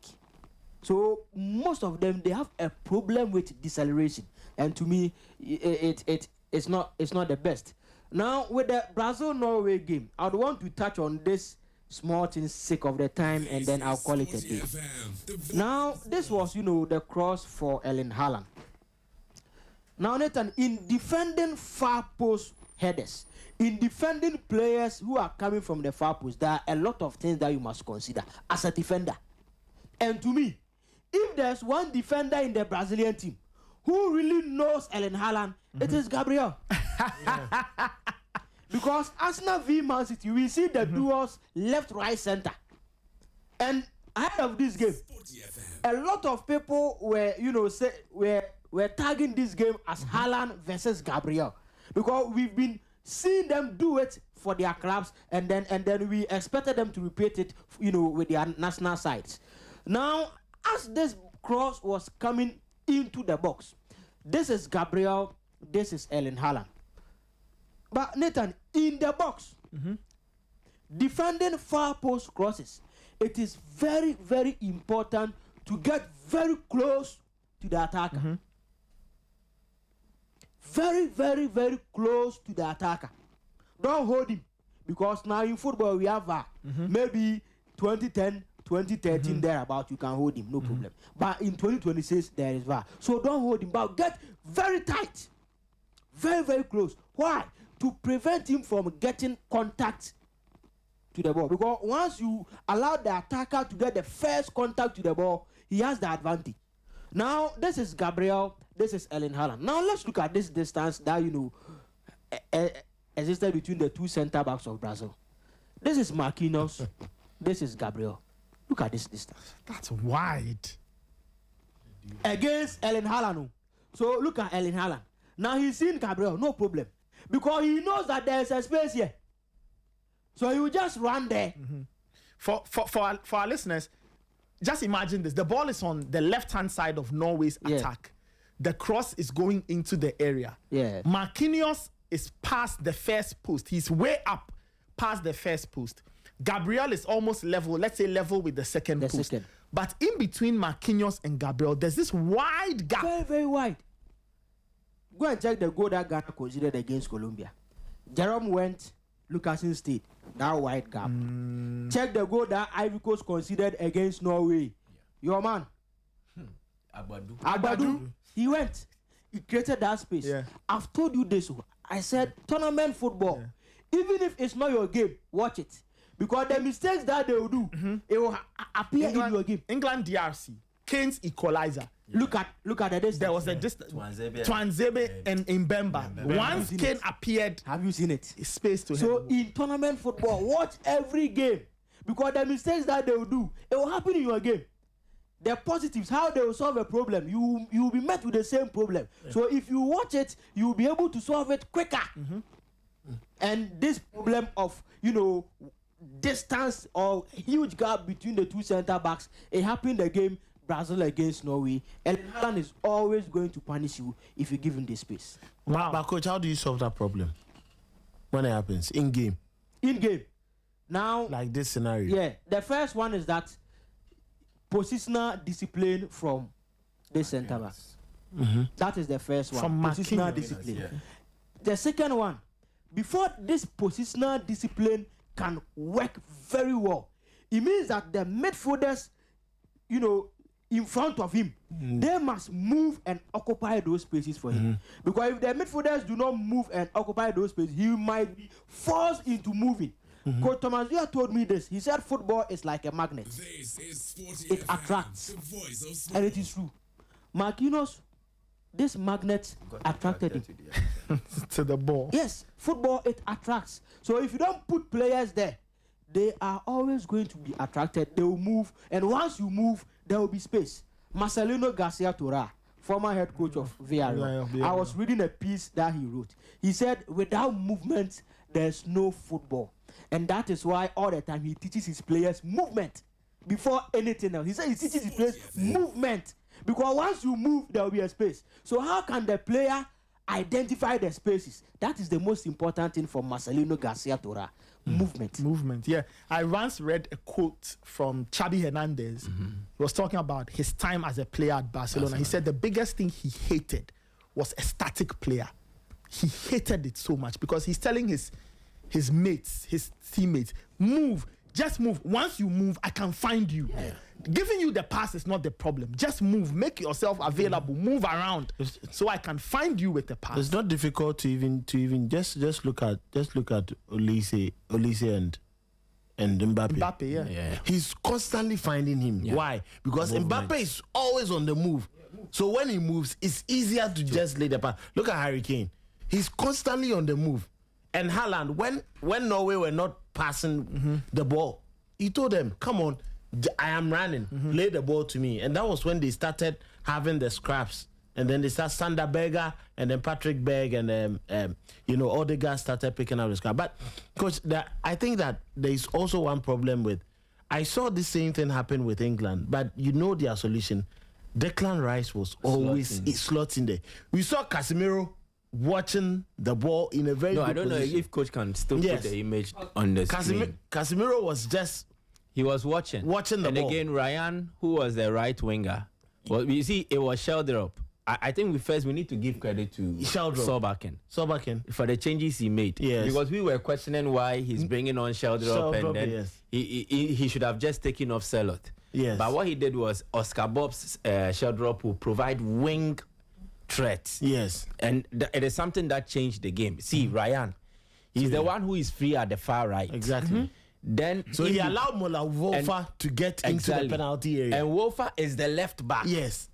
So most of them, they have a problem with deceleration, and to me, it's not the best. Now with the Brazil-Norway game, I would want to touch on this small thing sake of the time, and then I'll call it a day. Now this was the cross for Erling Haaland. Now Nathan, in defending far post headers, in defending players who are coming from the far post, there are a lot of things that you must consider as a defender. And to me, if there's one defender in the Brazilian team who really knows Erling Haaland, it is Gabriel. Because Arsenal v Man City, we see the duels left, right, center. And ahead of this game, a lot of people were tagging this game as Haaland versus Gabriel, because we've been seeing them do it for their clubs, and then we expected them to repeat it, with their national sides. Now, as this cross was coming into the box, this is Gabriel, this is Erling Haaland. But Nathan, in the box, defending far post crosses, it is very, very important to get very close to the attacker. Very, very, very close to the attacker. Don't hold him, because now in football we have maybe 2010, 2013 thereabout, you can hold him, no problem. But in 2026 there is VAR. So don't hold him, but get very tight, very, very close. Why? To prevent him from getting contact to the ball. Because once you allow the attacker to get the first contact to the ball, he has the advantage. Now this is Gabriel, this is Erling Haaland. Now let's look at this distance that existed between the two center backs of Brazil. This is Marquinhos, this is Gabriel. Look at this distance.
That's wide.
Against Erling Haaland. So look at Erling Haaland. Now he's seen Gabriel, no problem. Because he knows that there's a space here. So he will just run there.
For our listeners, just imagine this. The ball is on the left-hand side of Norway's attack. The cross is going into the area. Marquinhos is past the first post. He's way up past the first post. Gabriel is almost level, let's say level with the second post. But in between Marquinhos and Gabriel, there's this wide gap.
Very, very wide. Go and check the goal that Ghana considered against Colombia. Jerome went, Lucasen stayed. that wide gap. Check the goal that Ivory Coast considered against Norway. Your man, Agbadu, he went. He created that space. Yeah. I've told you this. I said tournament football, even if it's not your game, watch it. Because the mistakes that they will do, it will appear in your game.
England DRC, Kane's equalizer.
Look at the distance.
There was a distance. Twanzebe and Mbemba. Once Kane appeared,
have you seen it?
Space to
so in tournament football, watch every game. Because the mistakes that they will do, it will happen in your game. The positives, how they will solve a problem, you will be met with the same problem. So if you watch it, you will be able to solve it quicker. And this problem of, distance or huge gap between the two center backs, it happened the game Brazil against Norway, and Haaland is always going to punish you if you give him the space.
Wow. But coach, how do you solve that problem when it happens in game?
In game, now
like this scenario.
Yeah, the first one is that positional discipline from the center backs. That is the first one.
From
positional discipline. Yeah. The second one, before this positional discipline can work very well, it means that the midfielders, in front of him, they must move and occupy those spaces for him. Because if the midfielders do not move and occupy those spaces, he might be forced into moving. Coach Thomas Villa told me this. He said football is like a magnet. It attracts. And it is true. Marquinhos, this magnet attracted him.
To the ball.
Yes, football, it attracts. So if you don't put players there, they are always going to be attracted. They will move. And once you move, there will be space. Marcelino Garcia Tora, former head coach of Villarreal, I was reading a piece that he wrote. He said, without movement, there's no football. And that is why all the time he teaches his players movement before anything else. He said he teaches his players movement. Because once you move, there will be a space. So how can the player identify the spaces? That is the most important thing for Marcelino Garcia Tora. Movement.
Yeah. I once read a quote from Xavi Hernandez. He was talking about his time as a player at Barcelona. He said the biggest thing he hated was a static player. He hated it so much because he's telling his mates, his teammates, move, just move. Once you move, I can find you. Giving you the pass is not the problem. Just move, make yourself available, move around, so I can find you with the pass.
It's not difficult to even just look at Olise and Mbappe.
Yeah.
He's constantly finding him. Yeah. Why? Because Mbappe is always on the move. So when he moves, it's easier to just lay the pass. Look at Harry Kane. He's constantly on the move. And Haaland, when Norway were not passing the ball, he told them, come on, I am running, play the ball to me. And that was when they started having the scraps. And then they started Sander Berger and then Patrick Berg and all the guys started picking up the scrap. But coach, I think that there is also one problem with, I saw the same thing happen with England, but their solution. Declan Rice was always slotting there. We saw Casemiro watching the ball in a very good
I don't
position.
know if coach can still put the image on the screen.
Casemiro was just
he was watching the ball. And again, Ryan, who was the right winger, well, you see, it was Sheldrop. I think we need to give credit to Solbakken for the changes he made.
Yes.
Because we were questioning why he's bringing on Sheldrop and then he should have just taken off Selot.
Yes.
But what he did was Oscar Bob's Sheldrop will provide wing threats.
Yes.
And it is something that changed the game. See, Ryan, he's the one who is free at the far right.
Exactly.
Then
so he allowed Mola Wolfer to get into the penalty area.
And Wolfer is the left back.
Yes.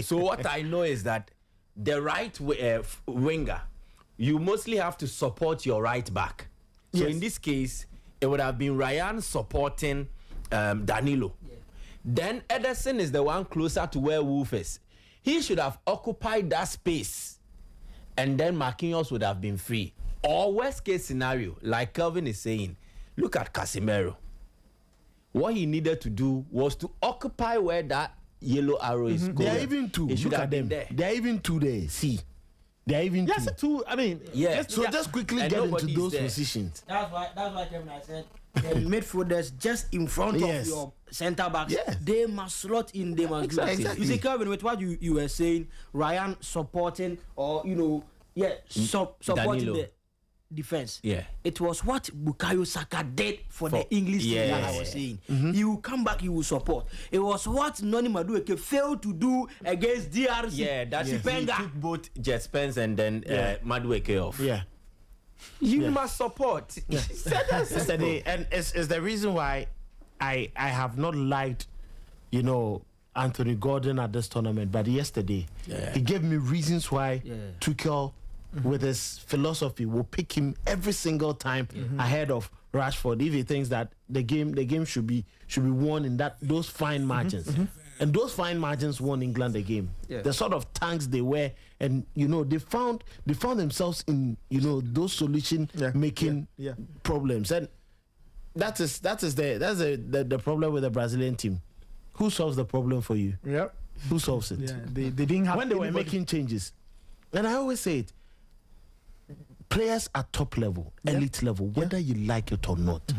So what I know is that the right winger, you mostly have to support your right back. So in this case, it would have been Ryan supporting Danilo. Yeah. Then Ederson is the one closer to where Wolf is. He should have occupied that space. And then Marquinhos would have been free. Or worst case scenario, like Kelvin is saying, look at Casemiro. What he needed to do was to occupy where that yellow arrow is going.
There are even two.
He should
look
have
at
been
them.
there.
There are even two there. See. There are even
two. I mean,
just quickly get into those positions.
That's why Kevin, I said the midfielders just in front of your centre backs.
Yes.
They must slot in. They must
exactly.
You see, Kevin, with what you were saying, Ryan supporting or supporting defense.
Yeah.
It was what Bukayo Saka did for the English team that I was saying. He will come back, he will support. It was what Noni Madueke failed to do against DRC.
Yeah, that's he took both Jet Spence and then Madueke off.
Yeah.
You must support.
Yeah. Yesterday, and it's the reason why I have not liked, Anthony Gordon at this tournament. But yesterday, he gave me reasons why Tuchel, with his philosophy, will pick him every single time ahead of Rashford if he thinks that the game should be won in those fine margins. And those fine margins won England the game. The sort of tanks they were, and they found themselves in those solution making problems. And that's the problem with the Brazilian team. Who solves the problem for you?
Yep.
Who solves it?
Yeah, they didn't have
when they were making changes. And I always say it. Players at top level, elite level, whether you like it or not,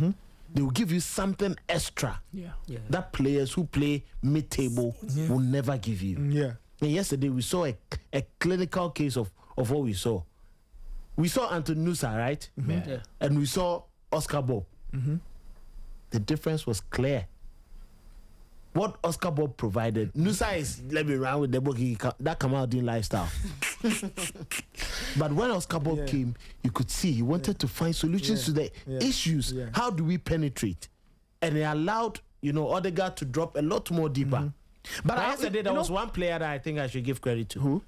they will give you something extra that players who play mid-table will never give you. And yesterday we saw a clinical case of what we saw. We saw Anthony Nusa, right? And we saw Oscar Bob. The difference was clear. What Oscar Bob provided, Nusa is let me run with the book, that Kamaldeen lifestyle. But when Oscar Bob came, you could see he wanted to find solutions to the issues. How do we penetrate? And he allowed, Odegaard to drop a lot more deeper. But yesterday there was one player that I think I should give credit to. Who?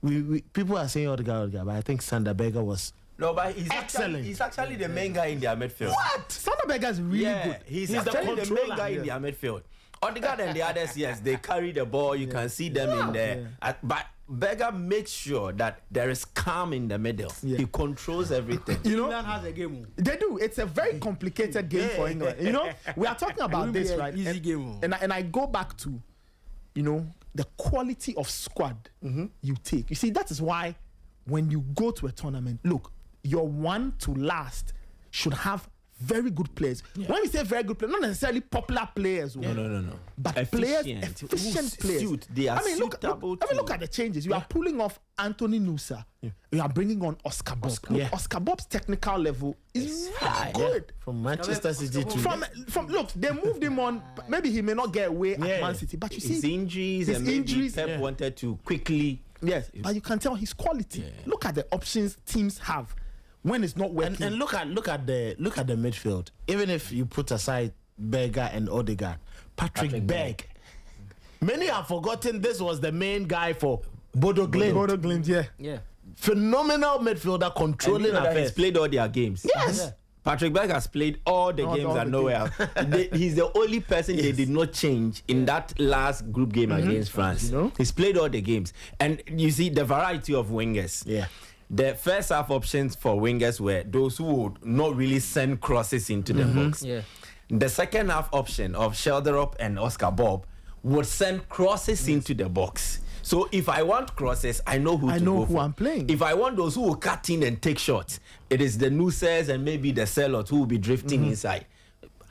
We people are saying Odegaard, but I think Sander Berger was.
No, but he's
excellent.
He's actually the main guy in their midfield.
What? Sander Berger is really good.
He's actually the main guy in their midfield. Odegaard and the others, yes, they carry the ball. You can see them in there. But Berger makes sure that there is calm in the middle. He controls everything.
England has a game.
They do. It's a very complicated game for England. We are talking about this, right?
Easy game.
And I go back to, the quality of squad you take. You see, that is why when you go to a tournament, look, your one to last should have very good players. When we say very good players, not necessarily popular players.
No.
But efficient players.
They are
look at the changes. You are pulling off Anthony Nusa. You are bringing on Oscar Bob. Oscar Bob's technical level is really good.
From Manchester City to...
Look, they moved him on. Maybe he may not get away at Man City. But you see...
His injuries, Pep wanted to quickly...
Yes, but you can tell his quality. Look at the options teams have when it's not working.
And look at the midfield. Even if you put aside Berger and Odegaard, Patrick Berg. Many have forgotten this was the main guy for Bodo Glimt.
Yeah.
Phenomenal midfielder controlling affairs.
He's played all their games.
Yes.
Patrick Berg has played all the games and nowhere. He's the only person they did not change in that last group game against France. He's played all the games. And you see the variety of wingers.
Yeah.
The first half options for wingers were those who would not really send crosses into the box.
Yeah.
The second half option of Shelderup and Oscar Bob would send crosses into the box. So if I want crosses, I know who
I'm playing.
If I want those who will cut in and take shots, it is the Nusers and maybe the Selot who will be drifting inside.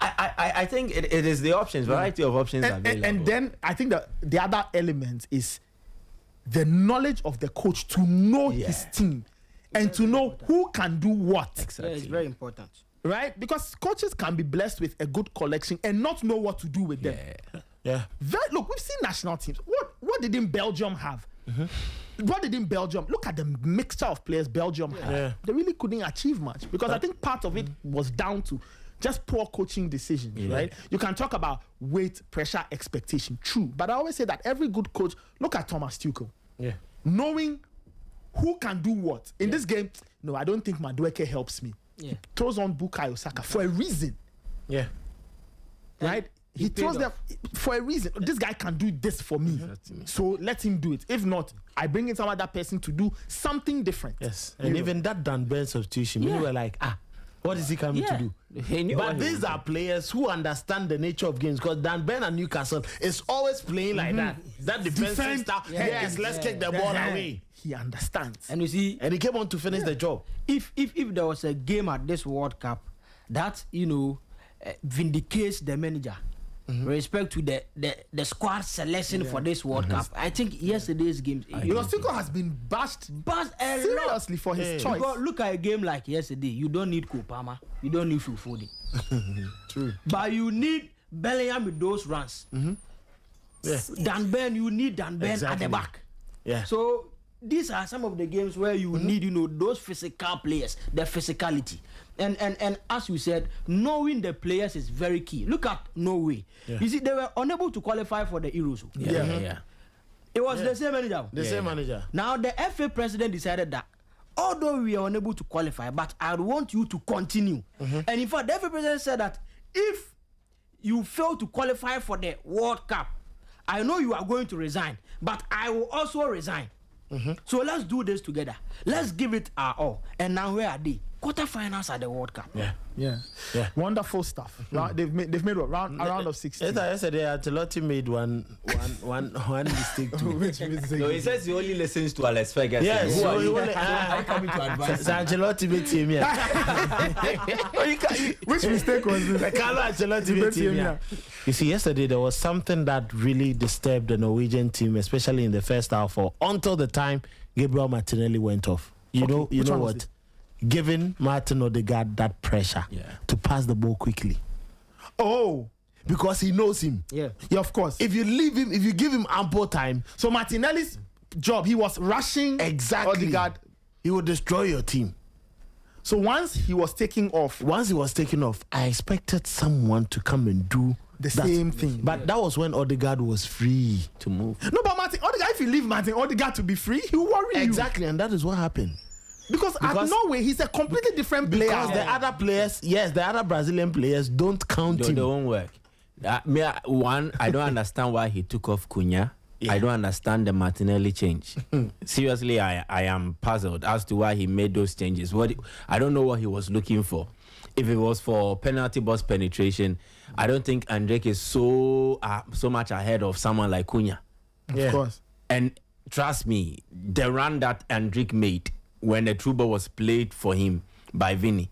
I think it is the options, variety of options available.
And then I think that the other element is the knowledge of the coach to know his team and to know who can do what.
Exactly. Yeah, it's very important.
Right? Because coaches can be blessed with a good collection and not know what to do with them.
Yeah.
Look, we've seen national teams. What didn't Belgium have? What didn't Belgium? Look at the mixture of players Belgium had. They really couldn't achieve much because I think part of it was down to just poor coaching decisions, right? You can talk about weight, pressure, expectation, true. But I always say that every good coach, look at Thomas Tuchel.
Yeah.
Knowing who can do what. In this game, no, I don't think Madueke helps me. He throws on Bukayo Saka for a reason.
Yeah.
Right? He throws them for a reason. This guy can do this for me. So let him do it. If not, I bring in some other person to do something different.
Yes. And even that Dan Burn substitution, we were like, what is he coming to do? But these are players who understand the nature of games because Dan Burn and Newcastle is always playing like that. That defensive style. Yes, let's kick the ball away.
He understands.
And you see,
and he came on to finish the job.
If there was a game at this World Cup that, vindicates the manager, respect to the squad selection for this World Cup. I think yesterday's game.
Tuchel has been bashed seriously for his choice.
Because look at a game like yesterday. You don't need Kopama. You don't need Fufudi.
True.
But you need Bellingham with those runs. Dan Ben, you need Dan Ben at the back.
Yeah.
So these are some of the games where you need, those physical players, the physicality. And as you said, knowing the players is very key. Look at Norway. You see, they were unable to qualify for the Euros. It was the same manager.
Same manager.
Now the FA president decided that although we are unable to qualify, but I want you to continue. And in fact, the FA president said that if you fail to qualify for the World Cup, I know you are going to resign, but I will also resign. So let's do this together. Let's give it our all. And now where are they? Quarterfinals at the World Cup.
Yeah. Wonderful stuff. They've made what, a round of 16.
Yesterday, Ancelotti made one mistake too.
Which mistake?
No, he says he only listens to Alex Ferguson.
Yes,
so
I'm coming to advise. Ancelotti made him here.
Which mistake was this?
Carlo Ancelotti made him here. You see, yesterday there was something that really disturbed the Norwegian team, especially in the first half, until the time Gabriel Martinelli went off. You know what? Giving Martin Odegaard that pressure to pass the ball quickly.
Oh,
because he knows him.
Yeah, of course.
If you leave him, if you give him ample time,
so Martinelli's job, he was rushing Odegaard.
He would destroy your team.
So once he was taking off,
I expected someone to come and do
the same thing.
But that was when Odegaard was free to move.
No, but Odegaard, if you leave Odegaard to be free, he'll worry you.
Exactly, and that is what happened.
Because at Norway, he's a completely different player.
Because the other players, the other Brazilian players don't count him.
They won't work. I don't understand why he took off Cunha. I don't understand the Martinelli change. Seriously, I am puzzled as to why he made those changes. I don't know what he was looking for. If it was for penalty box penetration, I don't think Andrek is so much ahead of someone like Cunha.
Of course.
And trust me, the run that Andrek made when the through ball was played for him by Vinny,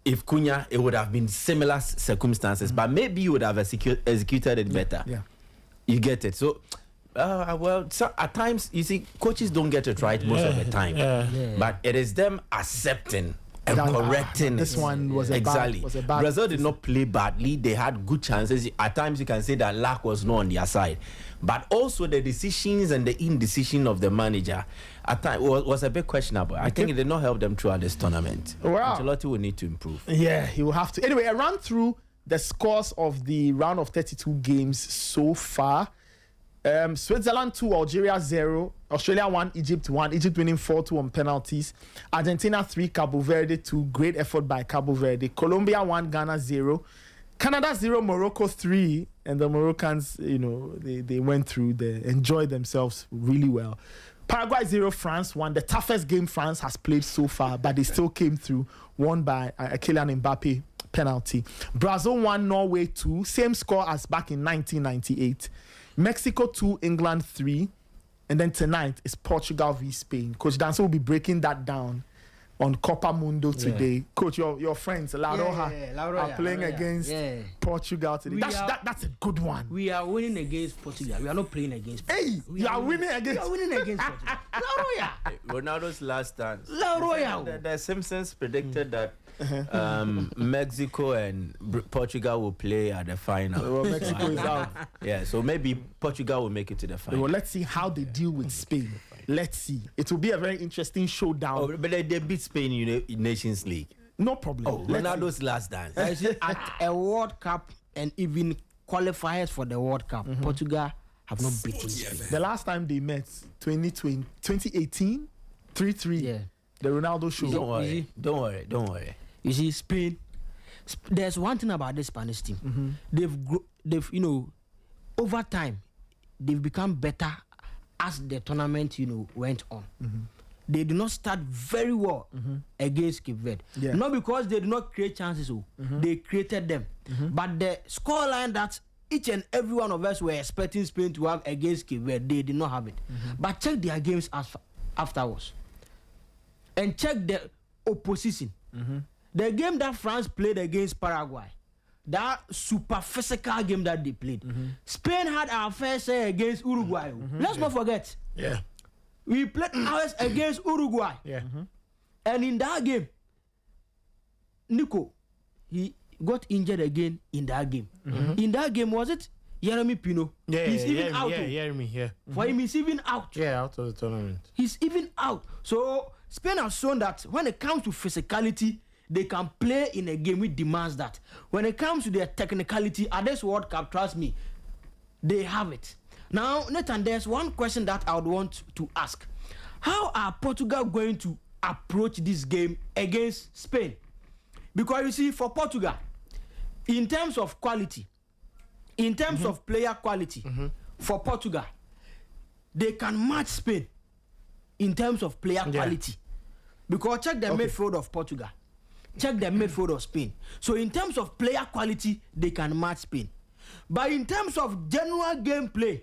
if Cunha, it would have been similar circumstances, but maybe he would have executed it better.
Yeah.
You get it. So, at times, you see, coaches don't get it right most of the time. But it is them accepting and correcting.
This one was a bad
Brazil did not play badly. They had good chances. At times, you can say that luck was not on their side. But also the decisions and the indecision of the manager at times was a bit questionable. I think it did not help them throughout this tournament.
Wow.
Ancelotti will need to improve.
Yeah, he will have to. Anyway, I ran through the scores of the round of 32 games so far. Switzerland 2, Algeria 0, Australia 1, Egypt 1, Egypt winning 4-2 on penalties. Argentina 3, Cabo Verde 2, great effort by Cabo Verde. Colombia 1, Ghana 0. Canada 0, Morocco 3, and the Moroccans, they went through, they enjoyed themselves really well. Paraguay 0, France 1, the toughest game France has played so far, but they still came through, won by Kylian Mbappe penalty. Brazil 1, Norway 2, same score as back in 1998. Mexico 2, England 3, and then tonight is Portugal v Spain. Coach Danso will be breaking that down on Copa Mundo today. Coach, your friends, La Roja, are playing against Portugal today. That's a good one.
We are winning against Portugal. We are not playing against
Portugal. Hey, you are winning against
Portugal. La Roja.
Ronaldo's last dance.
La Roja.
The Simpsons predicted that Mexico and Portugal will play at the final.
Well, Mexico is out.
Yeah, so maybe Portugal will make it to the final.
Well, let's see how they deal with Spain. Let's see. It will be a very interesting showdown.
Oh, but they beat Spain in Nations League.
No problem.
Ronaldo's last dance.
At a World Cup and even qualifiers for the World Cup, Portugal have not beaten Spain.
The last time they met, 2018, 3-3.
Yeah.
The Ronaldo show.
Don't worry.
You see, Spain. There's one thing about the Spanish team. They've over time, they've become better as the tournament, went on. They did not start very well against Cape Verde.
Yeah.
Not because they did not create chances, they created them. But the scoreline that each and every one of us were expecting Spain to have against Cape Verde, they did not have it. But check their games afterwards. And check the opposition. The game that France played against Paraguay, that super physical game that they played. Spain had our first say against Uruguay. Let's not forget.
Yeah.
We played ours against Uruguay.
Yeah.
And in that game, Nico, he got injured again in that game. In that game, was it Jeremy Pino?
Yeah,
he's even out.
Jeremy, yeah.
For him, he's even out.
Yeah, out of the tournament.
He's even out. So Spain has shown that when it comes to physicality, they can play in a game which demands that. When it comes to their technicality, at this World Cup, trust me, they have it. Now, Nathan, there's one question that I would want to ask. How are Portugal going to approach this game against Spain? Because you see, for Portugal, in terms of quality, in terms of player quality, for Portugal, they can match Spain in terms of player quality. Because check the midfield of Portugal. Check the midfield of Spain. So in terms of player quality, they can match Spain. But in terms of general gameplay,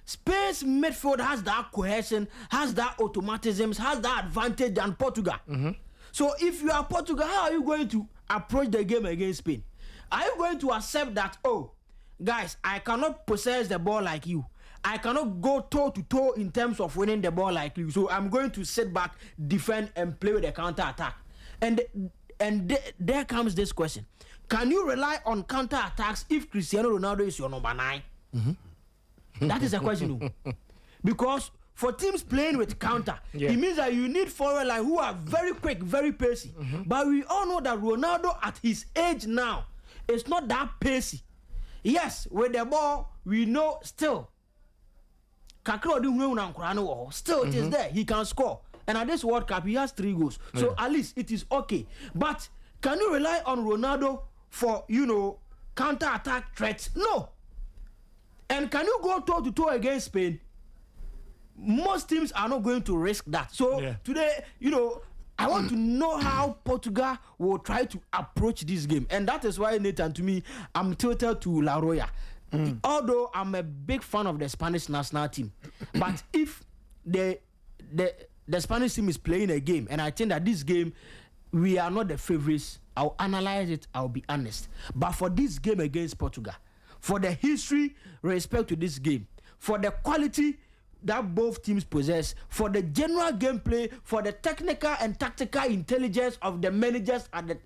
Spain's midfield has that cohesion, has that automatism, has that advantage than Portugal. So if you are Portugal, how are you going to approach the game against Spain? Are you going to accept that, oh, guys, I cannot possess the ball like you. I cannot go toe-to-toe in terms of winning the ball like you. So I'm going to sit back, defend, and play with a counter-attack. And there comes this question. Can you rely on counter-attacks if Cristiano Ronaldo is your number 9? That is a question. Because for teams playing with counter, it means that you need forward line who are very quick, very pacey. But we all know that Ronaldo at his age now is not that pacey. Yes, with the ball, we know still. Still, it is there. He can score. And at this World Cup, he has 3 goals. So at least it is okay. But can you rely on Ronaldo for, counter-attack threats? No. And can you go toe-to-toe against Spain? Most teams are not going to risk that. So today, I want to know how Portugal will try to approach this game. And that is why, Nathan, to me, I'm tilted to La Roya. Although I'm a big fan of the Spanish national team. But if the Spanish team is playing a game, and I think that this game, we are not the favorites, I'll analyze it, I'll be honest. But for this game against Portugal, for the history, respect to this game, for the quality that both teams possess, for the general gameplay, for the technical and tactical intelligence of the managers at the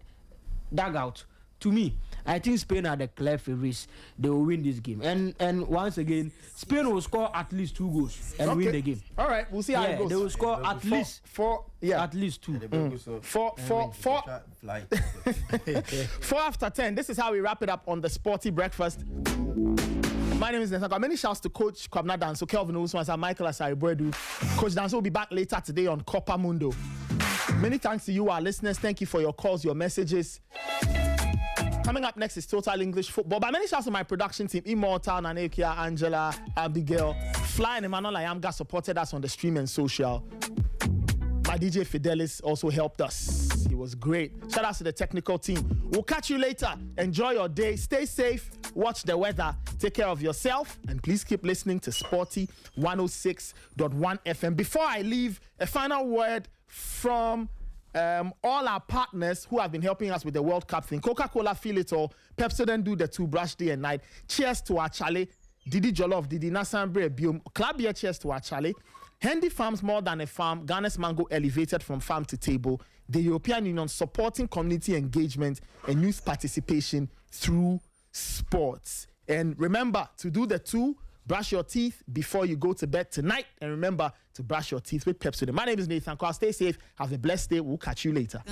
dugout, to me, I think Spain are the clear favorites. They will win this game. And once again, Spain will score at least 2 goals and win the game.
All right, we'll see how it goes.
They will score at least 4. Yeah, at least 2.
4 after 10. This is how we wrap it up on the Sporty Breakfast. My name is Nathan. Many shouts to Coach Kwabena Danso, Kelvin Owusu, and Michael Asari-Boadu. Coach Danso will be back later today on Copa Mundo. Many thanks to you, our listeners. Thank you for your calls, your messages. Coming up next is Total English Football. But many shouts to my production team, Immortal, Nanekia, Angela, Abigail, Fly, and Emmanuel Ayamga supported us on the stream and social. My DJ Fidelis also helped us. He was great. Shout out to the technical team. We'll catch you later. Enjoy your day. Stay safe. Watch the weather. Take care of yourself. And please keep listening to Sporty 106.1 FM. Before I leave, a final word from all our partners who have been helping us with the World Cup thing. Coca-Cola, Feel It All. Pepsodent, Do the Two, Brush Day and Night. Cheers to our Charlie. Didi Jollof, Didi Nasambre, Biom. Club Beer, cheers to our Charlie. Handy Farms, More Than a Farm. Ghana's Mango Elevated from Farm to Table. The European Union supporting community engagement and youth participation through sports. And remember to do the 2. Brush your teeth before you go to bed tonight. And remember to brush your teeth with Pepsodent. My name is Nathan Carl. Stay safe. Have a blessed day. We'll catch you later.